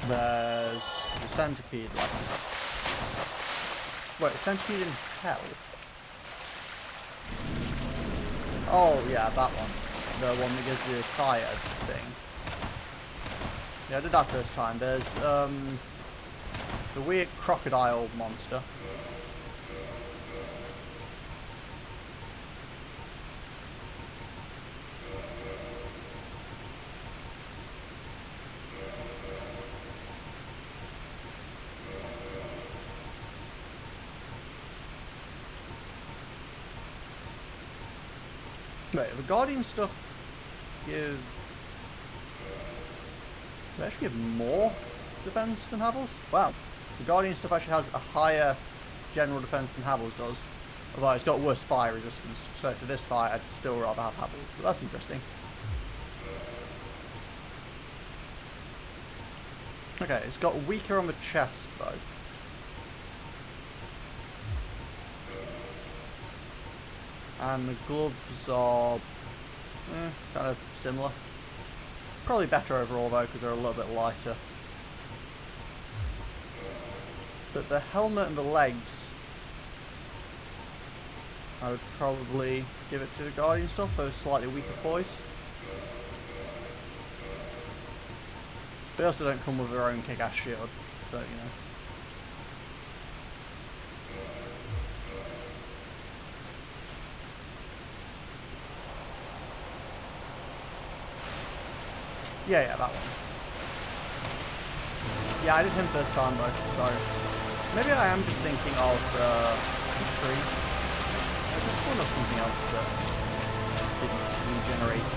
There's the centipede, like this. Wait, centipede in hell? Oh, yeah, that one. The one that gives you a fire thing. Yeah, I did that first time. There's, the weird crocodile monster. Wait, the Guardian stuff give... They actually give more defense than Havel's? Wow. The Guardian stuff actually has a higher general defense than Havel's does. Although it's got worse fire resistance. So for this fight, I'd still rather have Havel's. But that's interesting. Okay, it's got weaker on the chest, though. And the gloves are kind of similar. Probably better overall though, because they're a little bit lighter. But the helmet and the legs, I would probably give it to the Guardian stuff for slightly weaker boys. They also don't come with their own kick-ass shield, but you know. Yeah, that one. Yeah, I did him first time though, so maybe I am just thinking of the tree. I just thought of something else that didn't regenerate.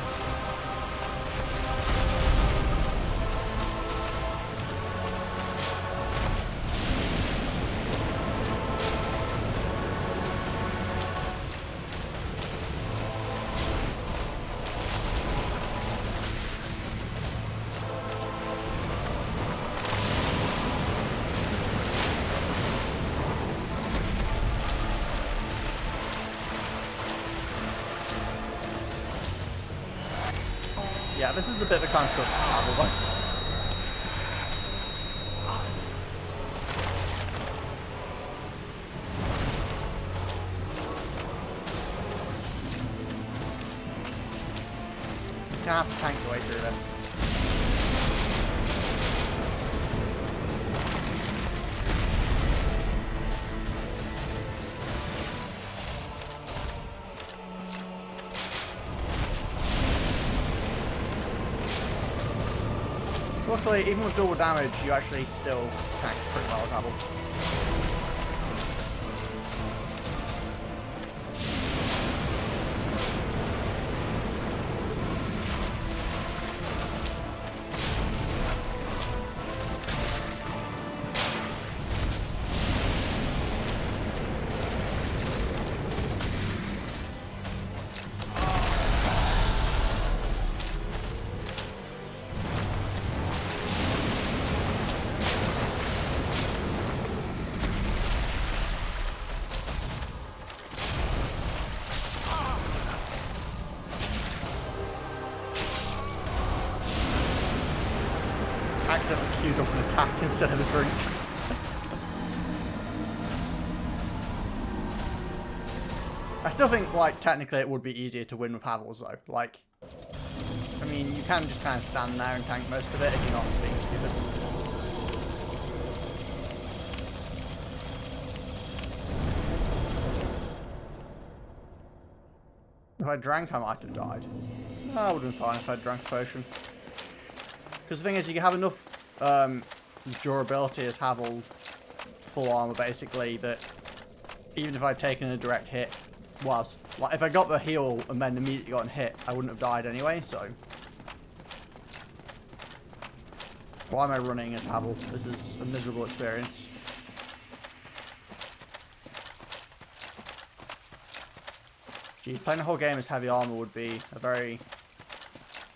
Yeah, this is the bit that kind of sucks to travel by. He's gonna have to tank the way through this. Luckily, even with double damage, you actually still tank pretty well as Havel. queued up an attack instead of a drink. I still think, like, technically it would be easier to win with Havels, though. Like, I mean, you can just kind of stand there and tank most of it if you're not being stupid. If I drank, I might have died. No, I would have been fine if I drank a potion. Because the thing is, you have enough durability as Havel, full armor basically, that even if I'd taken a direct hit, like if I got the heal and then immediately got hit, I wouldn't have died anyway, so. Why am I running as Havel? This is a miserable experience. Jeez, playing the whole game as heavy armor would be a very,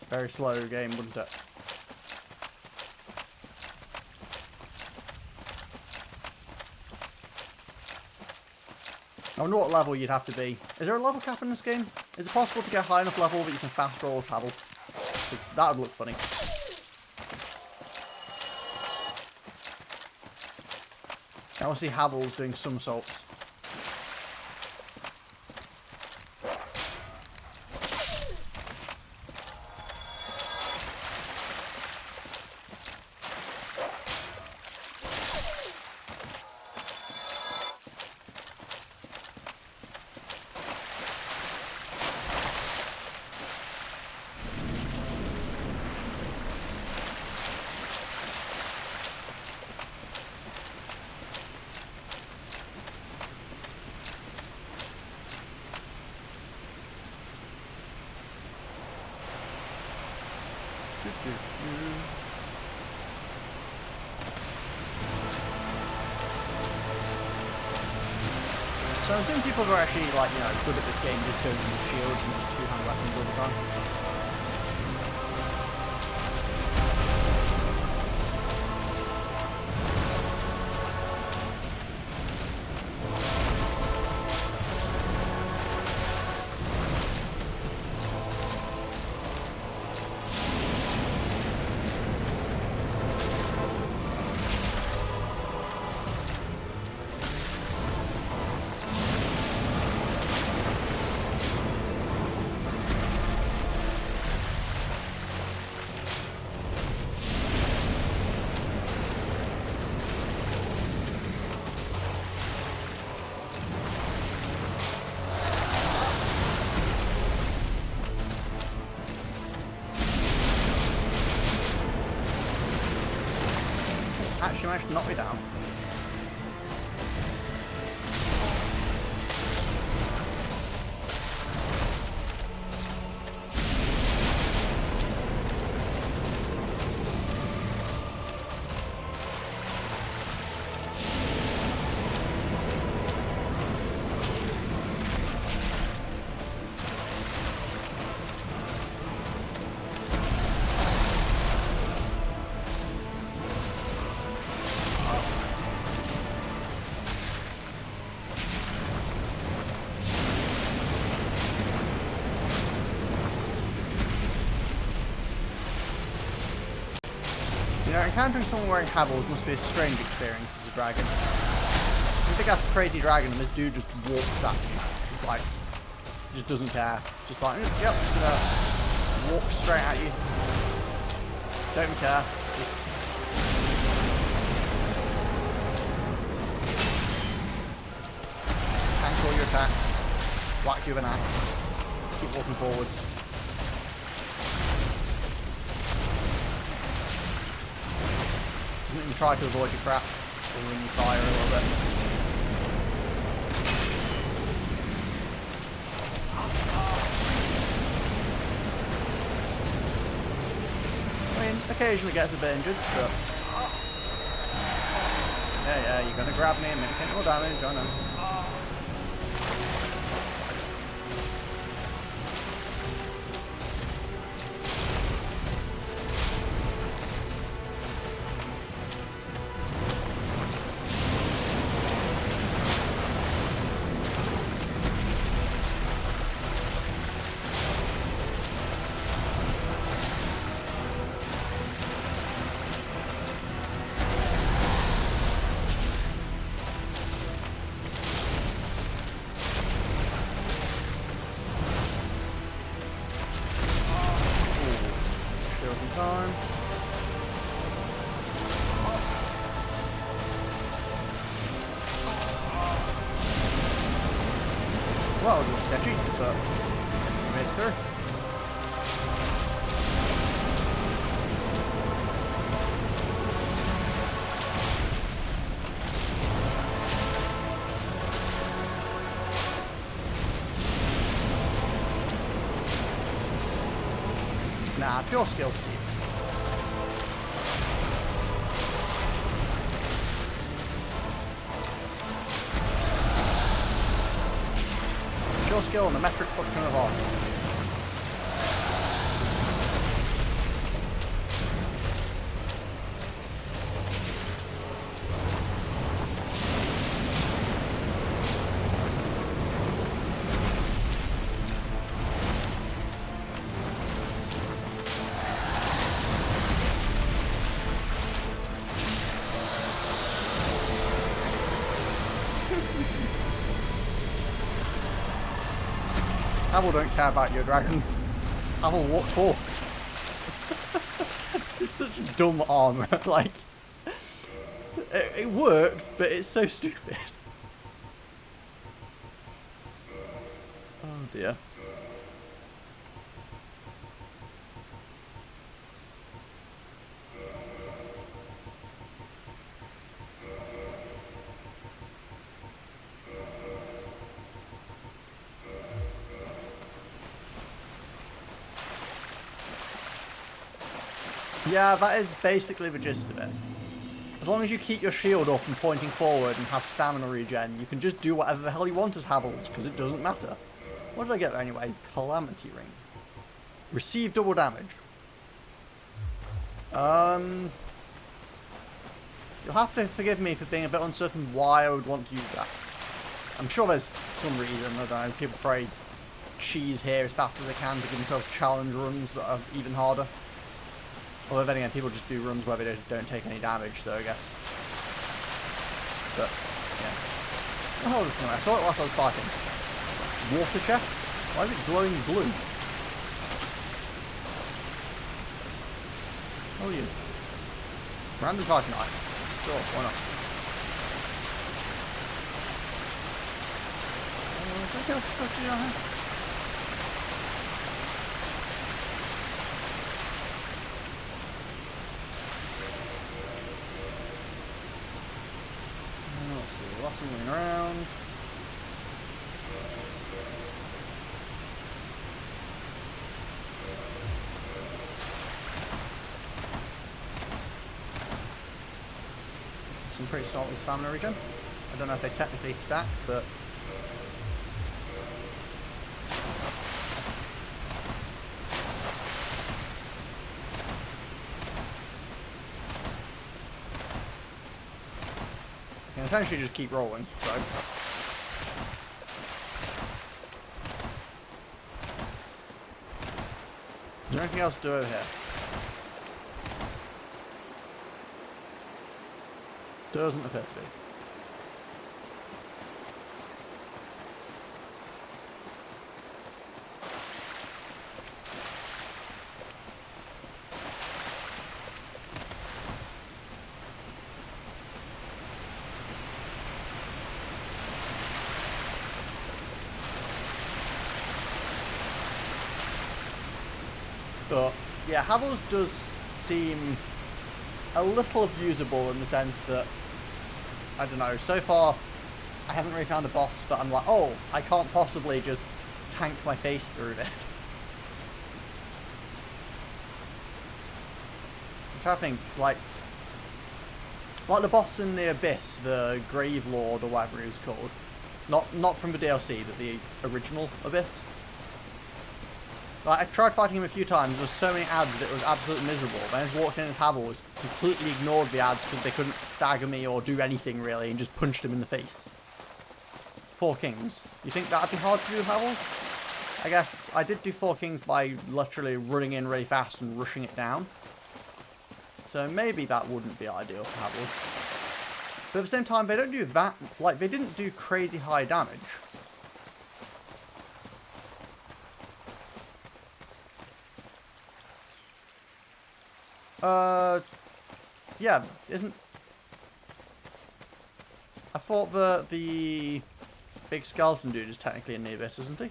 very slow game, wouldn't it? I wonder what level you'd have to be. Is there a level cap in this game? Is it possible to get a high enough level that you can fast roll as Havel? That would look funny. I want to see Havels doing somersaults. So I'm assuming people who are actually, like, you know, good at this game just don't use shields and just two-hand weapons all the time. Actually managed to knock me down. You know, encountering someone wearing Havels must be a strange experience as a dragon. You think I'm a crazy dragon and this dude just walks at you. Just like, just doesn't care. Just like, yep, just gonna walk straight at you. Don't even care. Just... tank all your attacks. Whack you with an axe. Keep walking forwards. You try to avoid your crap, or when you fire a little bit. I mean, occasionally gets a bit injured, but... yeah, you're gonna grab me and make more damage, I know. Well, it was a bit sketchy, but we made it through. Nah, pure skill, Steve. Pure skill and the metric fuck ton of armor. Havel don't care about your dragons. Havel walk forwards. Just such dumb armor. Like, it worked, but it's so stupid. Oh dear. Yeah, that is basically the gist of it. As long as you keep your shield up and pointing forward and have stamina regen, you can just do whatever the hell you want as Havels, because it doesn't matter. What did I get there anyway? Calamity Ring. Receive double damage. You'll have to forgive me for being a bit uncertain why I would want to use that. I'm sure there's some reason, I don't know, people probably cheese here as fast as they can to give themselves challenge runs that are even harder. Although then again, people just do runs where they just don't take any damage, so I guess. But, yeah. What the hell is this thing? I saw it whilst I was fighting. Water chest? Why is it glowing blue? How are you? Random Titanite. Sure, why not? Is there anything else supposed to do down here? Let's see, lots of moving around. Some pretty solid stamina regen. I don't know if they technically stack, but you can essentially just keep rolling, so. Is there anything else to do over here? Doesn't appear to be. But yeah, Havels does seem a little abusable in the sense that, I don't know, so far I haven't really found a boss, but I'm like, oh, I can't possibly just tank my face through this. I'm trying to think, like the boss in the Abyss, the Grave Lord or whatever he was called. Not from the DLC, but the original Abyss. Like, I tried fighting him a few times, there was so many ads that it was absolutely miserable. Then I just walked in as Havels, completely ignored the ads because they couldn't stagger me or do anything really, and just punched him in the face. 4 Kings. You think that'd be hard to do with Havels? I guess I did do 4 Kings by literally running in really fast and rushing it down. So maybe that wouldn't be ideal for Havels. But at the same time, they don't do that, like, they didn't do crazy high damage. Yeah, isn't... I thought the big skeleton dude is technically in the abyss, isn't he?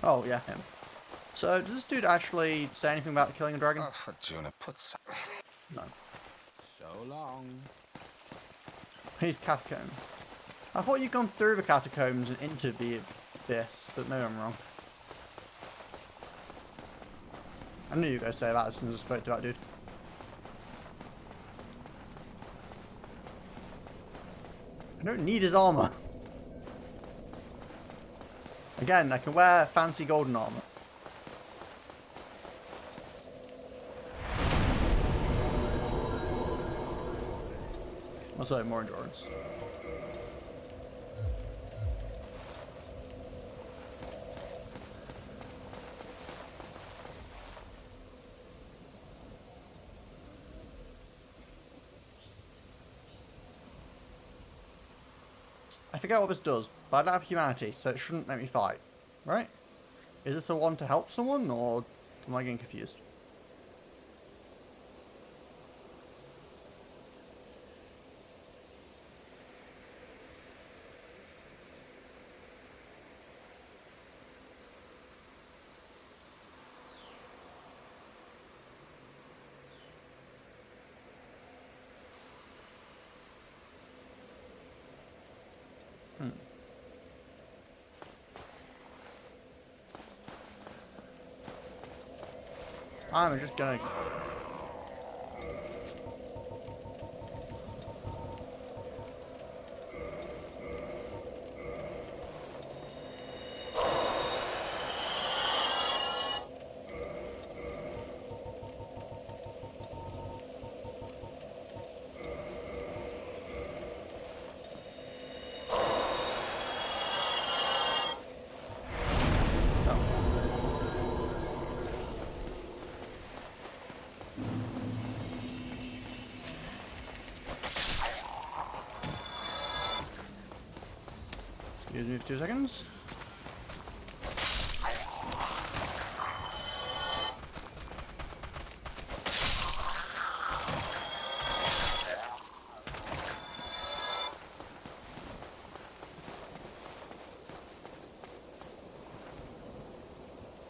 Oh, yeah, him. So, does this dude actually say anything about killing a dragon? Oh, for Juna, put some. No. So long. He's catacomb. I thought you'd gone through the catacombs and into the abyss, but maybe I'm wrong. I knew you were going to say that as soon as I spoke to that dude. I don't need his armor. Again, I can wear fancy golden armor. Also, more endurance. I forget what this does, but I don't have humanity, so it shouldn't let me fight. Right? Is this the one to help someone, or am I getting confused? I'm just gonna... Excuse me for 2 seconds.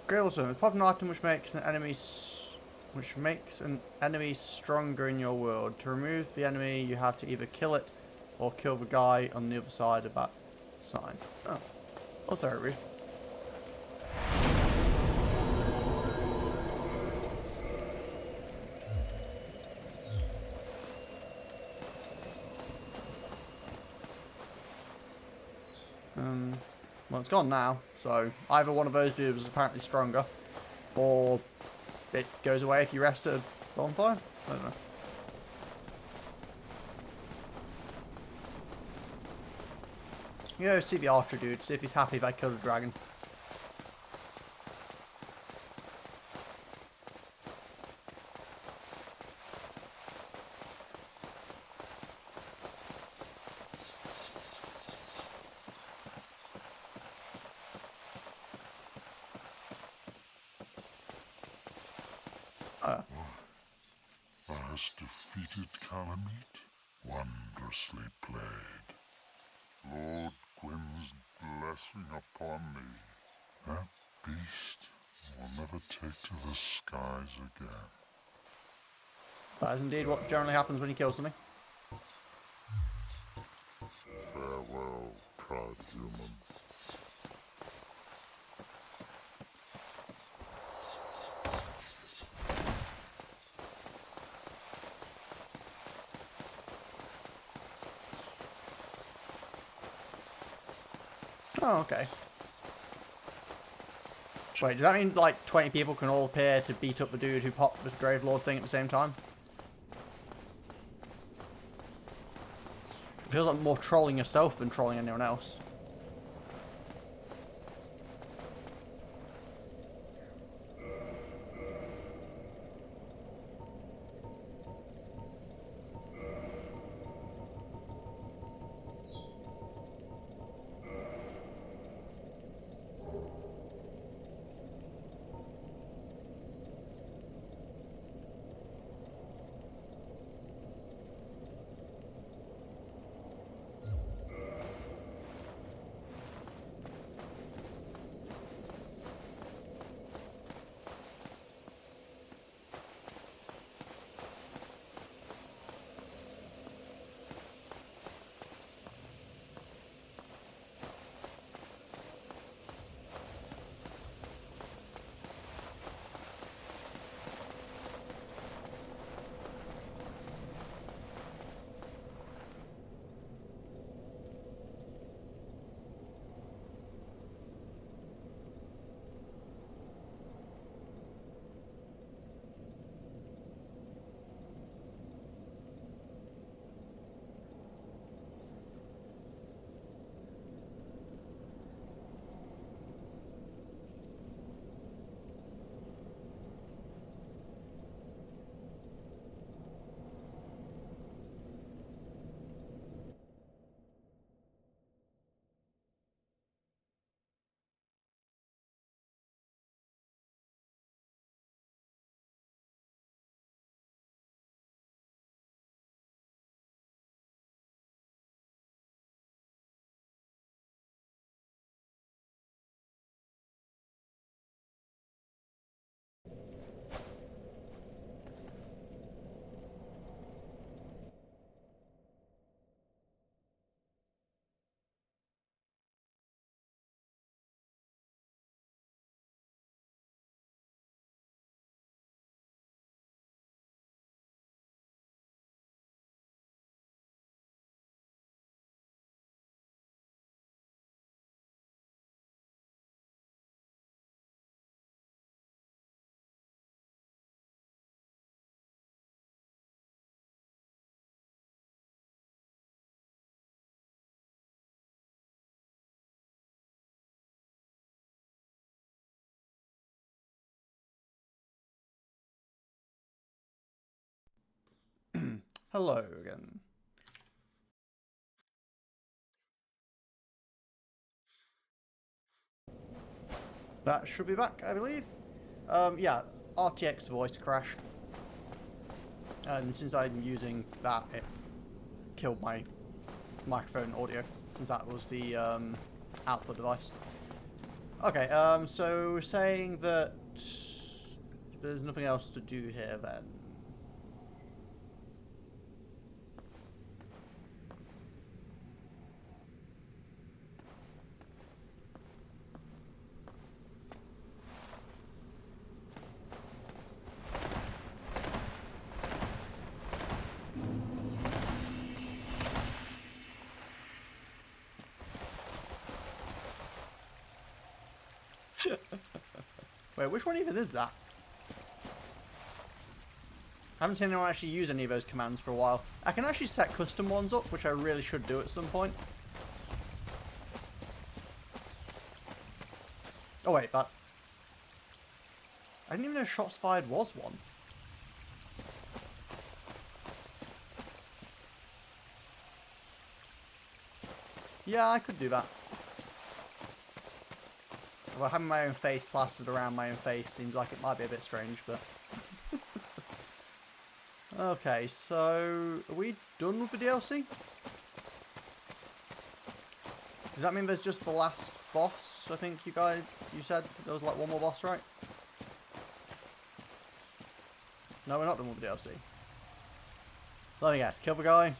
Grillstone, pop an item which makes an enemy stronger in your world. To remove the enemy, you have to either kill it or kill the guy on the other side of that sign. Oh, also rude. Well, it's gone now, so either one of those dudes is apparently stronger, or it goes away if you rest at a bonfire? I don't know. You know, see the archer dude, see if he's happy if I killed a dragon. Hast defeated Calamity? Wondrously played. Lord Gwyn's blessing upon thee. That beast will never take to the skies again. That is indeed what generally happens when you kill something. Farewell, proud human. Oh, okay. Wait, does that mean like 20 people can all appear to beat up the dude who popped this Grave Lord thing at the same time? It feels like more trolling yourself than trolling anyone else. Hello again. That should be back, I believe. Yeah, RTX voice crashed. And since I'm using that, it killed my microphone audio, since that was the output device. Okay, so we're saying that there's nothing else to do here then. Wait, which one even is that? I haven't seen anyone actually use any of those commands for a while. I can actually set custom ones up, which I really should do at some point. Oh wait, that... I didn't even know shots fired was one. Yeah, I could do that. Well, having my own face plastered around my own face seems like it might be a bit strange, but... Okay, so... Are we done with the DLC? Does that mean there's just the last boss? I think you said there was like one more boss, right? No, we're not done with the DLC. Let me guess, kill the guy.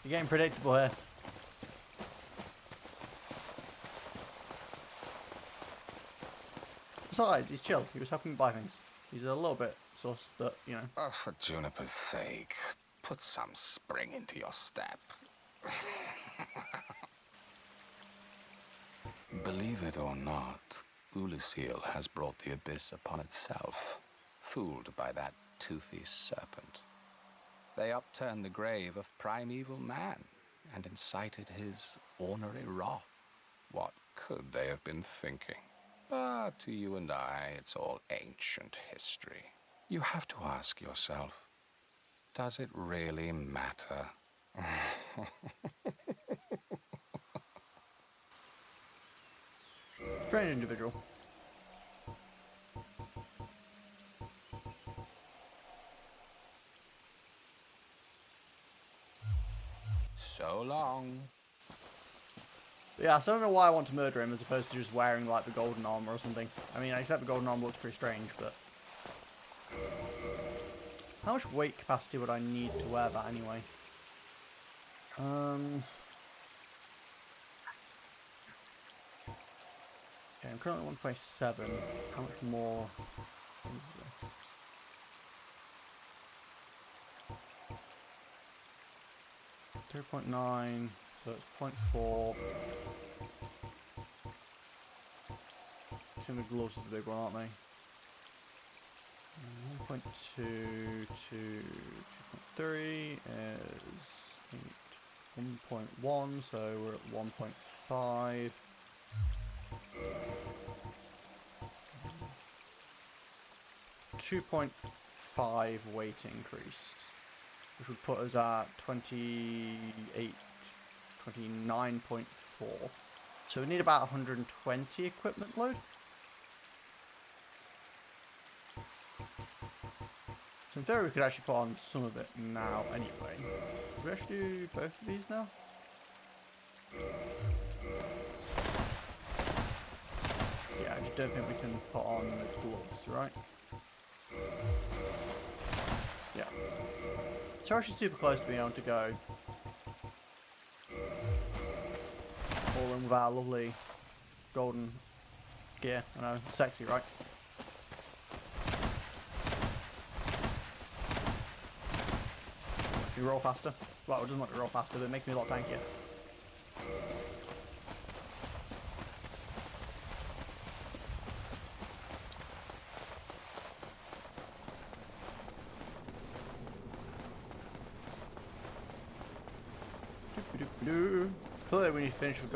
You're getting predictable here. Besides, he's chill. He was helping me buy things. He's a little bit sus, but, you know. Oh, for Juniper's sake, put some spring into your step. Believe it or not, Ulysses has brought the abyss upon itself, fooled by that toothy serpent. They upturned the grave of primeval man and incited his ornery wrath. What could they have been thinking? But to you and I, it's all ancient history. You have to ask yourself, does it really matter? Strange individual. So long. Yeah, so I don't know why I want to murder him as opposed to just wearing like the golden armor or something. I mean, except the golden armor looks pretty strange, but... How much weight capacity would I need to wear that anyway? Okay, I'm currently 127. How much more is this? .9, so it's 0.4. I think the gloves are the big one, aren't they? 1.2 to 2.3 is 1.1, so we're at 1.5. .5 weight increase, which would put us at 29.4. So we need about 120 equipment load. So in theory we could actually put on some of it now anyway. Do we actually do both of these now? Yeah, I just don't think we can put on the gloves, right? Yeah. So we're actually super close to being able to go all in with our lovely golden gear. I know, sexy, right? If you roll faster. Well, it doesn't let me roll faster, but it makes me a lot tankier. Clearly we need to finish the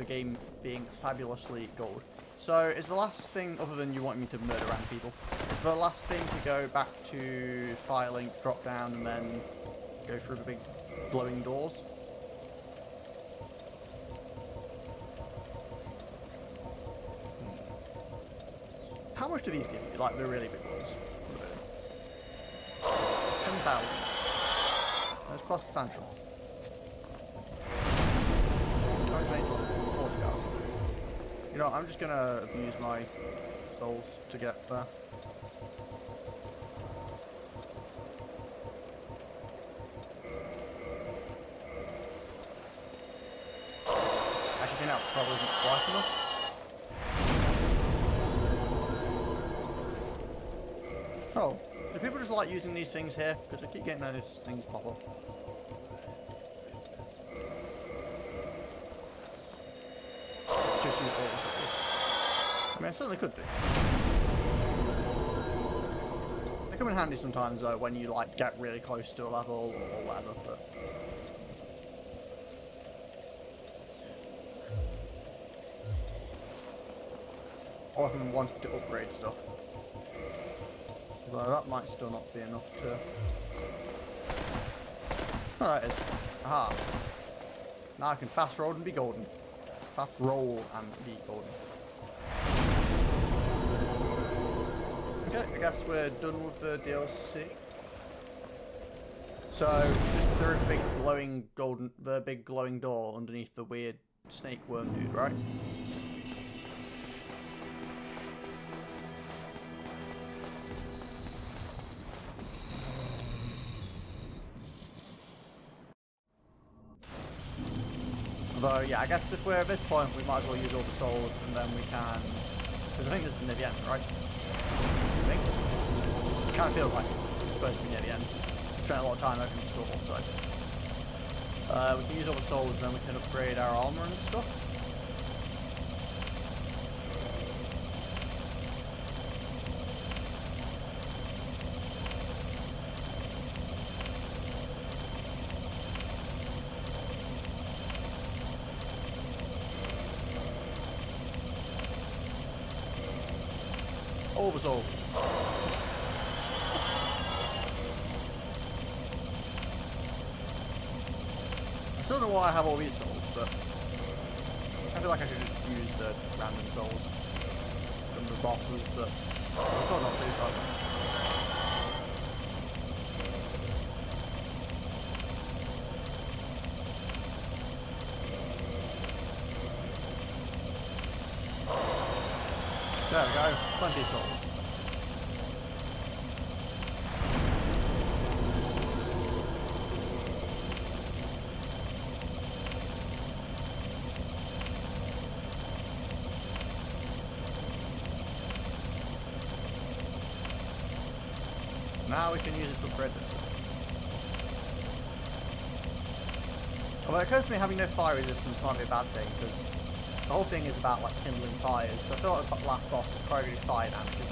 game being fabulously gold. So, is the last thing, other than you want me to murder random people, is the last thing to go back to Firelink, drop down, and then go through the big glowing doors? How much do these give you? Like the really big ones? 10,000. That's quite substantial. How much range level? 40,000. You know, I'm just gonna abuse my souls to get there. Actually, I think that probably isn't quite enough. Oh, do people just like using these things here? Because I keep getting those things pop up. Just use all the souls. I mean, I certainly could do. They come in handy sometimes though when you like get really close to a level or whatever, but... Or if I'm wanting to upgrade stuff. Although that might still not be enough to... Oh, that is. Aha. Now I can fast roll and be golden. Fast roll and be golden. Okay, I guess we're done with the DLC. So, just through the big glowing golden, the big glowing door underneath the weird snake worm dude, right? Although, yeah, I guess if we're at this point, we might as well use all the souls, and then we can... Because I think this is near the end, right? I think. It kind of feels like it's supposed to be near the end. We spent a lot of time opening the store, so... we can use all the souls, and then we can upgrade our armor and stuff. All the souls. I still don't know why I have all these souls, but I feel like I should just use the random souls from the bosses, but I thought not to, so there we go, plenty of souls. Now we can use it to upgrade this stuff. Although it occurs to me having no fire resistance might be a bad thing, because the whole thing is about like kindling fires, so I feel like the last boss is probably going to do fire damage, isn't he?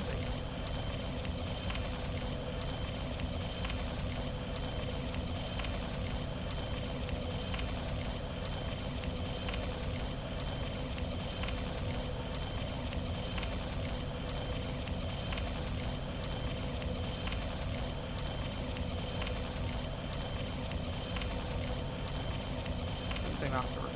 Anything after it.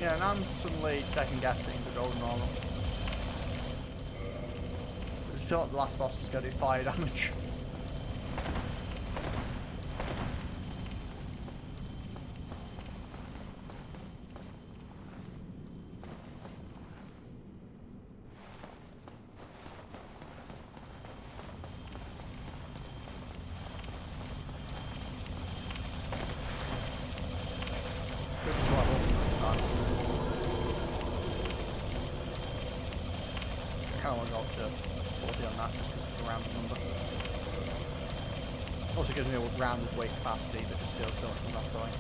Yeah, and I'm suddenly second guessing the golden armor. I feel like the last boss is going to do fire damage. kind of want to go up to 40 on that just because it's a rounded number. Also gives me a rounded weight capacity that just feels so much more satisfying.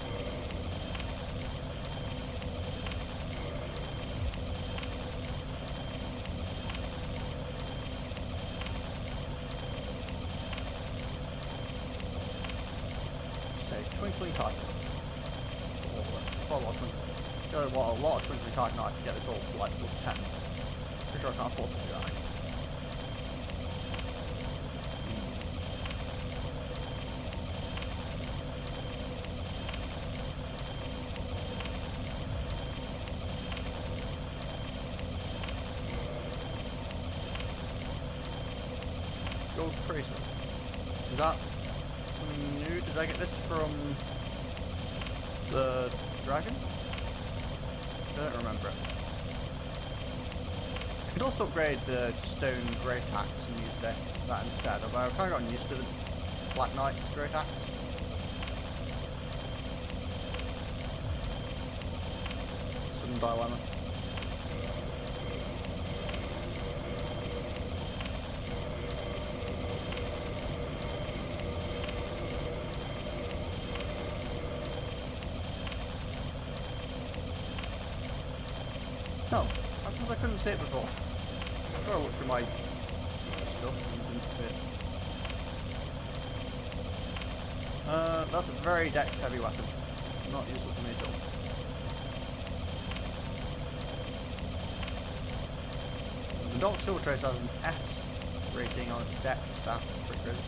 Let's take Twinkling Titanite. Quite a lot of twinkling. A lot of Twinkling Titanite to get this all like plus 10. Pretty sure I can't afford to do that. Gold Tracer. Is that something new? Did I get this from the dragon? I don't remember it. I could also upgrade the stone great axe and use that instead, although I've kind of gotten used to the Black Knight's great axe. Sudden dilemma. No, how come I couldn't see it before? I'm sure I looked through my stuff and didn't see it. That's a very dex heavy weapon. Not useful for me at all. The Dark Silver Trace has an S rating on its dex stat. That's pretty crazy.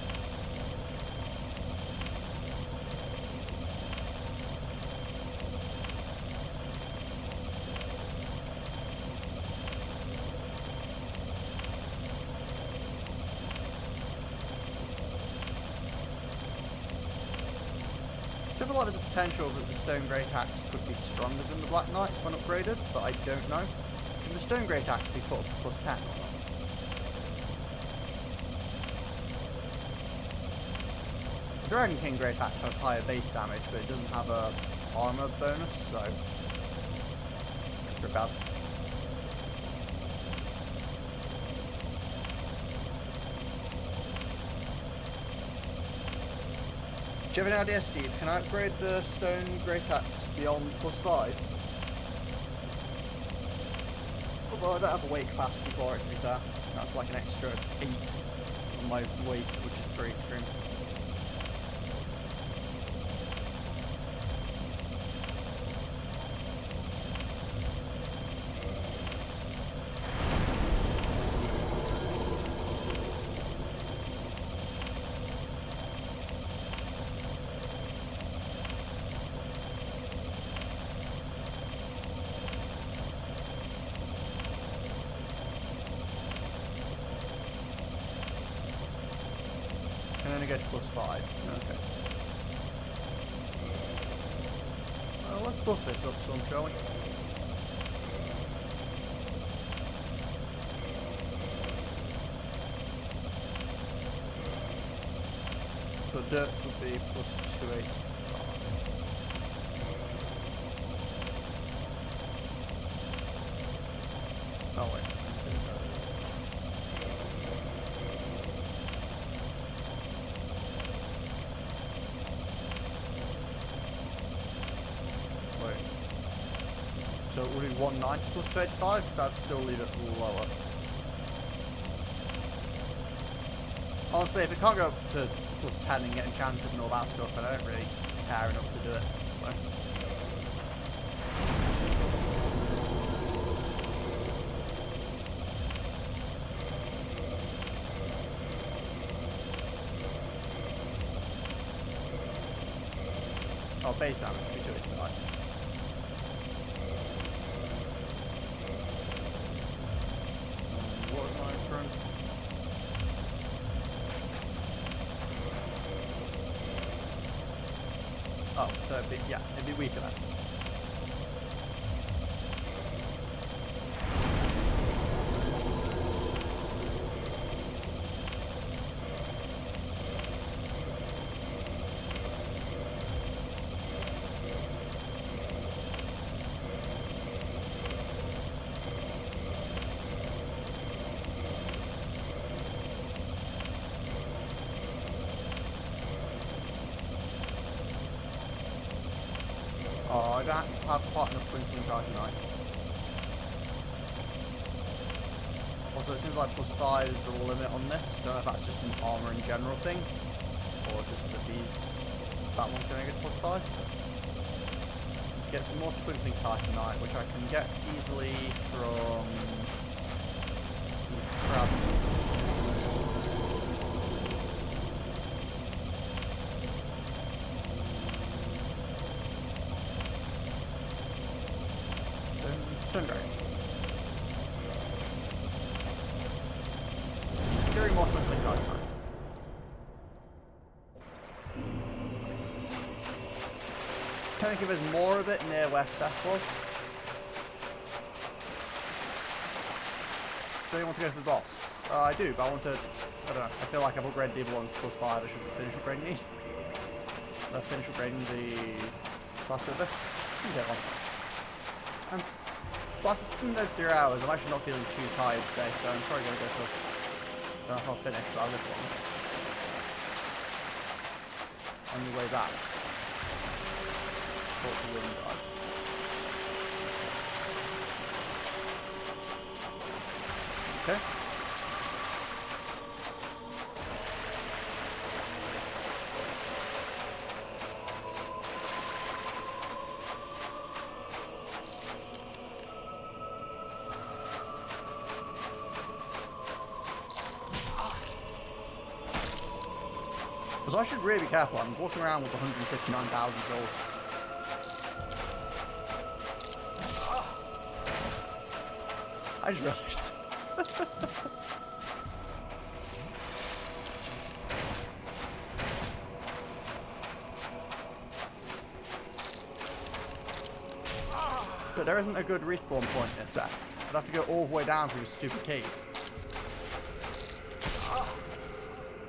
I still feel like there's a potential that the Stone Great Axe could be stronger than the Black Knights when upgraded, but I don't know. Can the Stone Great Axe be put up to plus 10 or not? The Dragon King Great Axe has higher base damage, but it doesn't have a armor bonus, so that's pretty bad. Do you have any idea, Steve? Can I upgrade the Stone Great Axe beyond plus 5? Although I don't have a weight capacity for it, to be fair. That's like an extra 8 on my weight, which is pretty extreme. Can only go to plus 5. Okay. Well, let's buff this up some, shall we? The dirts would be plus 285. Oh wait. So it would be 190 plus 285, because that'd still leave it lower. Honestly, if it can't go up to plus 10 and get enchanted and all that stuff, I don't really care enough to do it. So. Oh, base damage would be 285. What am I throwing? Oh, so it'd be, yeah, it'd be weaker then. Oh, I don't have quite enough twinkling titanite. Also, it seems like +5 is the limit on this. Don't know if that's just an armor in general thing, or just that that one's going to get +5. To get some more twinkling titanite, which I can get easily from the crab. Stone dragon. Very more twinkling titanite. Technically, there's more of it near where Seth was. Do you want to go to the boss? I do, but I want to. I don't know. I feel like I've upgraded the other ones +5. I should finish upgrading these. Finish upgrading the last bit of this. Get one. And plus, it's been there 3 hours. I'm actually not feeling too tired today, so I'm probably going to go for. I don't know if I'll finish, but I'll go for one. On the way back. The wind guard. Okay. So I should really be careful. I'm walking around with 159,000 souls. I just realized. But there isn't a good respawn point in set. I'd have to go all the way down through this stupid cave.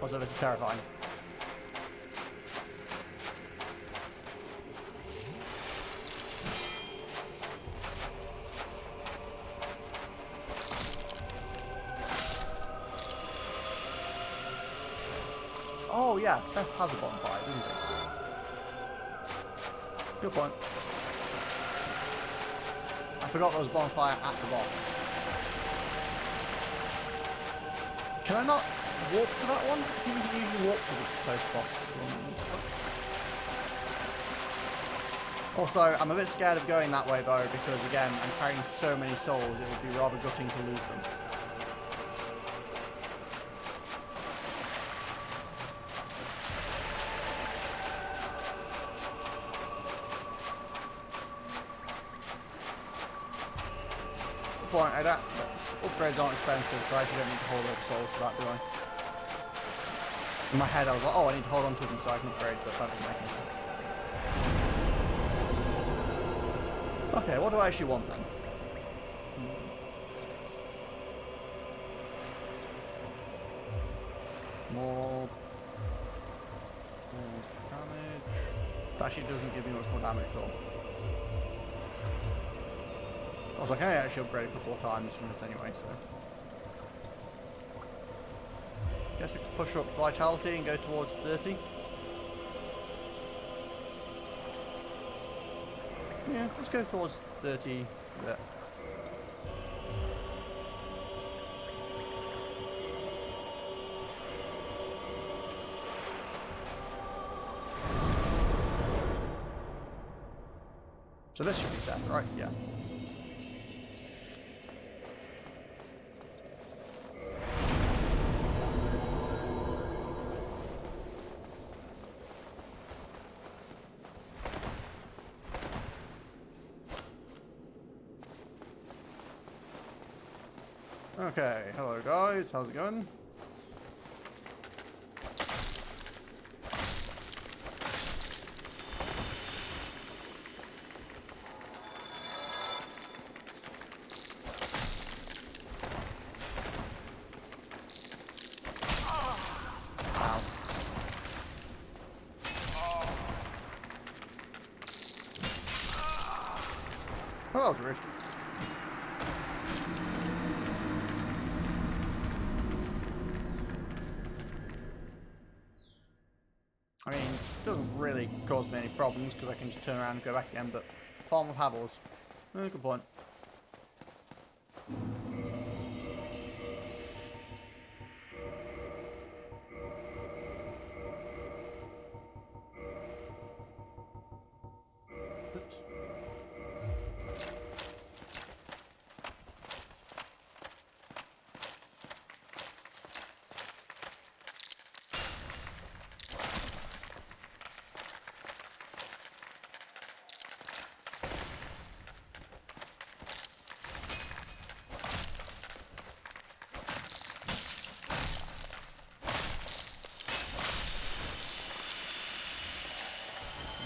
Also, this is terrifying. Oh yeah, Seth has a bonfire, doesn't he? Good point. I forgot there was bonfire at the boss. Can I not walk to that one? I think you can usually walk to the post-boss one. Also, I'm a bit scared of going that way though, because again, I'm carrying so many souls, it would be rather gutting to lose them. Point, upgrades aren't expensive, so I actually don't need to hold up souls for that, do I? In my head I was like, oh, I need to hold on to them so I can upgrade, but that doesn't make any sense. Okay, what do I actually want then? More damage. That actually doesn't give me much more damage at all. Also, I can actually upgrade a couple of times from this anyway, so. Guess we could push up vitality and go towards 30. Yeah, let's go towards 30 there. So this should be set, right? Yeah. Okay, hello guys, how's it going? Ow. Oh, that was rude. doesn't really cause me any problems because I can just turn around and go back again, but farm of Havels. Good point. Oops.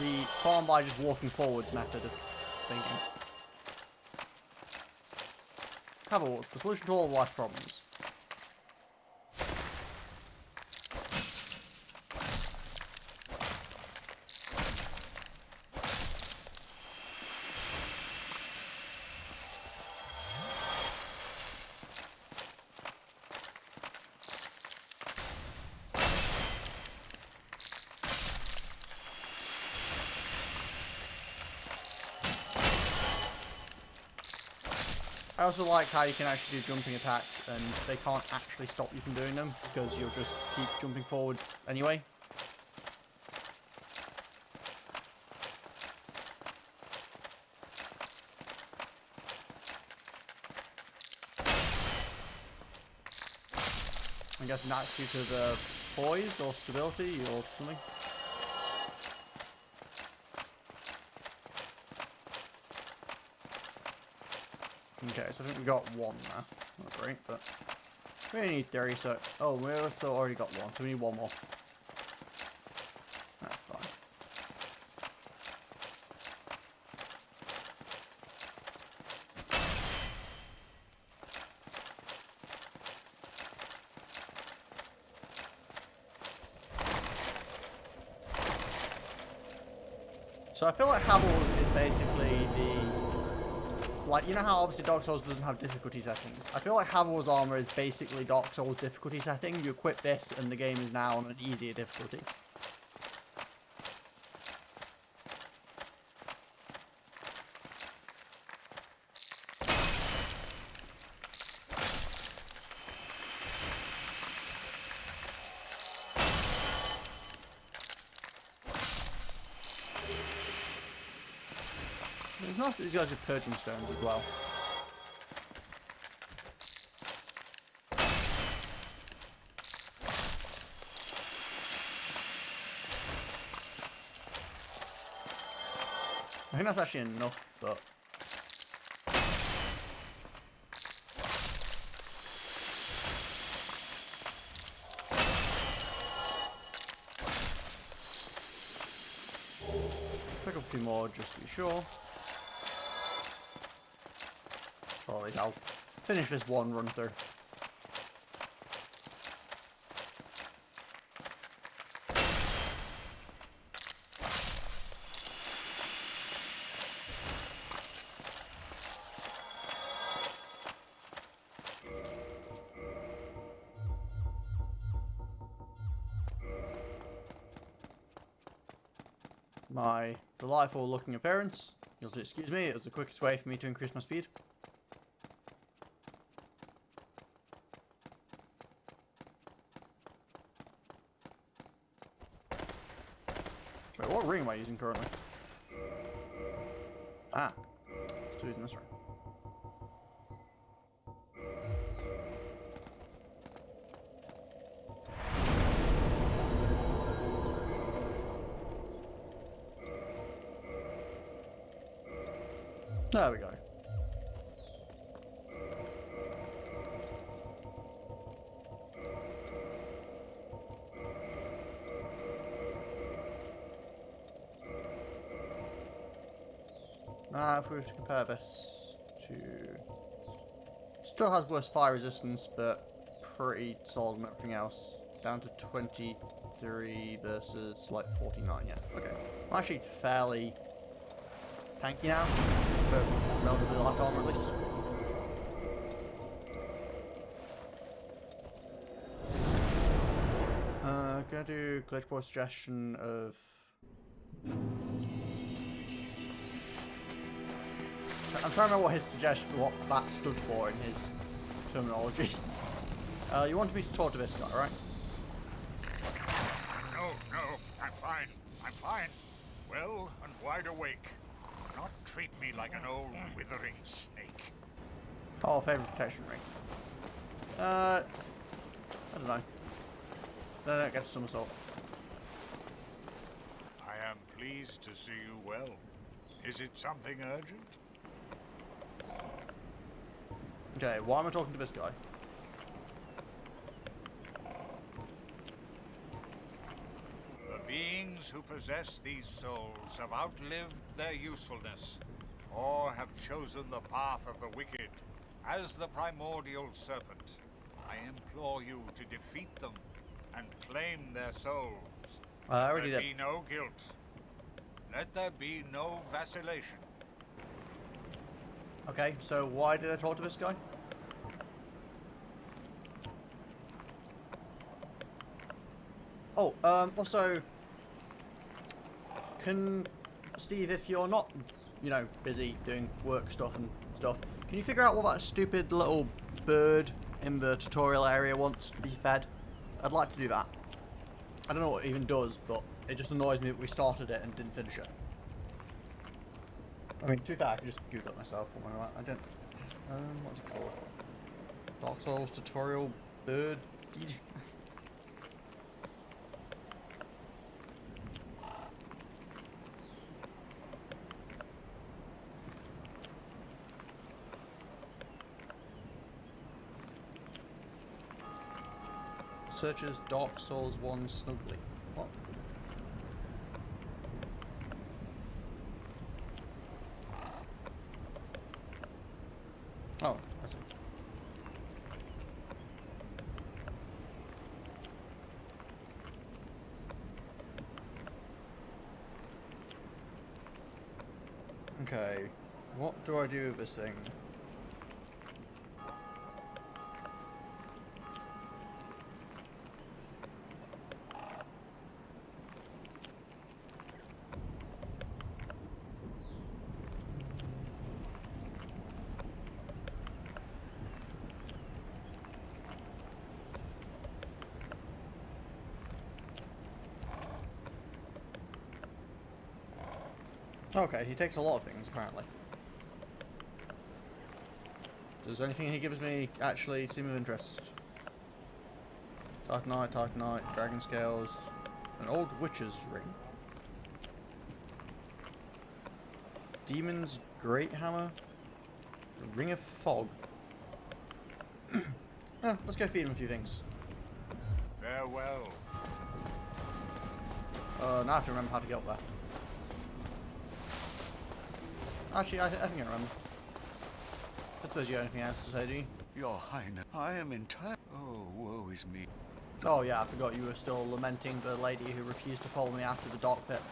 The farm by just walking forwards method of thinking. Havels, the solution to all life's problems. I also like how you can actually do jumping attacks and they can't actually stop you from doing them because you'll just keep jumping forwards anyway. I'm guessing that's due to the poise or stability or something. Okay, so I think we got one there. Not great, but we only need 30, so... Oh, we've also already got one, so we need one more. That's fine. So I feel like Havels is basically the... Like, you know how obviously Dark Souls doesn't have difficulty settings? I feel like Havel's armor is basically Dark Souls difficulty setting. You equip this and the game is now on an easier difficulty. It's nice that these guys are purging stones as well. I think that's actually enough, but... Pick up a few more just to be sure. Or at least I'll finish this one run through. My delightful looking appearance. You'll excuse me, it was the quickest way for me to increase my speed. Wait, what ring am I using currently? Ah, still using this ring. There we go. Now, if we were to compare this to... Still has worse fire resistance, but pretty solid and everything else. Down to 23 versus, like, 49, yeah. Okay. I'm actually fairly tanky now, for relatively light armor at least. Gonna do glitch for suggestion of I'm trying to remember what his suggestion, what that stood for in his terminology. You wanted me to talk to this guy, right? No, I'm fine. I'm fine. Well and wide awake. Do not treat me like an old withering snake. Oh, favourite protection ring. I don't know. Then I don't get a somersault. I am pleased to see you well. Is it something urgent? Okay, why am I talking to this guy? The beings who possess these souls have outlived their usefulness, or have chosen the path of the wicked. As the primordial serpent, I implore you to defeat them and claim their souls. I already Let did. there be no guilt. Let there be no vacillation. Okay, so why did I talk to this guy? Oh, also, can Steve, if you're not, you know, busy doing work stuff and stuff, can you figure out what that stupid little bird in the tutorial area wants to be fed? I'd like to do that. I don't know what it even does, but it just annoys me that we started it and didn't finish it. I mean, to be fair, I can just Google it myself. I don't. What's it called? Dark Souls tutorial bird feed. Searches Dark Souls 1 snugly. What? Oh, that's it. Okay, what do I do with this thing? Okay, he takes a lot of things, apparently. Does anything he gives me actually seem of interest? Titanite, dragon scales, an old witch's ring. Demon's great hammer, a ring of fog. Let's go feed him a few things. Farewell. Now I have to remember how to get up there. Actually, I think I remember. I suppose you have anything else to say, do you? Your Highness, I am entirely. Oh, woe is me. Oh yeah, I forgot you were still lamenting the lady who refused to follow me out to the dark pit.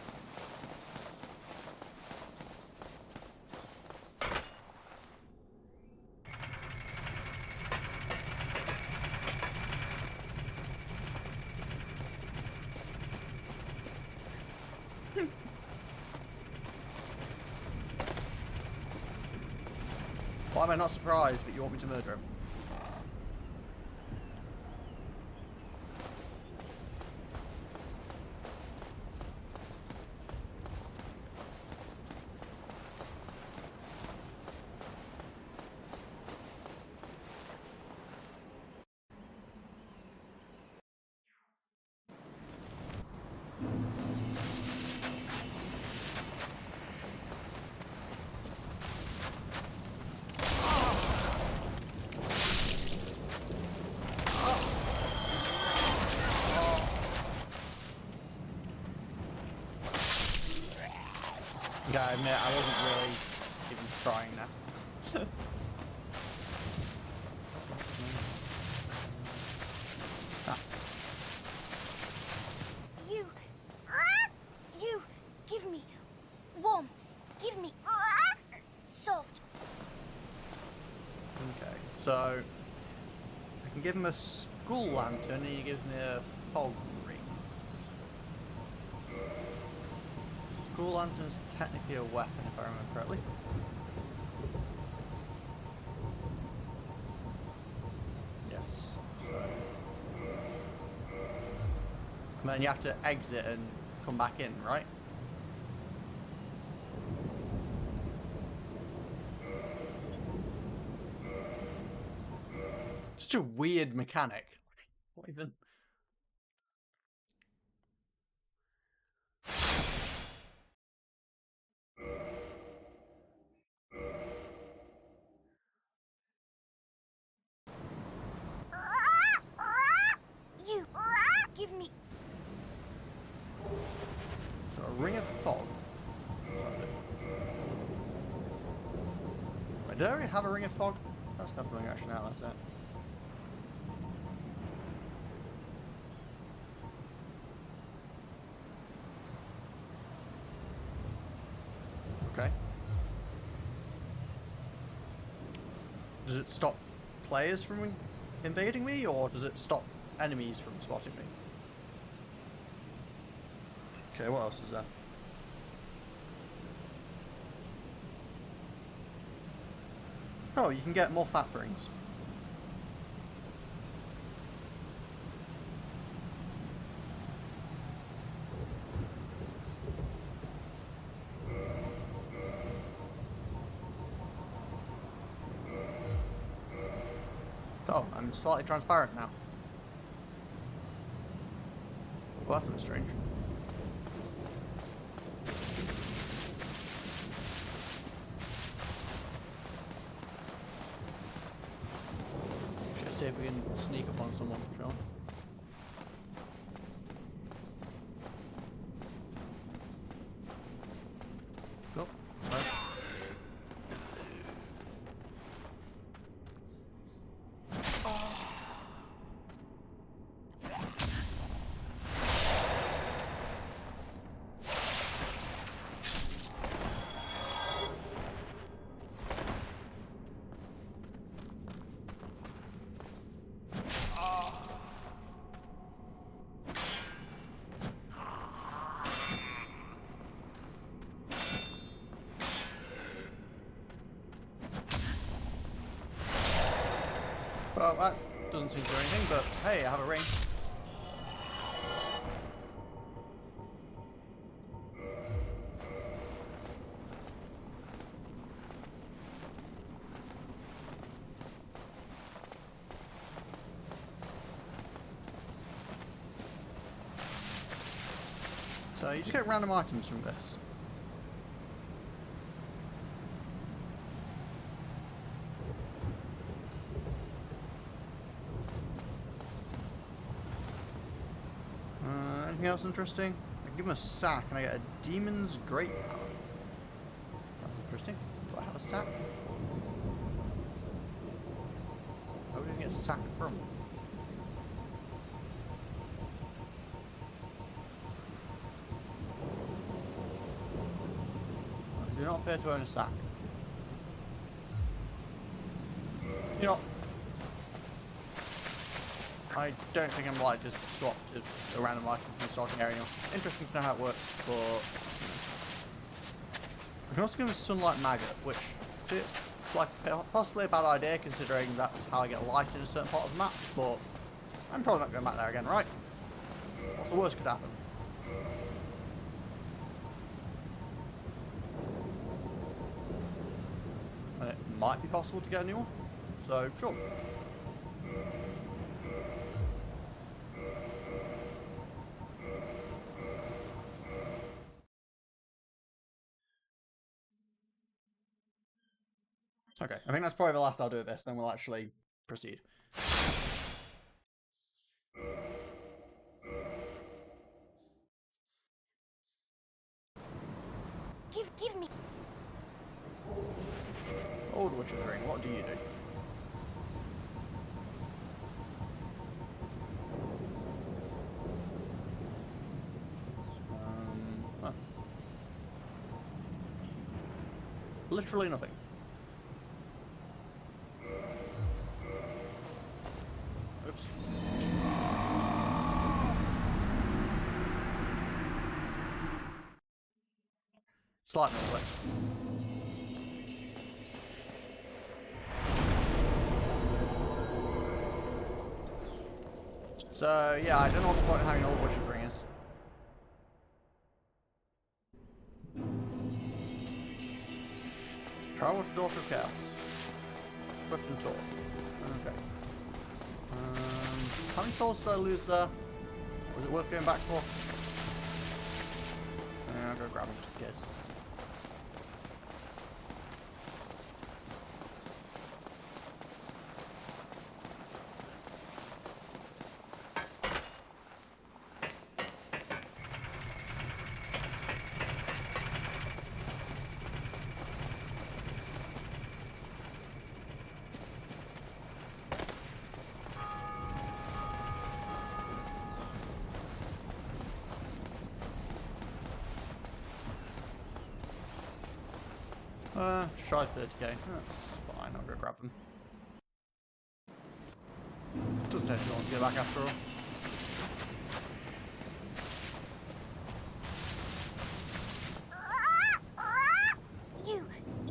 Why am I not surprised that you want me to murder him? Yeah, I admit, I wasn't really even trying now. You, give me warm, give me soft. Okay, so I can give him a school lantern and he gives me a fog ring. School lantern's technically a weapon if I remember correctly. And then you have to exit and come back in, right? Such a weird mechanic. What even? You give me. A ring of fog. Wait, did I already have a ring of fog? That's not going actually now, that's it. Okay. Does it stop players from invading me, or does it stop enemies from spotting me? Okay, what else is there? Oh, you can get more fat rings. Oh, I'm slightly transparent now. Well, that's a bit strange. Let's see if we can sneak up on someone, shall we? Nope. No. Well, that doesn't seem to do anything, but hey, I have a ring. So you just get random items from this. Anything else interesting? I give him a sack and I get a demon's great power. That's interesting. Do I have a sack? Where did I get a sack from? I do not appear to own a sack. You know, I don't think I'm likely to swap to a random item from the starting area. Interesting to know how it works, but I can also give him a sunlight maggot, which is like possibly a bad idea considering that's how I get light in a certain part of the map, but I'm probably not going back there again, right? What's the worst could happen? And it might be possible to get a new one, so sure. Okay, I think that's probably the last I'll do of this, then we'll actually proceed. Give me. Old Witch's Ring, what do you do? Oh. Literally nothing. Oops. Slight misclick. So, yeah, I don't know what the point of having an old butcher's ring is. Travel to Daughter of Chaos. Equipped and taught. Okay. How many souls did I lose there? Was it worth going back for? I'll go grab them just in case. Shy 30k. That's fine, I'll go grab them. Doesn't take too long to get back after all.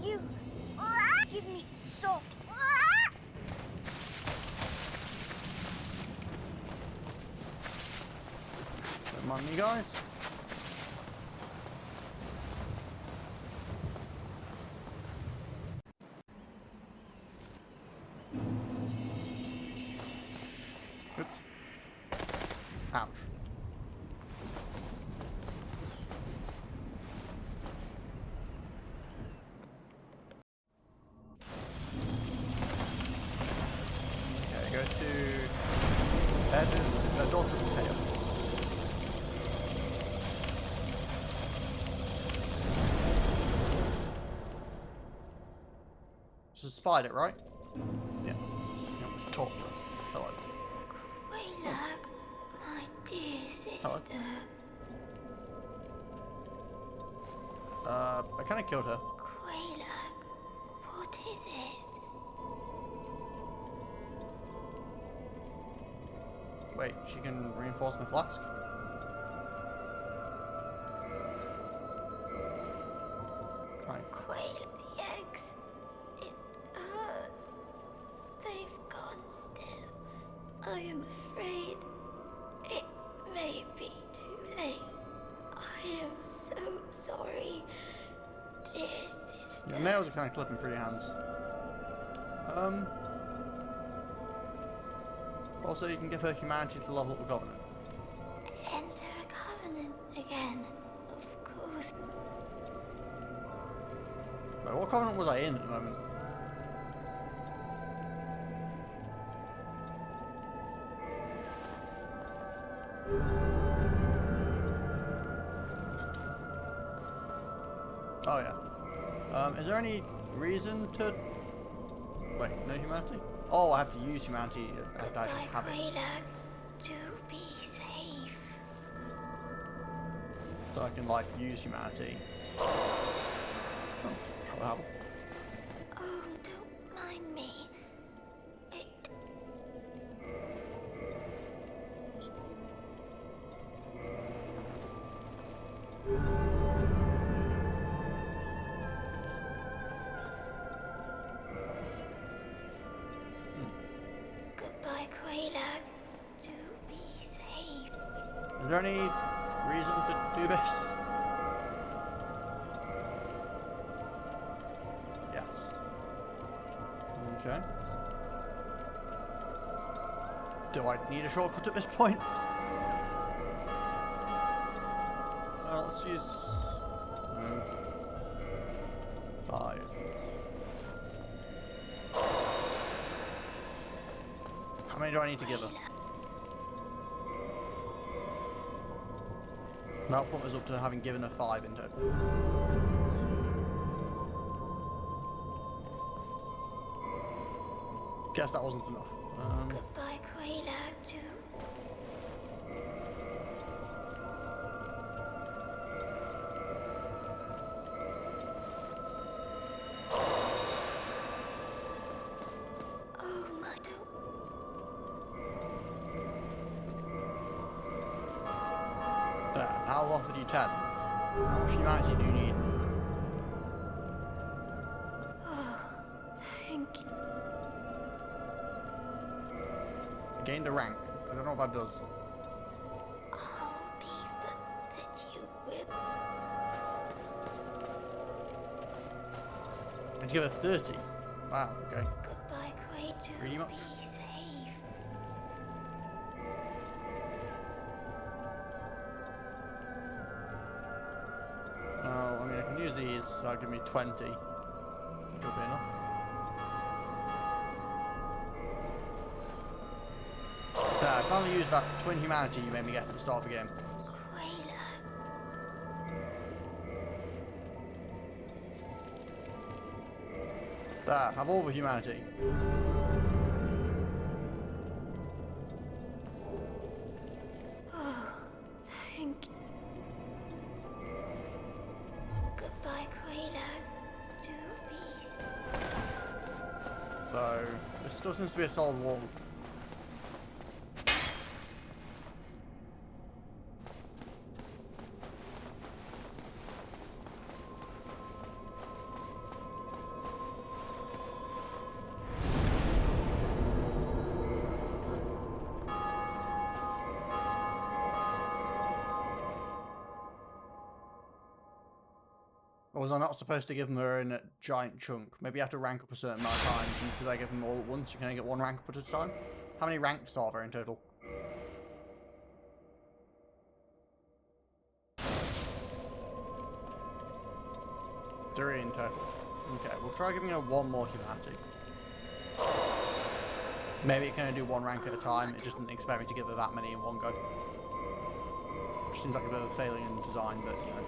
You, give me soft. Don't mind me, guys. Oops. Ouch. Okay, go to Bed of Daughter of Chaos. This is Spider, right? Yeah. Talk. Hello. Quaylag, my dear sister. Hello. I kind of killed her. Quaylag, what is it? Wait, she can reinforce my flask? Right. Quaylags, it hurts. They've gone still. I am afraid it may be too late. I am so sorry, dear sister. Your nails are kind of clipping through your hands. Also, you can give her humanity to level up the Covenant. Enter a covenant again, of course. Wait, what Covenant was I in at the moment? Oh yeah. Is there any reason to... Wait, no humanity? Oh, I have to use humanity. I have to actually have it. Quaylag, do be safe. So I can, like, use humanity. Oh, that'll help. Oh, don't mind me. It... Goodbye, Quaylag. Do be safe. Is there any reason to do this? Yes. Okay. Do I need a shortcut at this point? Let's use... 5. How many do I need to give her? That'll put us up to having given her 5 in total. Guess that wasn't enough. Goodbye, Quaylag. Do... Oh, my, don't... There, I'll offer you 10. How much humanity do you need? Oh, thank you. I gained a rank. I don't know what that does. I'll be that you will. And to give it 30. Wow, okay. Goodbye, Quaid. Really much? Be safe. Well, I mean, I can use these, so that'll give me 20. Which will be enough. Yeah, I finally used that twin humanity you made me get at the start of the game. Quayla. There, have all the humanity. Oh, thank you. Goodbye, Quayla. Do be safe. So, there still seems to be a solid wall. Or was I not supposed to give them her in a giant chunk? Maybe you have to rank up a certain amount of times, and because I give them all at once, you can only get one rank up at a time? How many ranks are there in total? Three in total. Okay, we'll try giving her one more humanity. Maybe it can only do one rank at a time, it just didn't expect me to give her that many in one go. Which seems like a bit of a failing in design, but you know.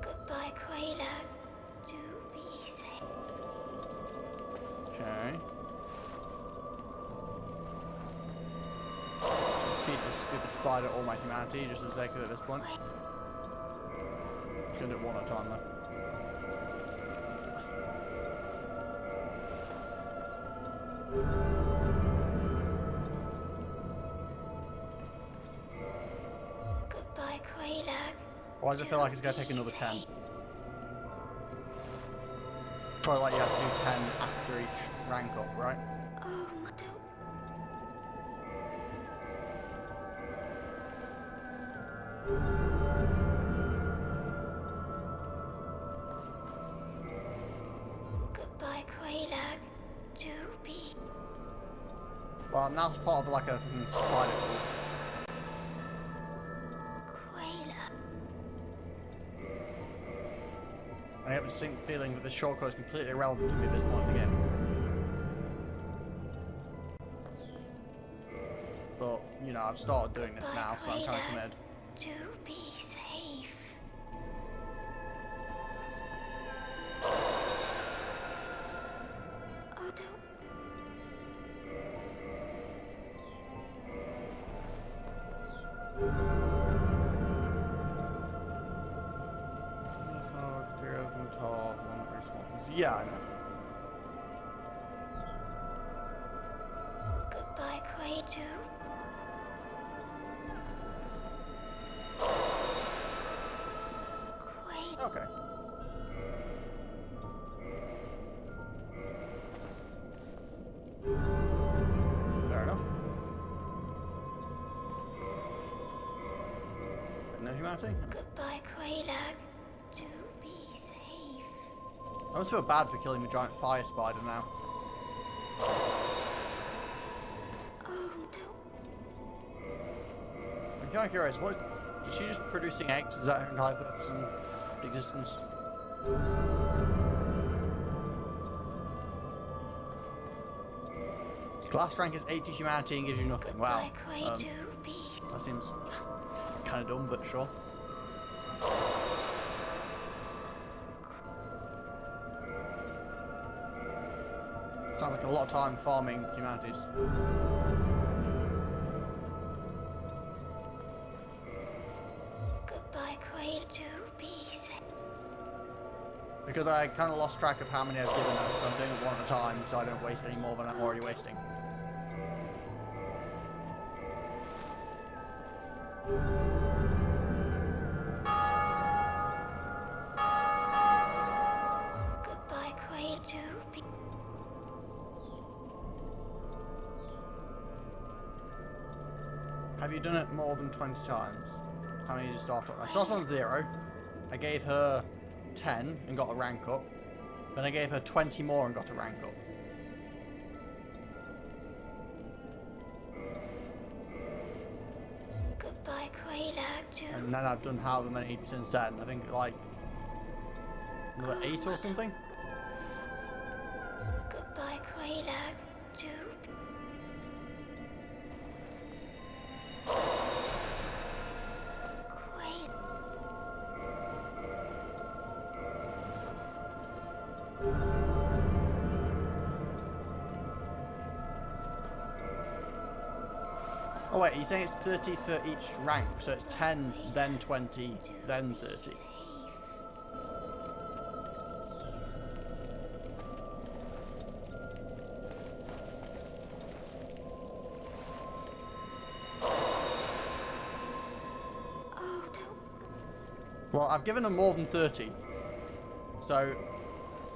Goodbye, Quayla. Do be safe. Okay. So feed this stupid spider all my humanity just for the sake of it at this point. Just gonna do it one at a time though. Goodbye, Quayla. Why does it feel like it's gonna take another 10? Probably like you have to do 10 after each rank up, right? Oh, my don't. Goodbye, Quayla. Do be. Well, I'm now part of like a fucking spider group. Quayla. I have a distinct feeling that this shortcut is completely irrelevant to me at this point in the game. But, you know, I've started doing this now, so I'm kind of committed. Do be safe. Oh, don't. Yeah, I know. Goodbye, Quaydu. Quaydu. Okay. Fair enough. No humanity? Goodbye, Quaylag. Do be safe. I almost feel bad for killing the giant fire spider now. Oh, don't. I'm kind of curious, what is she just producing eggs? Is that her entire purpose and existence? Last rank is 80 humanity and gives you nothing. Wow. Goodbye, Quaydu. Be. That seems kind of dumb, but sure. Sounds like a lot of time farming humanities. Goodbye, Quaydu. Be safe. Because I kind of lost track of how many I've given her, so I'm doing it one at a time so I don't waste any more than I'm already wasting. Have you done it more than 20 times? How many did you start on? I started on 0. I gave her 10 and got a rank up. Then I gave her 20 more and got a rank up. Goodbye, Quaylag. And then I've done however many since then. I think like another 8 or something. Goodbye, Quaylag. Oh wait, you're saying it's 30 for each rank, so it's 10, then 20, then 30. Well, I've given her more than 30. So,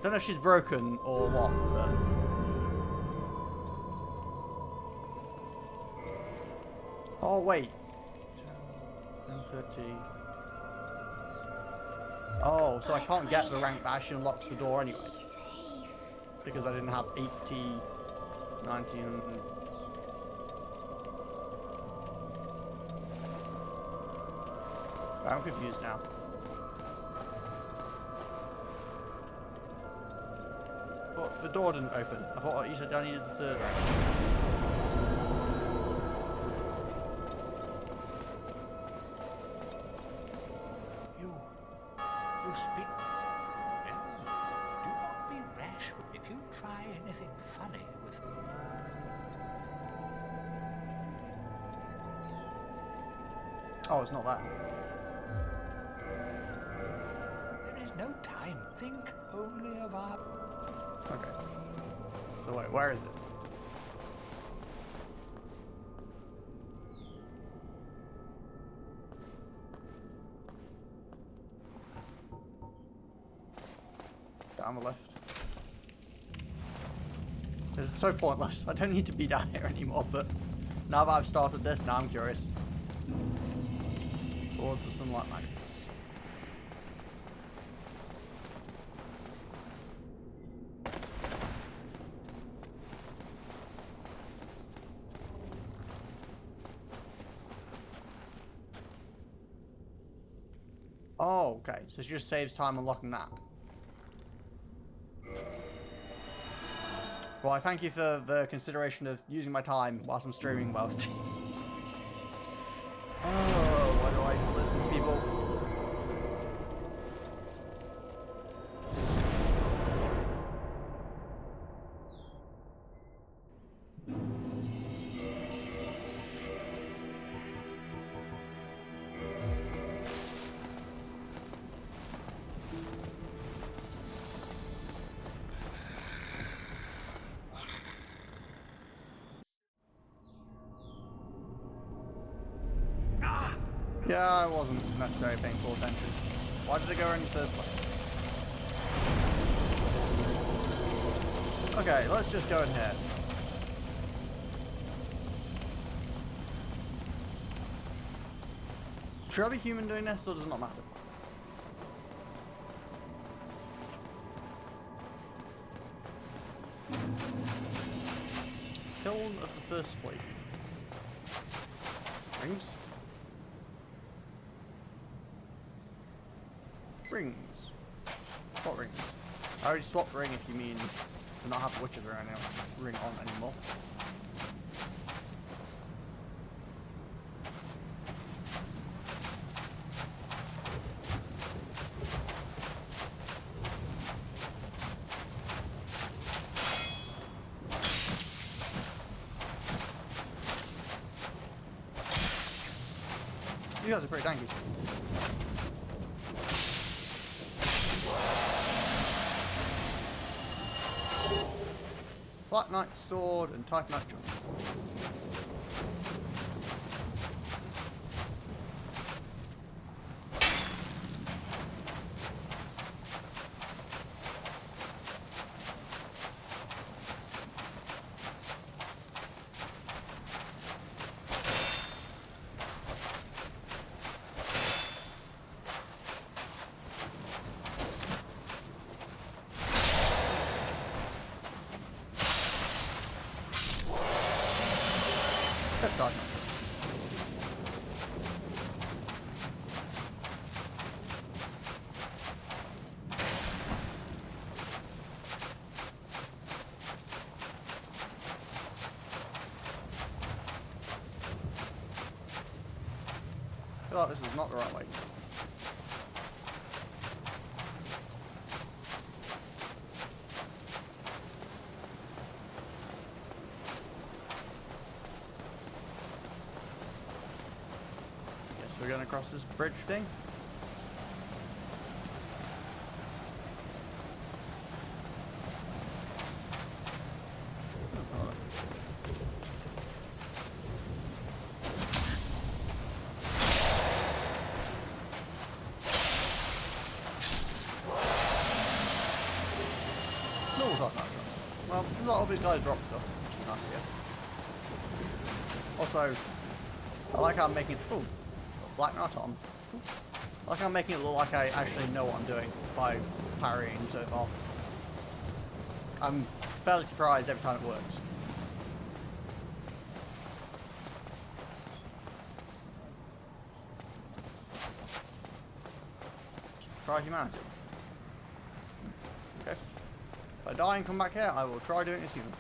don't know if she's broken or what, but... Oh, wait. 10, 30... Oh, so I can't get the rank that actually unlocks the door anyway. Because I didn't have 80, 90, and... I'm confused now. But the door didn't open. I thought you said I needed the third rank. You speak. Well, do not be rash if you try anything funny with. Oh, it's not that. There is no time. Think only of our. Okay. So wait, where is it? Down the left. This is so pointless. I don't need to be down here anymore, but now that I've started this, now I'm curious. Forward for sunlight max. Oh, okay. So she just saves time unlocking that. Well, I thank you for the consideration of using my time whilst I'm streaming while Steve. Oh, why do I listen to people? Yeah, I wasn't necessarily paying full attention. Why did I go in the first place? Okay, let's just go in here. Should I be human doing this, or does it not matter? Kiln of the First Fleet. Rings? Rings. What rings? I already swapped ring if you mean to not have witches ring on anymore. You guys are pretty tanky. Black Knight sword and Titanite jump. Peptide nitro. I feel like this is not the right way. Guess we're going to cross this bridge thing. No, it's not natural. Well, a lot of these guys drop stuff, which is nice, I guess. Also, I like how I'm making it. Oh, black knot on. I like how I'm making it look like I actually know what I'm doing by parrying so far. I'm fairly surprised every time it works. Try humanity. Okay. If I die and come back here, I will try doing this human.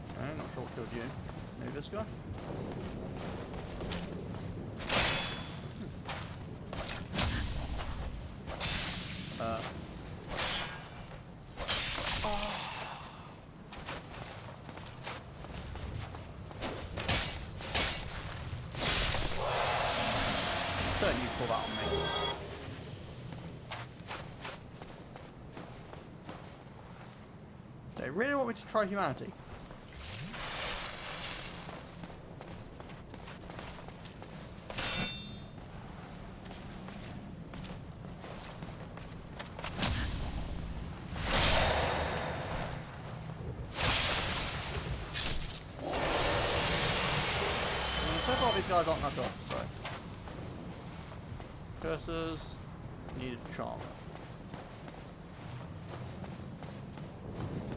Okay, not sure what killed you. Maybe this guy? Don't you pull that on me. They really want me to try humanity. And so far these guys aren't that tough, so. Curses, need a charm.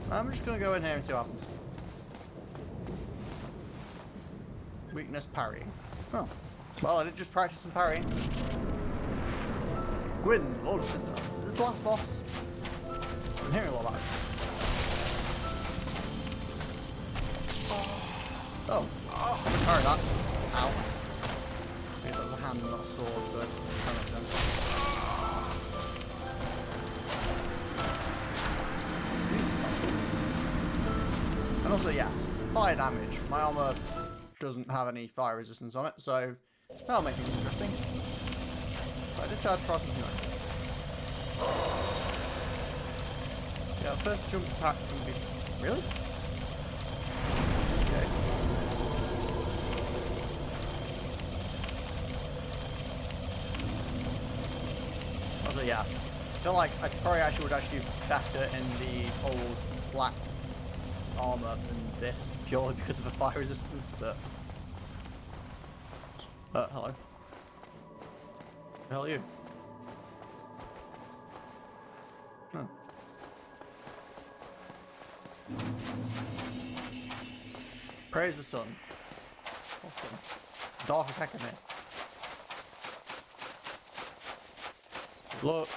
I'm just gonna go in here and see what happens. Weakness parrying. Oh. Well, I did just practice some parrying. Gwyn, Lord of Cinder. This is the last boss. I'm hearing a lot about it. Oh. I can parry that. Ow. Because that was a hand, not a sword, so that makes sense. And also, yes, fire damage. My armor doesn't have any fire resistance on it, so that'll make it interesting. But I did say I'd try something like. Yeah, first jump attack can be. Really? Okay. Also, yeah, I feel like I probably actually would actually be better in the old black armor than this, purely because of the fire resistance, but... hello. The hell are you? Oh. Praise the sun. Awesome. Dark as heck in here. Look.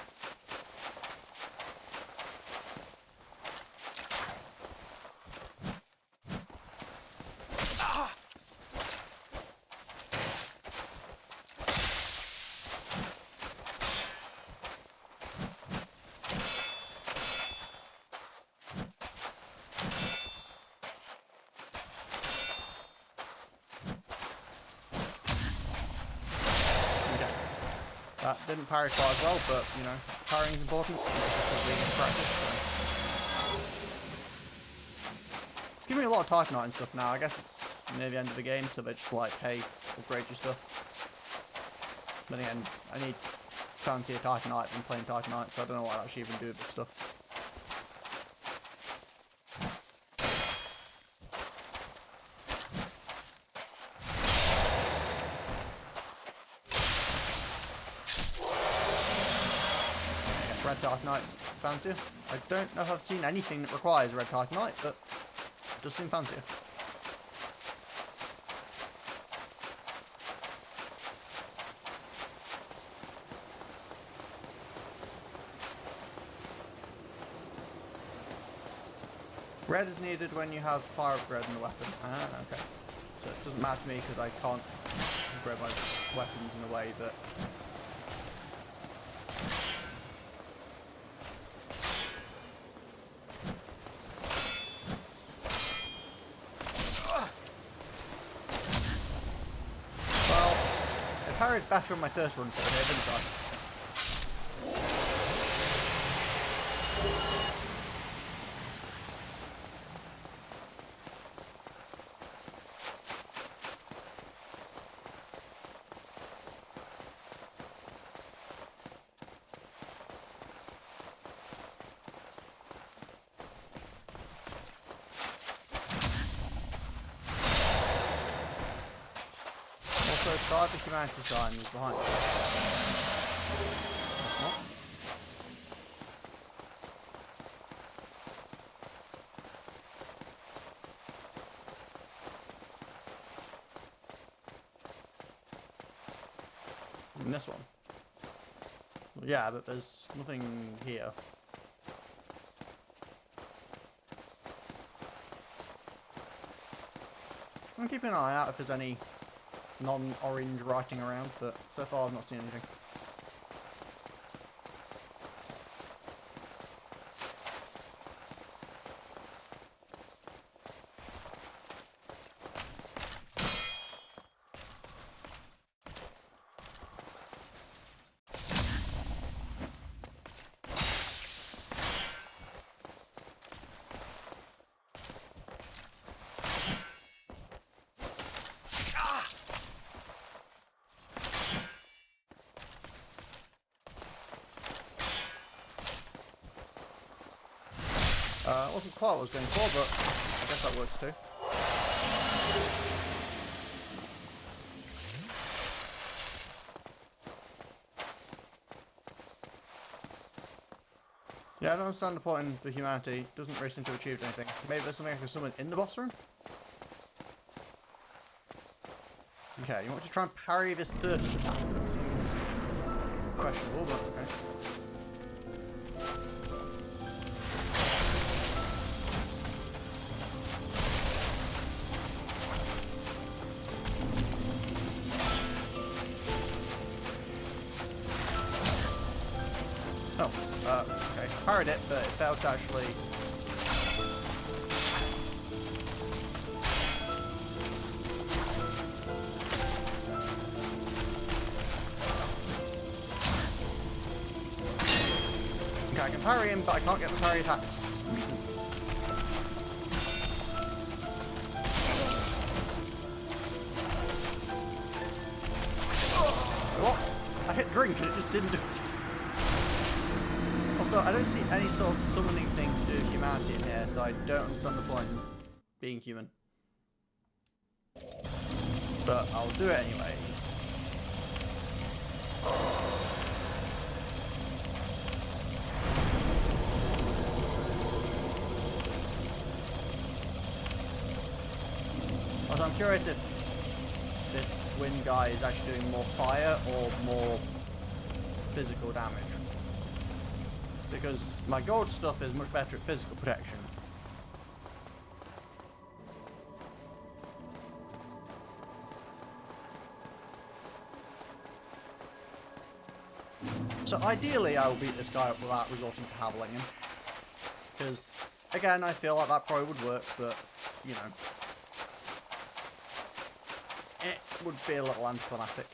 That didn't parry quite as well, but, you know, parrying is important. Practice, so. It's giving me a lot of Titanite and stuff now. I guess it's near the end of the game, so they're just like, hey, upgrade your stuff. But again, I need fancier Titanite than plain Titanite, so I don't know what I actually even do with this stuff. Red Titanite's fancier. I don't know if I've seen anything that requires Red Titanite, but it does seem fancier. Red is needed when you have fire upgrade in the weapon. Ah, okay. So it doesn't matter to me because I can't upgrade my weapons in a way that... Well, I parried better on my first run for here, didn't I? Also, try the humanity sign was behind it. What? And this one. Well, yeah, but there's nothing here. I'm keeping an eye out if there's any non-orange writing around, but so far I've not seen anything. Wasn't quite what I was going for, but I guess that works too. Yeah, I don't understand the point in the humanity. Doesn't really seem to have achieved anything. Maybe there's something I can summon in the boss room? Okay, you want to try and parry this first attack? That seems questionable, but okay. Okay, parried it, but it failed to actually... Okay, I can parry him, but I can't get the parry attacks for some reason. What? I hit drink and it just didn't do it. Also, I don't see any sort of summoning thing to do with humanity in here, so I don't understand the point in being human. But I'll do it anyway. Also, I'm curious if this wind guy is actually doing more fire or more physical damage. Because my gold stuff is much better at physical protection. So ideally I will beat this guy up without resorting to Haveling him. Because, again, I feel like that probably would work, but, you know. It would be a little anticlimactic.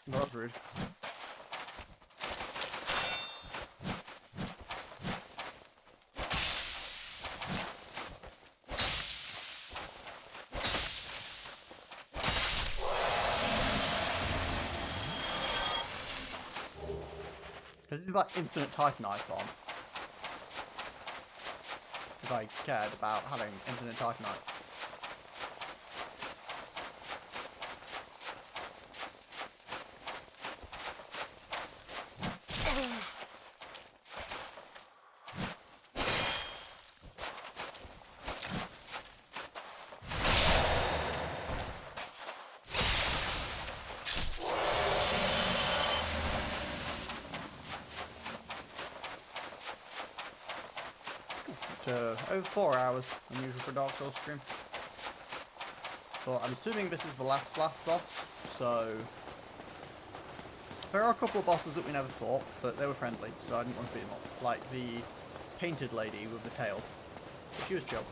That was rude. Because it's like infinite Titanite on. If I cared about having infinite Titanite. so over 4 hours, unusual for Dark Souls stream. But I'm assuming this is the last boss, so there are a couple of bosses that we never fought, but they were friendly, so I didn't want to beat them up. Like the painted lady with the tail. But she was chill.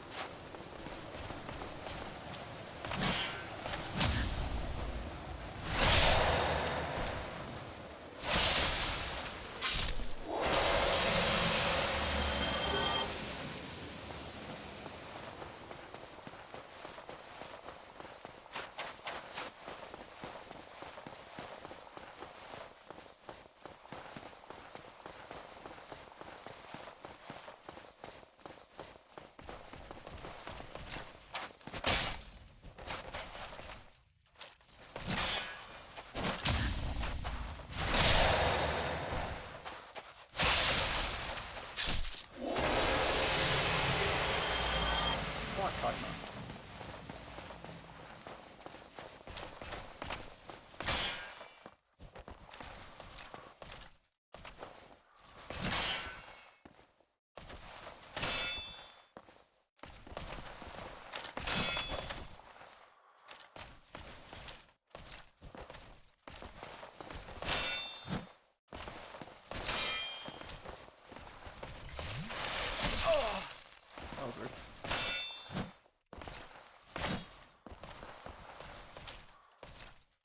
That was rude.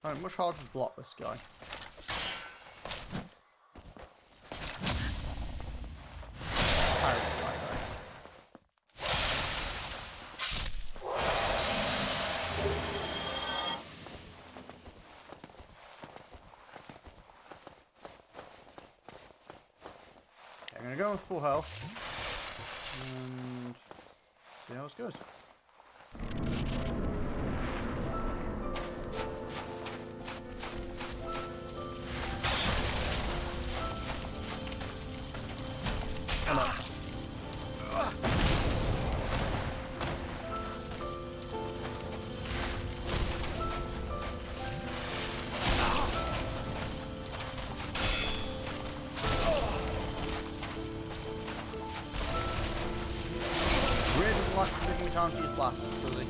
Alright, much harder to block this guy. Parry this guy, sorry. Okay, I'm gonna go with full health. And see how this goes. Oh no. Really like taking time to use flasks, does he?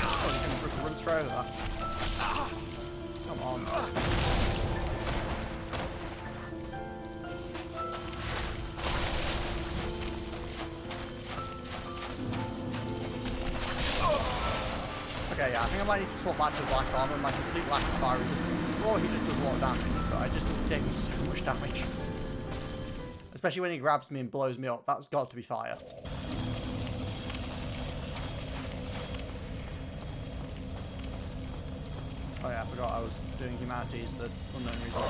Oh, you can just run straight over that. Come on. Okay, yeah, I think I might need to swap back to black armor. My complete lack of fire resistance. Or he just does a lot of damage, but I just think taking so much damage. Especially when he grabs me and blows me up. That's got to be fire. Oh yeah, I forgot I was doing humanities, the unknown reasons.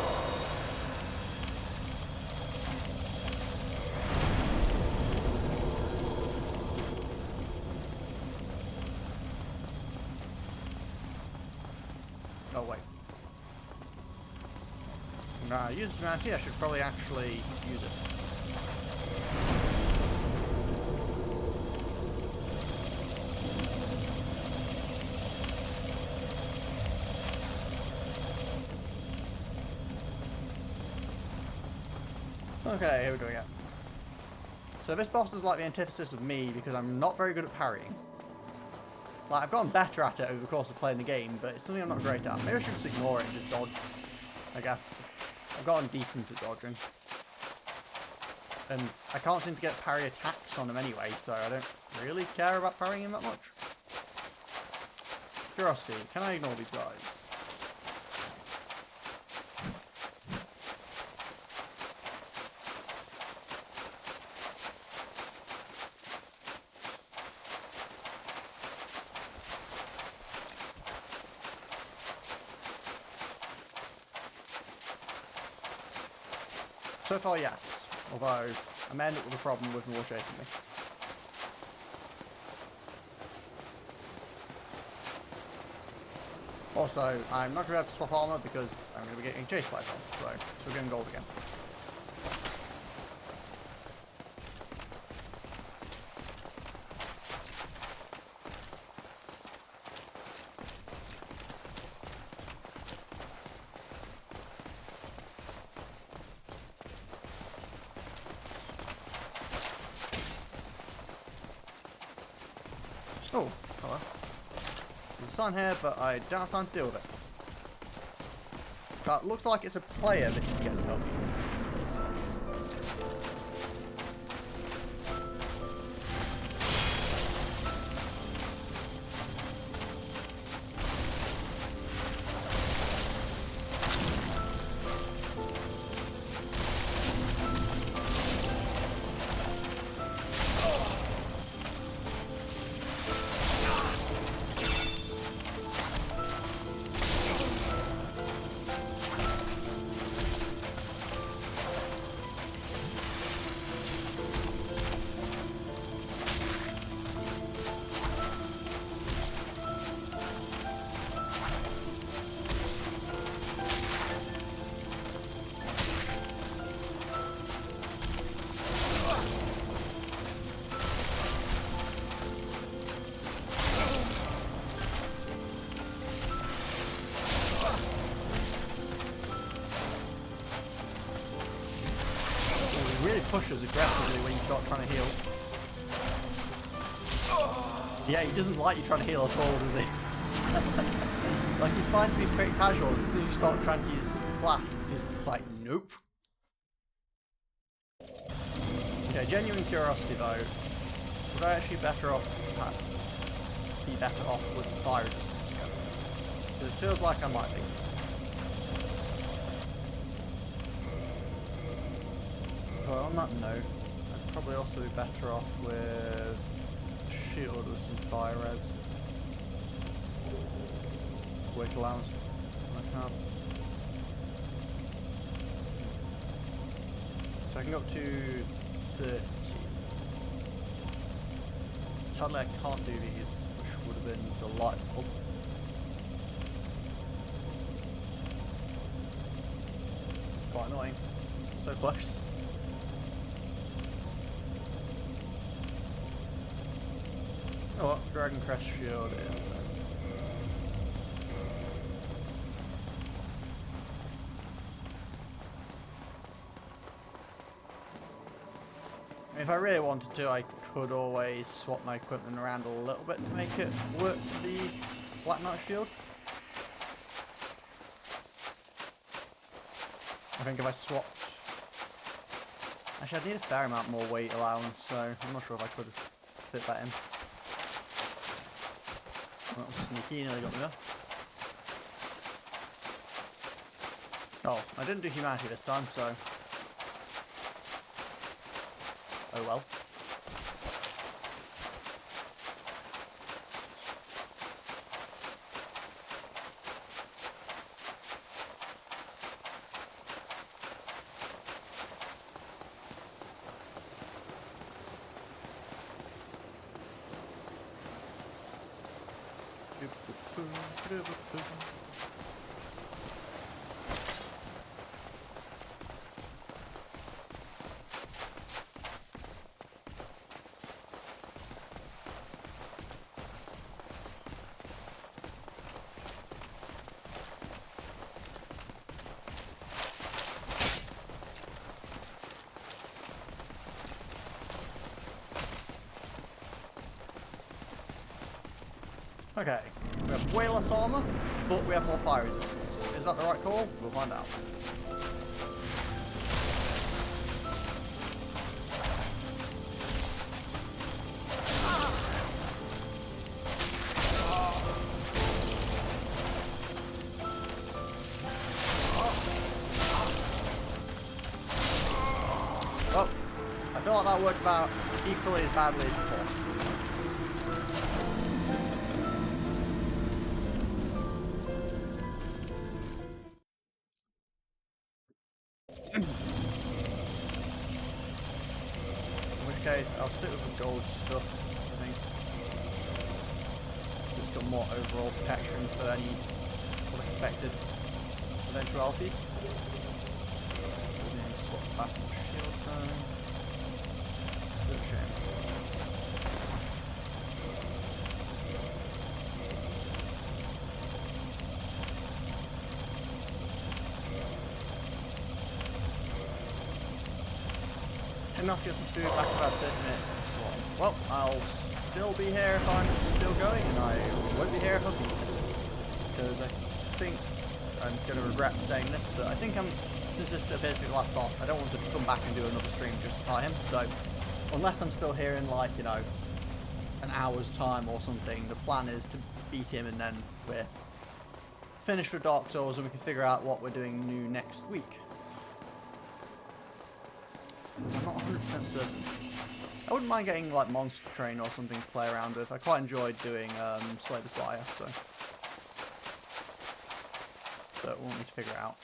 Oh wait. Nah, use humanity, I should probably actually use it. Okay, here we go again. So this boss is like the antithesis of me because I'm not very good at parrying. Like, I've gotten better at it over the course of playing the game, but it's something I'm not great at. Maybe I should just ignore it and just dodge, I guess. I've gotten decent at dodging. And I can't seem to get parry attacks on him anyway, so I don't really care about parrying him that much. Curiosity, can I ignore these guys? So far, yes. Although, I may end up with a problem with more chasing me. Also, I'm not going to be able to swap armor because I'm going to be getting chased by them. So we're going gold again. Oh, hello. There's a sign here, but I don't have time to deal with it. That looks like it's a player that you can get to help you. Really pushes aggressively when you start trying to heal. Yeah, he doesn't like you trying to heal at all, does he? Like, he's fine to be pretty casual. As soon as you start trying to use flasks, he's just like, nope. Okay, genuine curiosity though. Would I actually be better off with the fire distance again? Because it feels like I might be. So on that note, I'd probably also be better off with shield with some fire res. Weight allowance I have. So I can go up to 30. Sadly I can't do these, which would have been delightful. It's quite annoying. So close. Oh, what Dragon Crest shield is. If I really wanted to, I could always swap my equipment around a little bit to make it work for the Black Knight shield. I think if I swapped... Actually, I'd need a fair amount more weight allowance, so I'm not sure if I could fit that in. That was sneaky, nearly got me there. Oh, I didn't do humanity this time, so... Oh well. Okay, we have way less armor, but we have more fire resistance. Is that the right call? We'll find out. Well, I feel like that worked about equally as badly as before. Case, I'll stick with the gold stuff, I think. Just got more overall protection for any unexpected eventualities. Maybe swap back and shield down. Bit of a shame. Enough to get some food back in about 30 minutes and so on. Well, I'll still be here if I'm still going, and I won't be here if I beat him. Because I think I'm going to regret saying this, but I think since this appears to be the last boss, I don't want to come back and do another stream just to fight him. So unless I'm still here in, like, you know, an hour's time or something, the plan is to beat him and then we're finished with Dark Souls and we can figure out what we're doing new next week. Because I'm not 100% certain. I wouldn't mind getting, like, Monster Train or something to play around with. I quite enjoyed doing Slay the Spire, so. But we'll need to figure it out.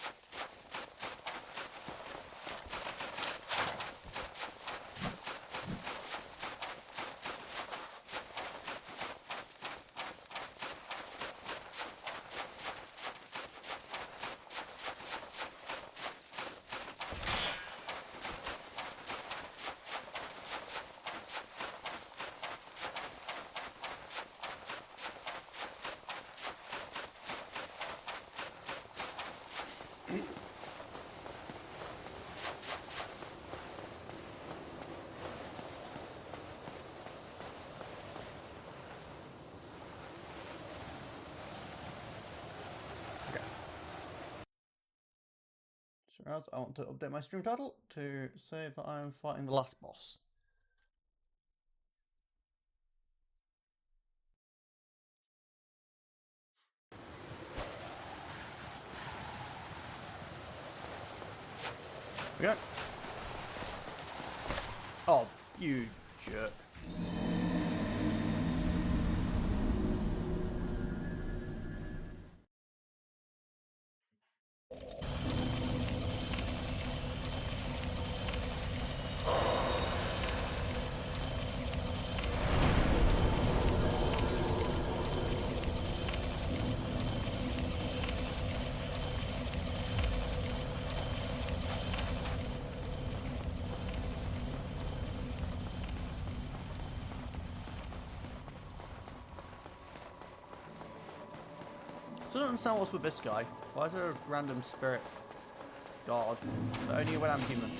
So I want to update my stream title to say that I'm fighting the last boss. We go. Oh, you jerk. So I don't understand what's with this guy. Why is there a random spirit god? But only when I'm human.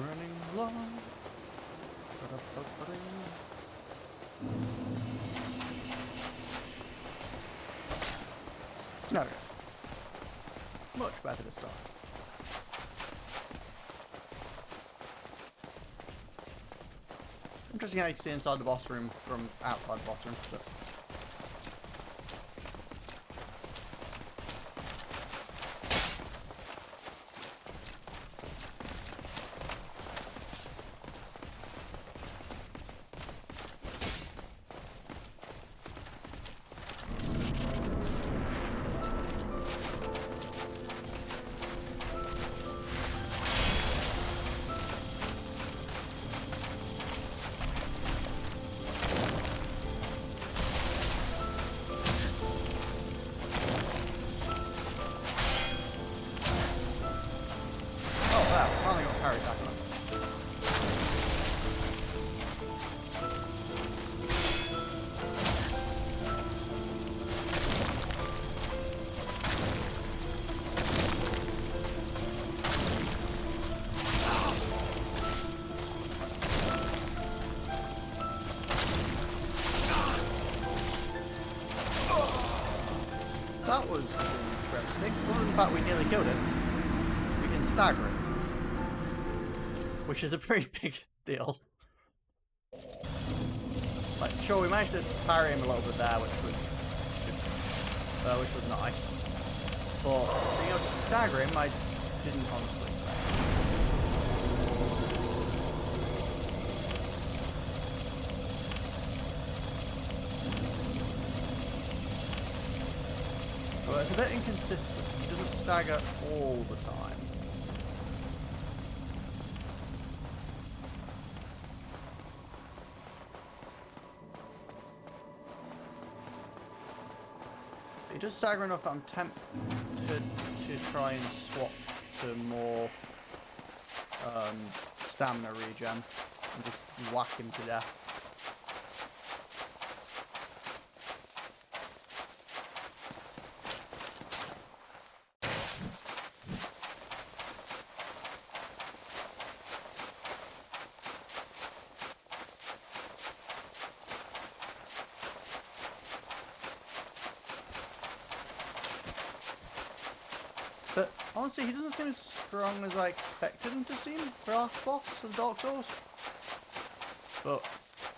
Running low. Okay. Much better this time. Interesting how you can see inside the boss room from outside the boss room. But finally got parry back on. That was interesting. Other than the fact we nearly killed him, we can stagger him. Which is a pretty big deal. Like, sure, we managed to parry him a little bit there, which was nice. But being able to stagger him, I didn't honestly expect. Well, it's a bit inconsistent. He doesn't stagger all the time. He does stagger enough that I'm tempted to try and swap to more stamina regen and just whack him to death. But honestly, he doesn't seem as strong as I expected him to seem for our last boss of Dark Souls. But,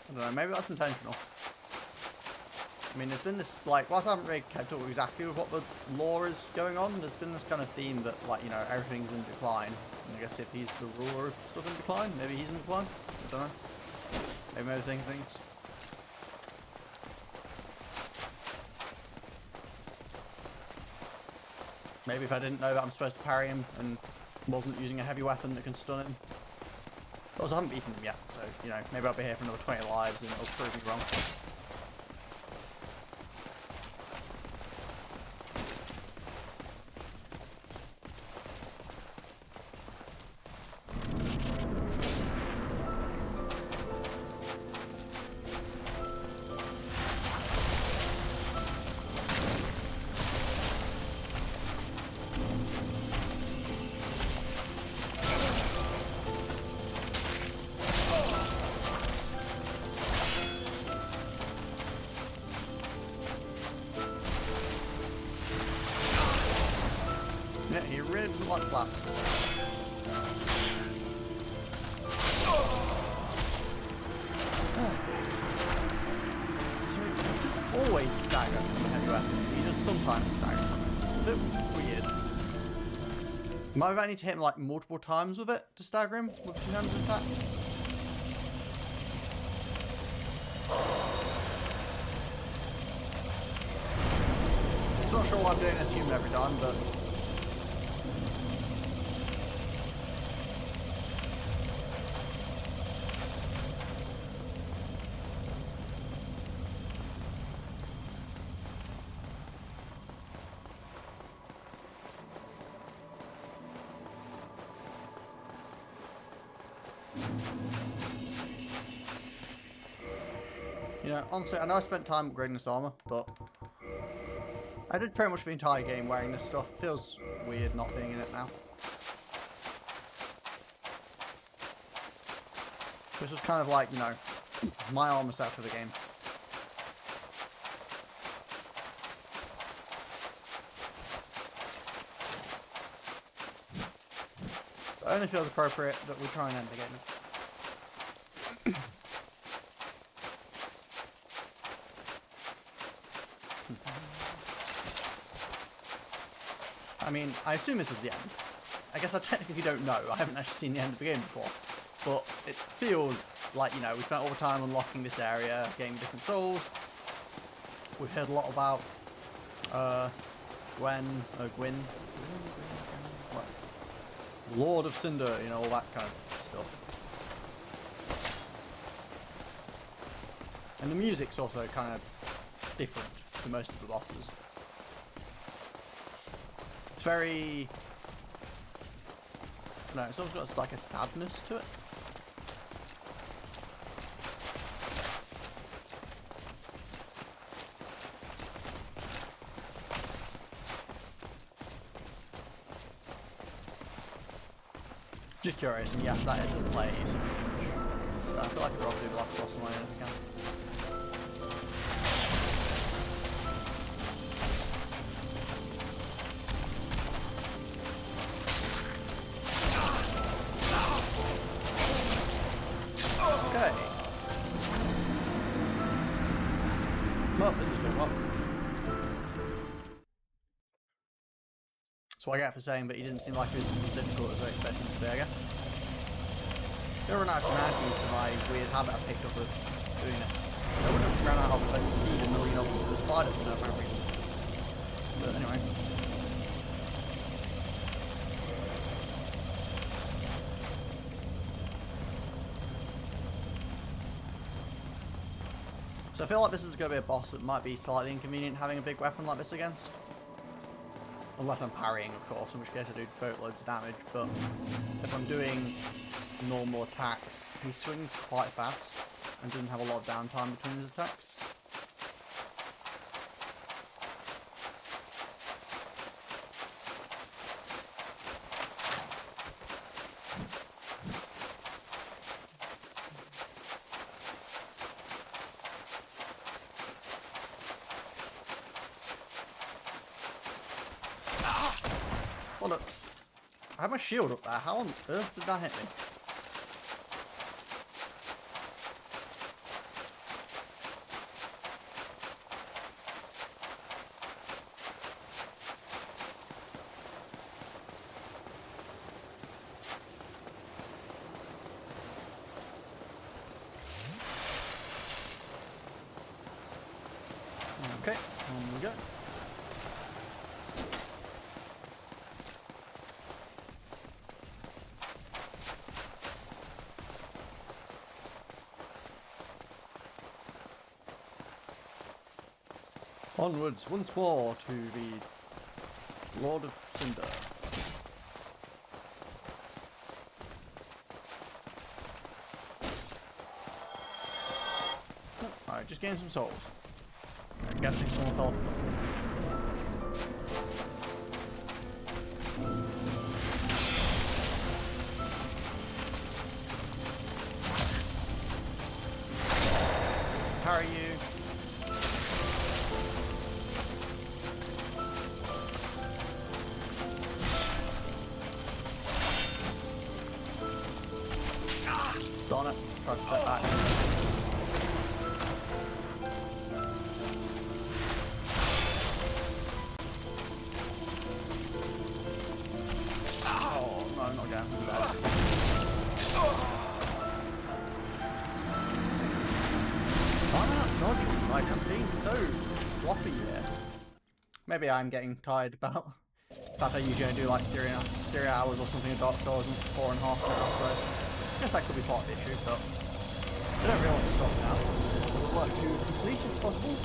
I don't know, maybe that's intentional. I mean, there's been this, like, whilst I haven't really kept up exactly with what the lore is going on, there's been this kind of theme that, like, you know, everything's in decline. And I guess if he's the ruler of stuff in decline, maybe he's in decline? I don't know. Maybe I'm overthinking things. Maybe if I didn't know that I'm supposed to parry him and wasn't using a heavy weapon that can stun him. Also, I haven't beaten him yet, so, you know, maybe I'll be here for another 20 lives and it'll prove me wrong. Yeah, he really doesn't like flasks. So he doesn't always stagger from a heavy weapon. He just sometimes staggers from it. It's a bit weird. Might have need to hit him like multiple times with it to stagger him with a two-handed attack. I'm not sure why I'm doing this human every time, but you know, honestly, I know I spent time upgrading this armor, but I did pretty much the entire game wearing this stuff. It feels weird not being in it now. This was kind of like, you know, my armor set for the game. It only feels appropriate that we try and end the game. I mean, I assume this is the end. I guess I technically don't know. I haven't actually seen the end of the game before. But it feels like, you know, we spent all the time unlocking this area, getting different souls. We've heard a lot about Gwyn, what? Lord of Cinder, you know, all that kind of stuff. And the music's also kind of different to most of the bosses. It's very... no, it's almost got like a sadness to it. Just curious, and yes, that is a play. I feel like I'll probably do the last boss in my own if I can. Okay. Well, this is going well. That's what I get for saying, but he didn't seem like it was as difficult as I expected him to be, I guess. I'm gonna run out of humanities for my weird habit I picked up of doing this. Which I wouldn't have run out of if I didn't feed a million of them to the spider for no apparent reason. But anyway. anyway. So I feel like this is going to be a boss that might be slightly inconvenient having a big weapon like this against. Unless I'm parrying, of course, in which case I do boatloads of damage, but if I'm doing normal attacks, he swings quite fast and doesn't have a lot of downtime between his attacks. Hold up. I have my shield up there. How on earth did that hit me? Okay, on we go. Onwards once more to the Lord of Cinder. Alright, just gain some souls. I'm guessing someone fell off the cliff. Parry you. Darn it, tried to step back. Oh, no, not again. Why am I not dodging? Like, I'm being so sloppy here. Maybe I'm getting tired about the fact I usually only do like 3 hours or something of Dark Souls and 4.5 now, so I guess that could be part of the issue, but I don't really want to stop now. I would like to complete if possible.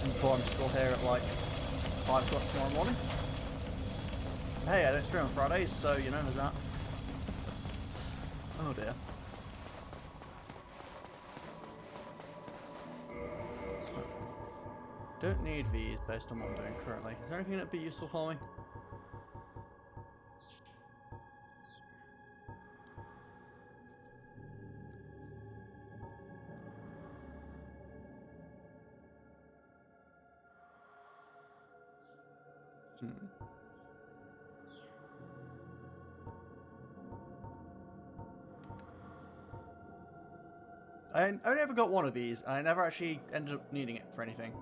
And before I'm still here at like 5 o'clock tomorrow morning. Hey, I don't stream on Fridays, so you know there's that. Oh dear. Don't need these based on what I'm doing currently. Is there anything that'd be useful for me? I only ever got one of these, and I never actually ended up needing it for anything.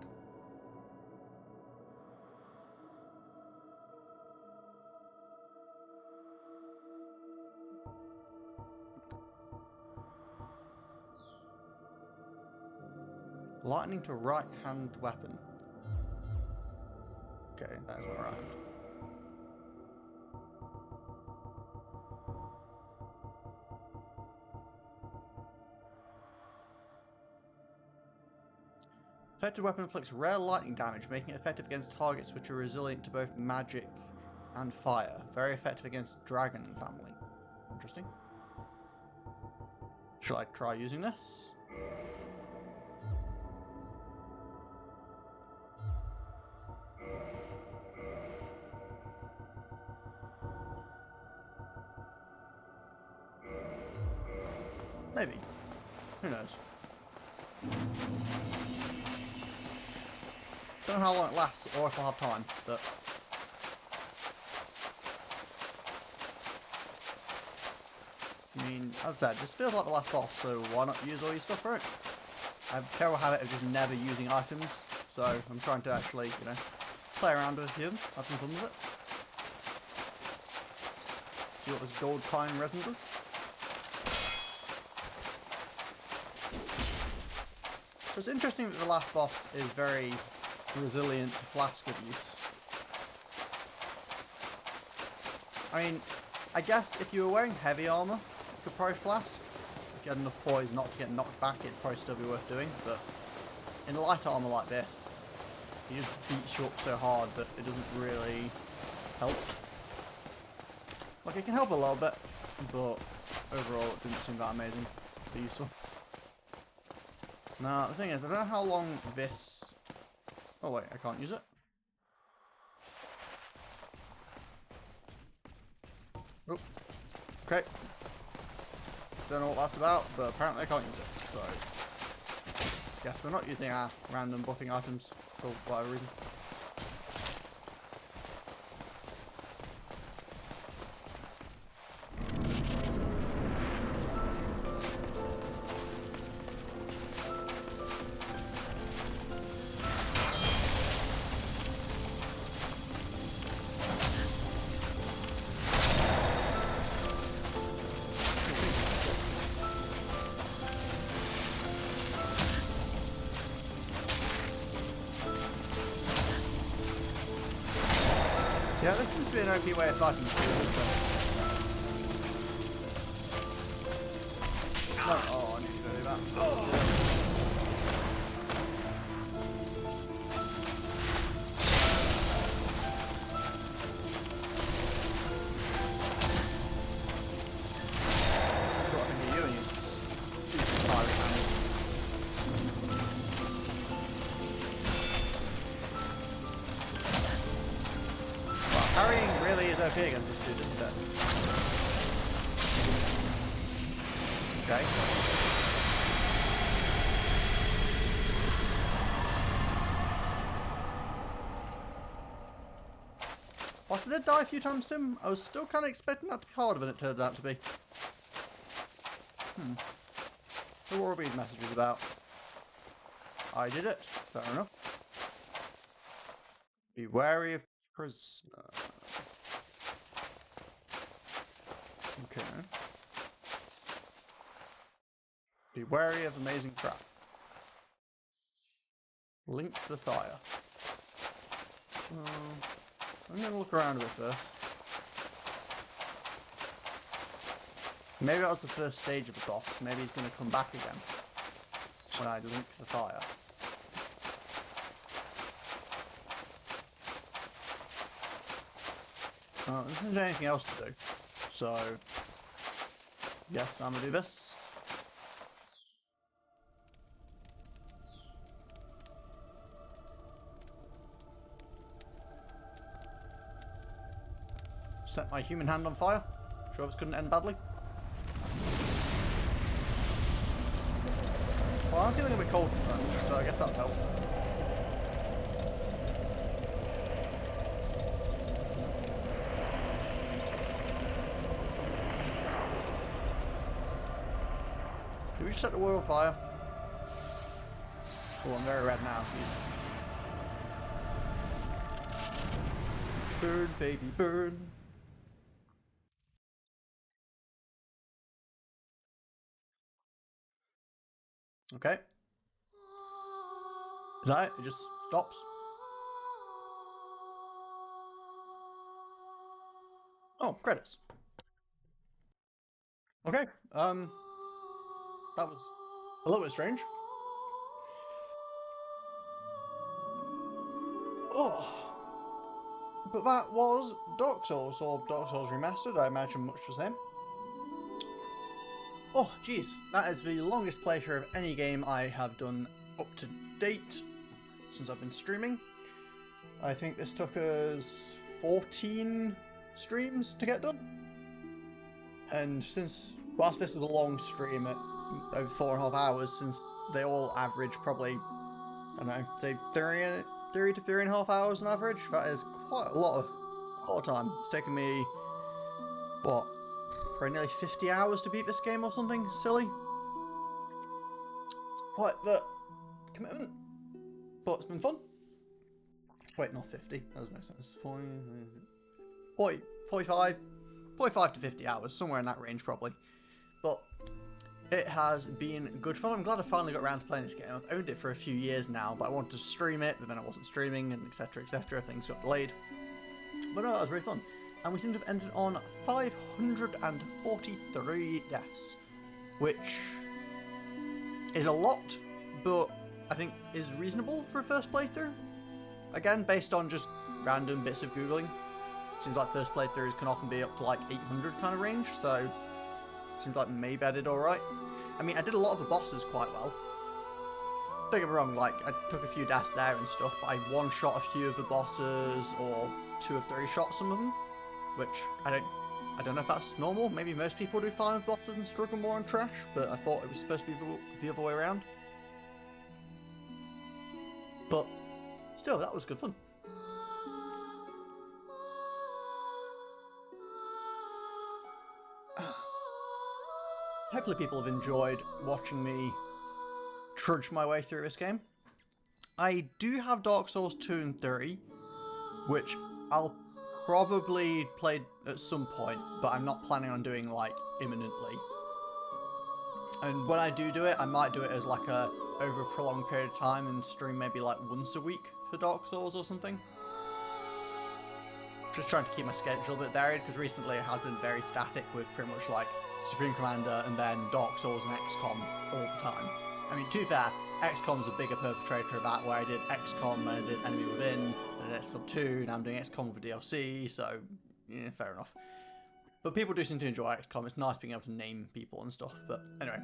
Lightning to right hand weapon. Okay, that's my right hand. Effective weapon inflicts rare lightning damage, making it effective against targets which are resilient to both magic and fire. Very effective against dragon family. Interesting. Shall I try using this? Maybe. Who knows? Don't know how long it lasts or if I'll have time, but I mean, as I said, this feels like the last boss, so why not use all your stuff for it? I have a terrible habit of just never using items, so I'm trying to actually, you know, play around with a few of them, have some fun with it. See what this gold pine resin does. it's interesting that the last boss is very resilient to flask abuse. I mean, I guess if you were wearing heavy armor, you could probably flask. If you had enough poise not to get knocked back, it'd probably still be worth doing. But in light armor like this, he just beats you up so hard that it doesn't really help. Like, it can help a little bit, but overall it didn't seem that amazing to be useful. Now, the thing is, I don't know how long this... Oh wait, I can't use it. Oh. Okay. Don't know what that's about, but apparently I can't use it. So, guess we're not using our random buffing items for whatever reason. Yeah, this seems to be an OP way of fighting the shield, isn't it? No, oh, I need to go do that. That's what I think of you and your stupid pirate hand. Parrying really is OP against this dude, isn't it? Okay. Whilst I did die a few times to him, I was still kind of expecting that to be harder than it turned out to be. The War Bead message is about. I did it. Fair enough. Be wary of prisoner. Okay. Be wary of amazing trap. Link the fire. I'm going to look around a bit first. Maybe that was the first stage of the boss. Maybe he's going to come back again when I link the fire. There isn't anything else to do, so yes, I'm gonna do this. Set my human hand on fire. Sure this couldn't end badly. Well, I'm feeling a bit cold at the moment, so I guess that'll help. Did we just set the world on fire? Oh, I'm very red now. Burn, baby, burn. Okay. Is that it? It just stops. Oh, credits. Okay. That was a little bit strange. Oh. But that was Dark Souls, or Dark Souls Remastered. I imagine much the same. Oh, geez. That is the longest playthrough of any game I have done up to date since I've been streaming. I think this took us 14 streams to get done. And since, whilst this was a long stream at over 4.5 hours, since they all average probably, I don't know, say 3 to 3.5 hours on average, that is quite a lot of time. It's taken me, what, probably nearly 50 hours to beat this game or something silly. Quite the commitment, but it's been fun. Wait, not 50, that doesn't make sense. 45 to 50 hours, somewhere in that range probably. But It has been good fun. I'm glad I finally got around to playing this game. I've owned it for a few years now, but I wanted to stream it, but then I wasn't streaming, and etc, etc. Things got delayed. But no, that was really fun. And we seem to have ended on 543 deaths, which is a lot, but I think is reasonable for a first playthrough. Again, based on just random bits of Googling. Seems like first playthroughs can often be up to like 800 kind of range, so seems like maybe I did alright. I mean, I did a lot of the bosses quite well. Don't get me wrong, like, I took a few deaths there and stuff, but I one-shot a few of the bosses, or 2 or 3 shots some of them, which I don't know if that's normal. Maybe most people do fine with bosses and struggle more on trash, but I thought it was supposed to be the other way around. But still, that was good fun. Hopefully people have enjoyed watching me trudge my way through this game. I do have Dark Souls 2 and 3, which I'll probably play at some point, but I'm not planning on doing, like, imminently. And when I do it, I might do it as, like, over a prolonged period of time and stream maybe, like, once a week for Dark Souls or something. Just trying to keep my schedule a bit varied, because recently it has been very static with pretty much, like, Supreme Commander and then Dark Souls and XCOM all the time. I mean, to be fair, XCOM's a bigger perpetrator of that, where I did XCOM, I did Enemy Within, I did XCOM 2, now I'm doing XCOM with DLC, so, yeah, fair enough. But people do seem to enjoy XCOM, it's nice being able to name people and stuff, but anyway.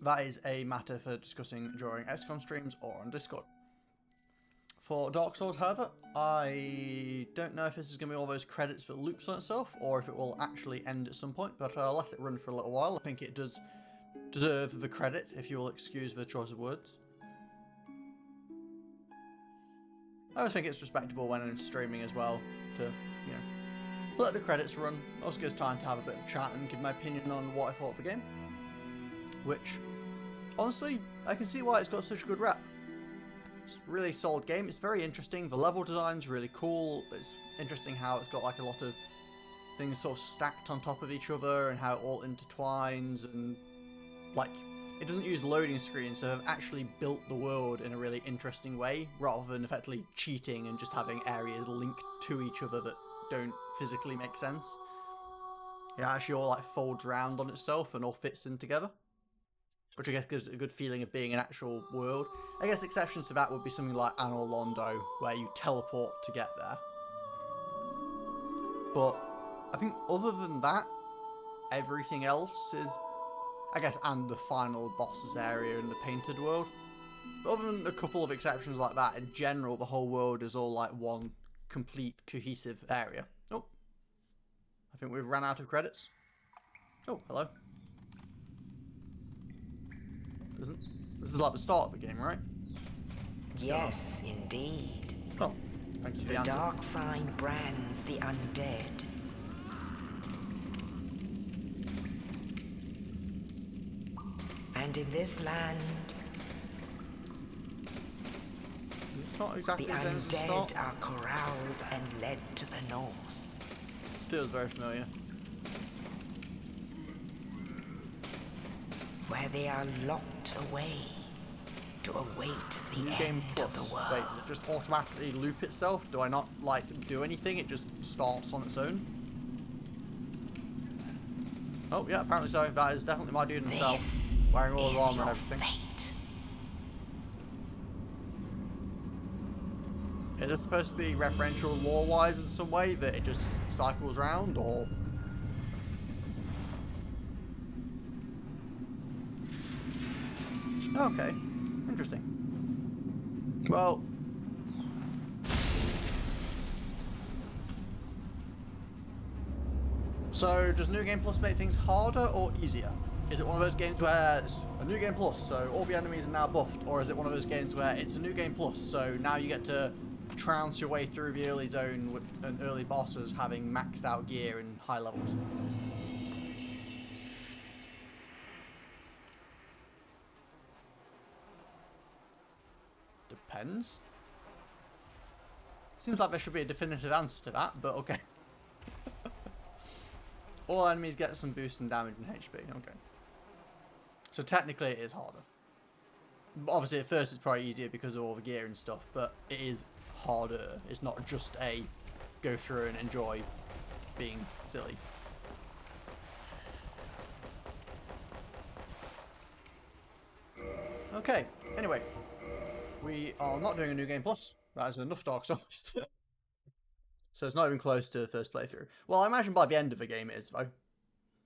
That is a matter for discussing during XCOM streams or on Discord. For Dark Souls, however, I don't know if this is going to be all those credits that loops on itself, or if it will actually end at some point, but I'll let it run for a little while. I think it does deserve the credit, if you will excuse the choice of words. I always think it's respectable when I'm streaming as well, to, you know, let the credits run. Also gives time to have a bit of a chat and give my opinion on what I thought of the game. Which, honestly, I can see why it's got such a good rep. It's a really solid game. It's very interesting. The level design's really cool. It's interesting how it's got like a lot of things sort of stacked on top of each other and how it all intertwines, and like it doesn't use loading screens, so they've actually built the world in a really interesting way rather than effectively cheating and just having areas linked to each other that don't physically make sense. It actually all like folds around on itself and all fits in together, which I guess gives it a good feeling of being an actual world. I guess exceptions to that would be something like Anor Londo, where you teleport to get there. But I think other than that, everything else is, I guess, and the final bosses area in the painted world. But other than a couple of exceptions like that, in general, the whole world is all like one complete, cohesive area. Oh, I think we've run out of credits. Oh, hello. This is like the start of the game, right? Yes, indeed. Oh, thank you for the The answer. dark sign brands the undead. And in this land, It's not exactly the the same as the start. undead are corralled and led to the north. This feels very familiar. Where they are locked away to await the New end game of plus. the world. Wait, does it just automatically loop itself? Do I not like do anything? It just starts on its own? Oh yeah, apparently so. That is definitely my dude himself, This wearing all the is armor and your everything. fate. Is this supposed to be referential lore-wise in some way, that it just cycles around, or? Okay, interesting. Well, so does New Game Plus make things harder or easier? Is it one of those games where it's a New Game Plus, so all the enemies are now buffed, or is it one of those games where it's a New Game Plus, so now you get to trounce your way through the early zone with and early bosses having maxed out gear and high levels? Depends. Seems like there should be a definitive answer to that, but okay. All enemies get some boost in damage and HP, okay. So technically it is harder. Obviously at first it's probably easier because of all the gear and stuff, but it is harder. It's not just a go through and enjoy being silly. Okay, anyway. We are not doing a new game plus. That is enough Dark Souls. So it's not even close to the first playthrough. Well, I imagine by the end of the game it is, though.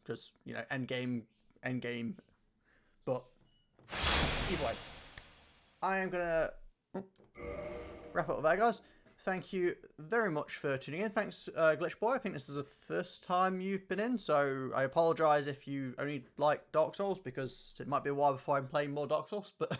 Because, you know, end game. But, either way. I am going to wrap up there, guys. Thank you very much for tuning in. Thanks, Glitch Boy. I think this is the first time you've been in, so I apologise if you only like Dark Souls, because it might be a while before I'm playing more Dark Souls. But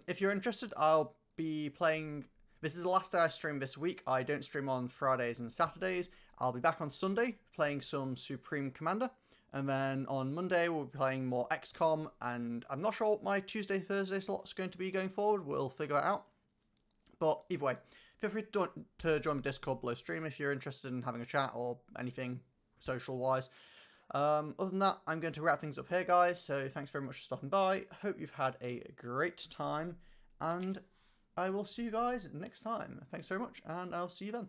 if you're interested, I'll be playing... This is the last day I stream this week. I don't stream on Fridays and Saturdays. I'll be back on Sunday playing some Supreme Commander. And then on Monday we'll be playing more XCOM. And I'm not sure what my Tuesday, Thursday slot's going to be going forward. We'll figure it out. But either way, feel free to join the Discord below stream if you're interested in having a chat or anything social-wise. Other than that, I'm going to wrap things up here, guys. So thanks very much for stopping by. Hope you've had a great time. And I will see you guys next time. Thanks very much, and I'll see you then.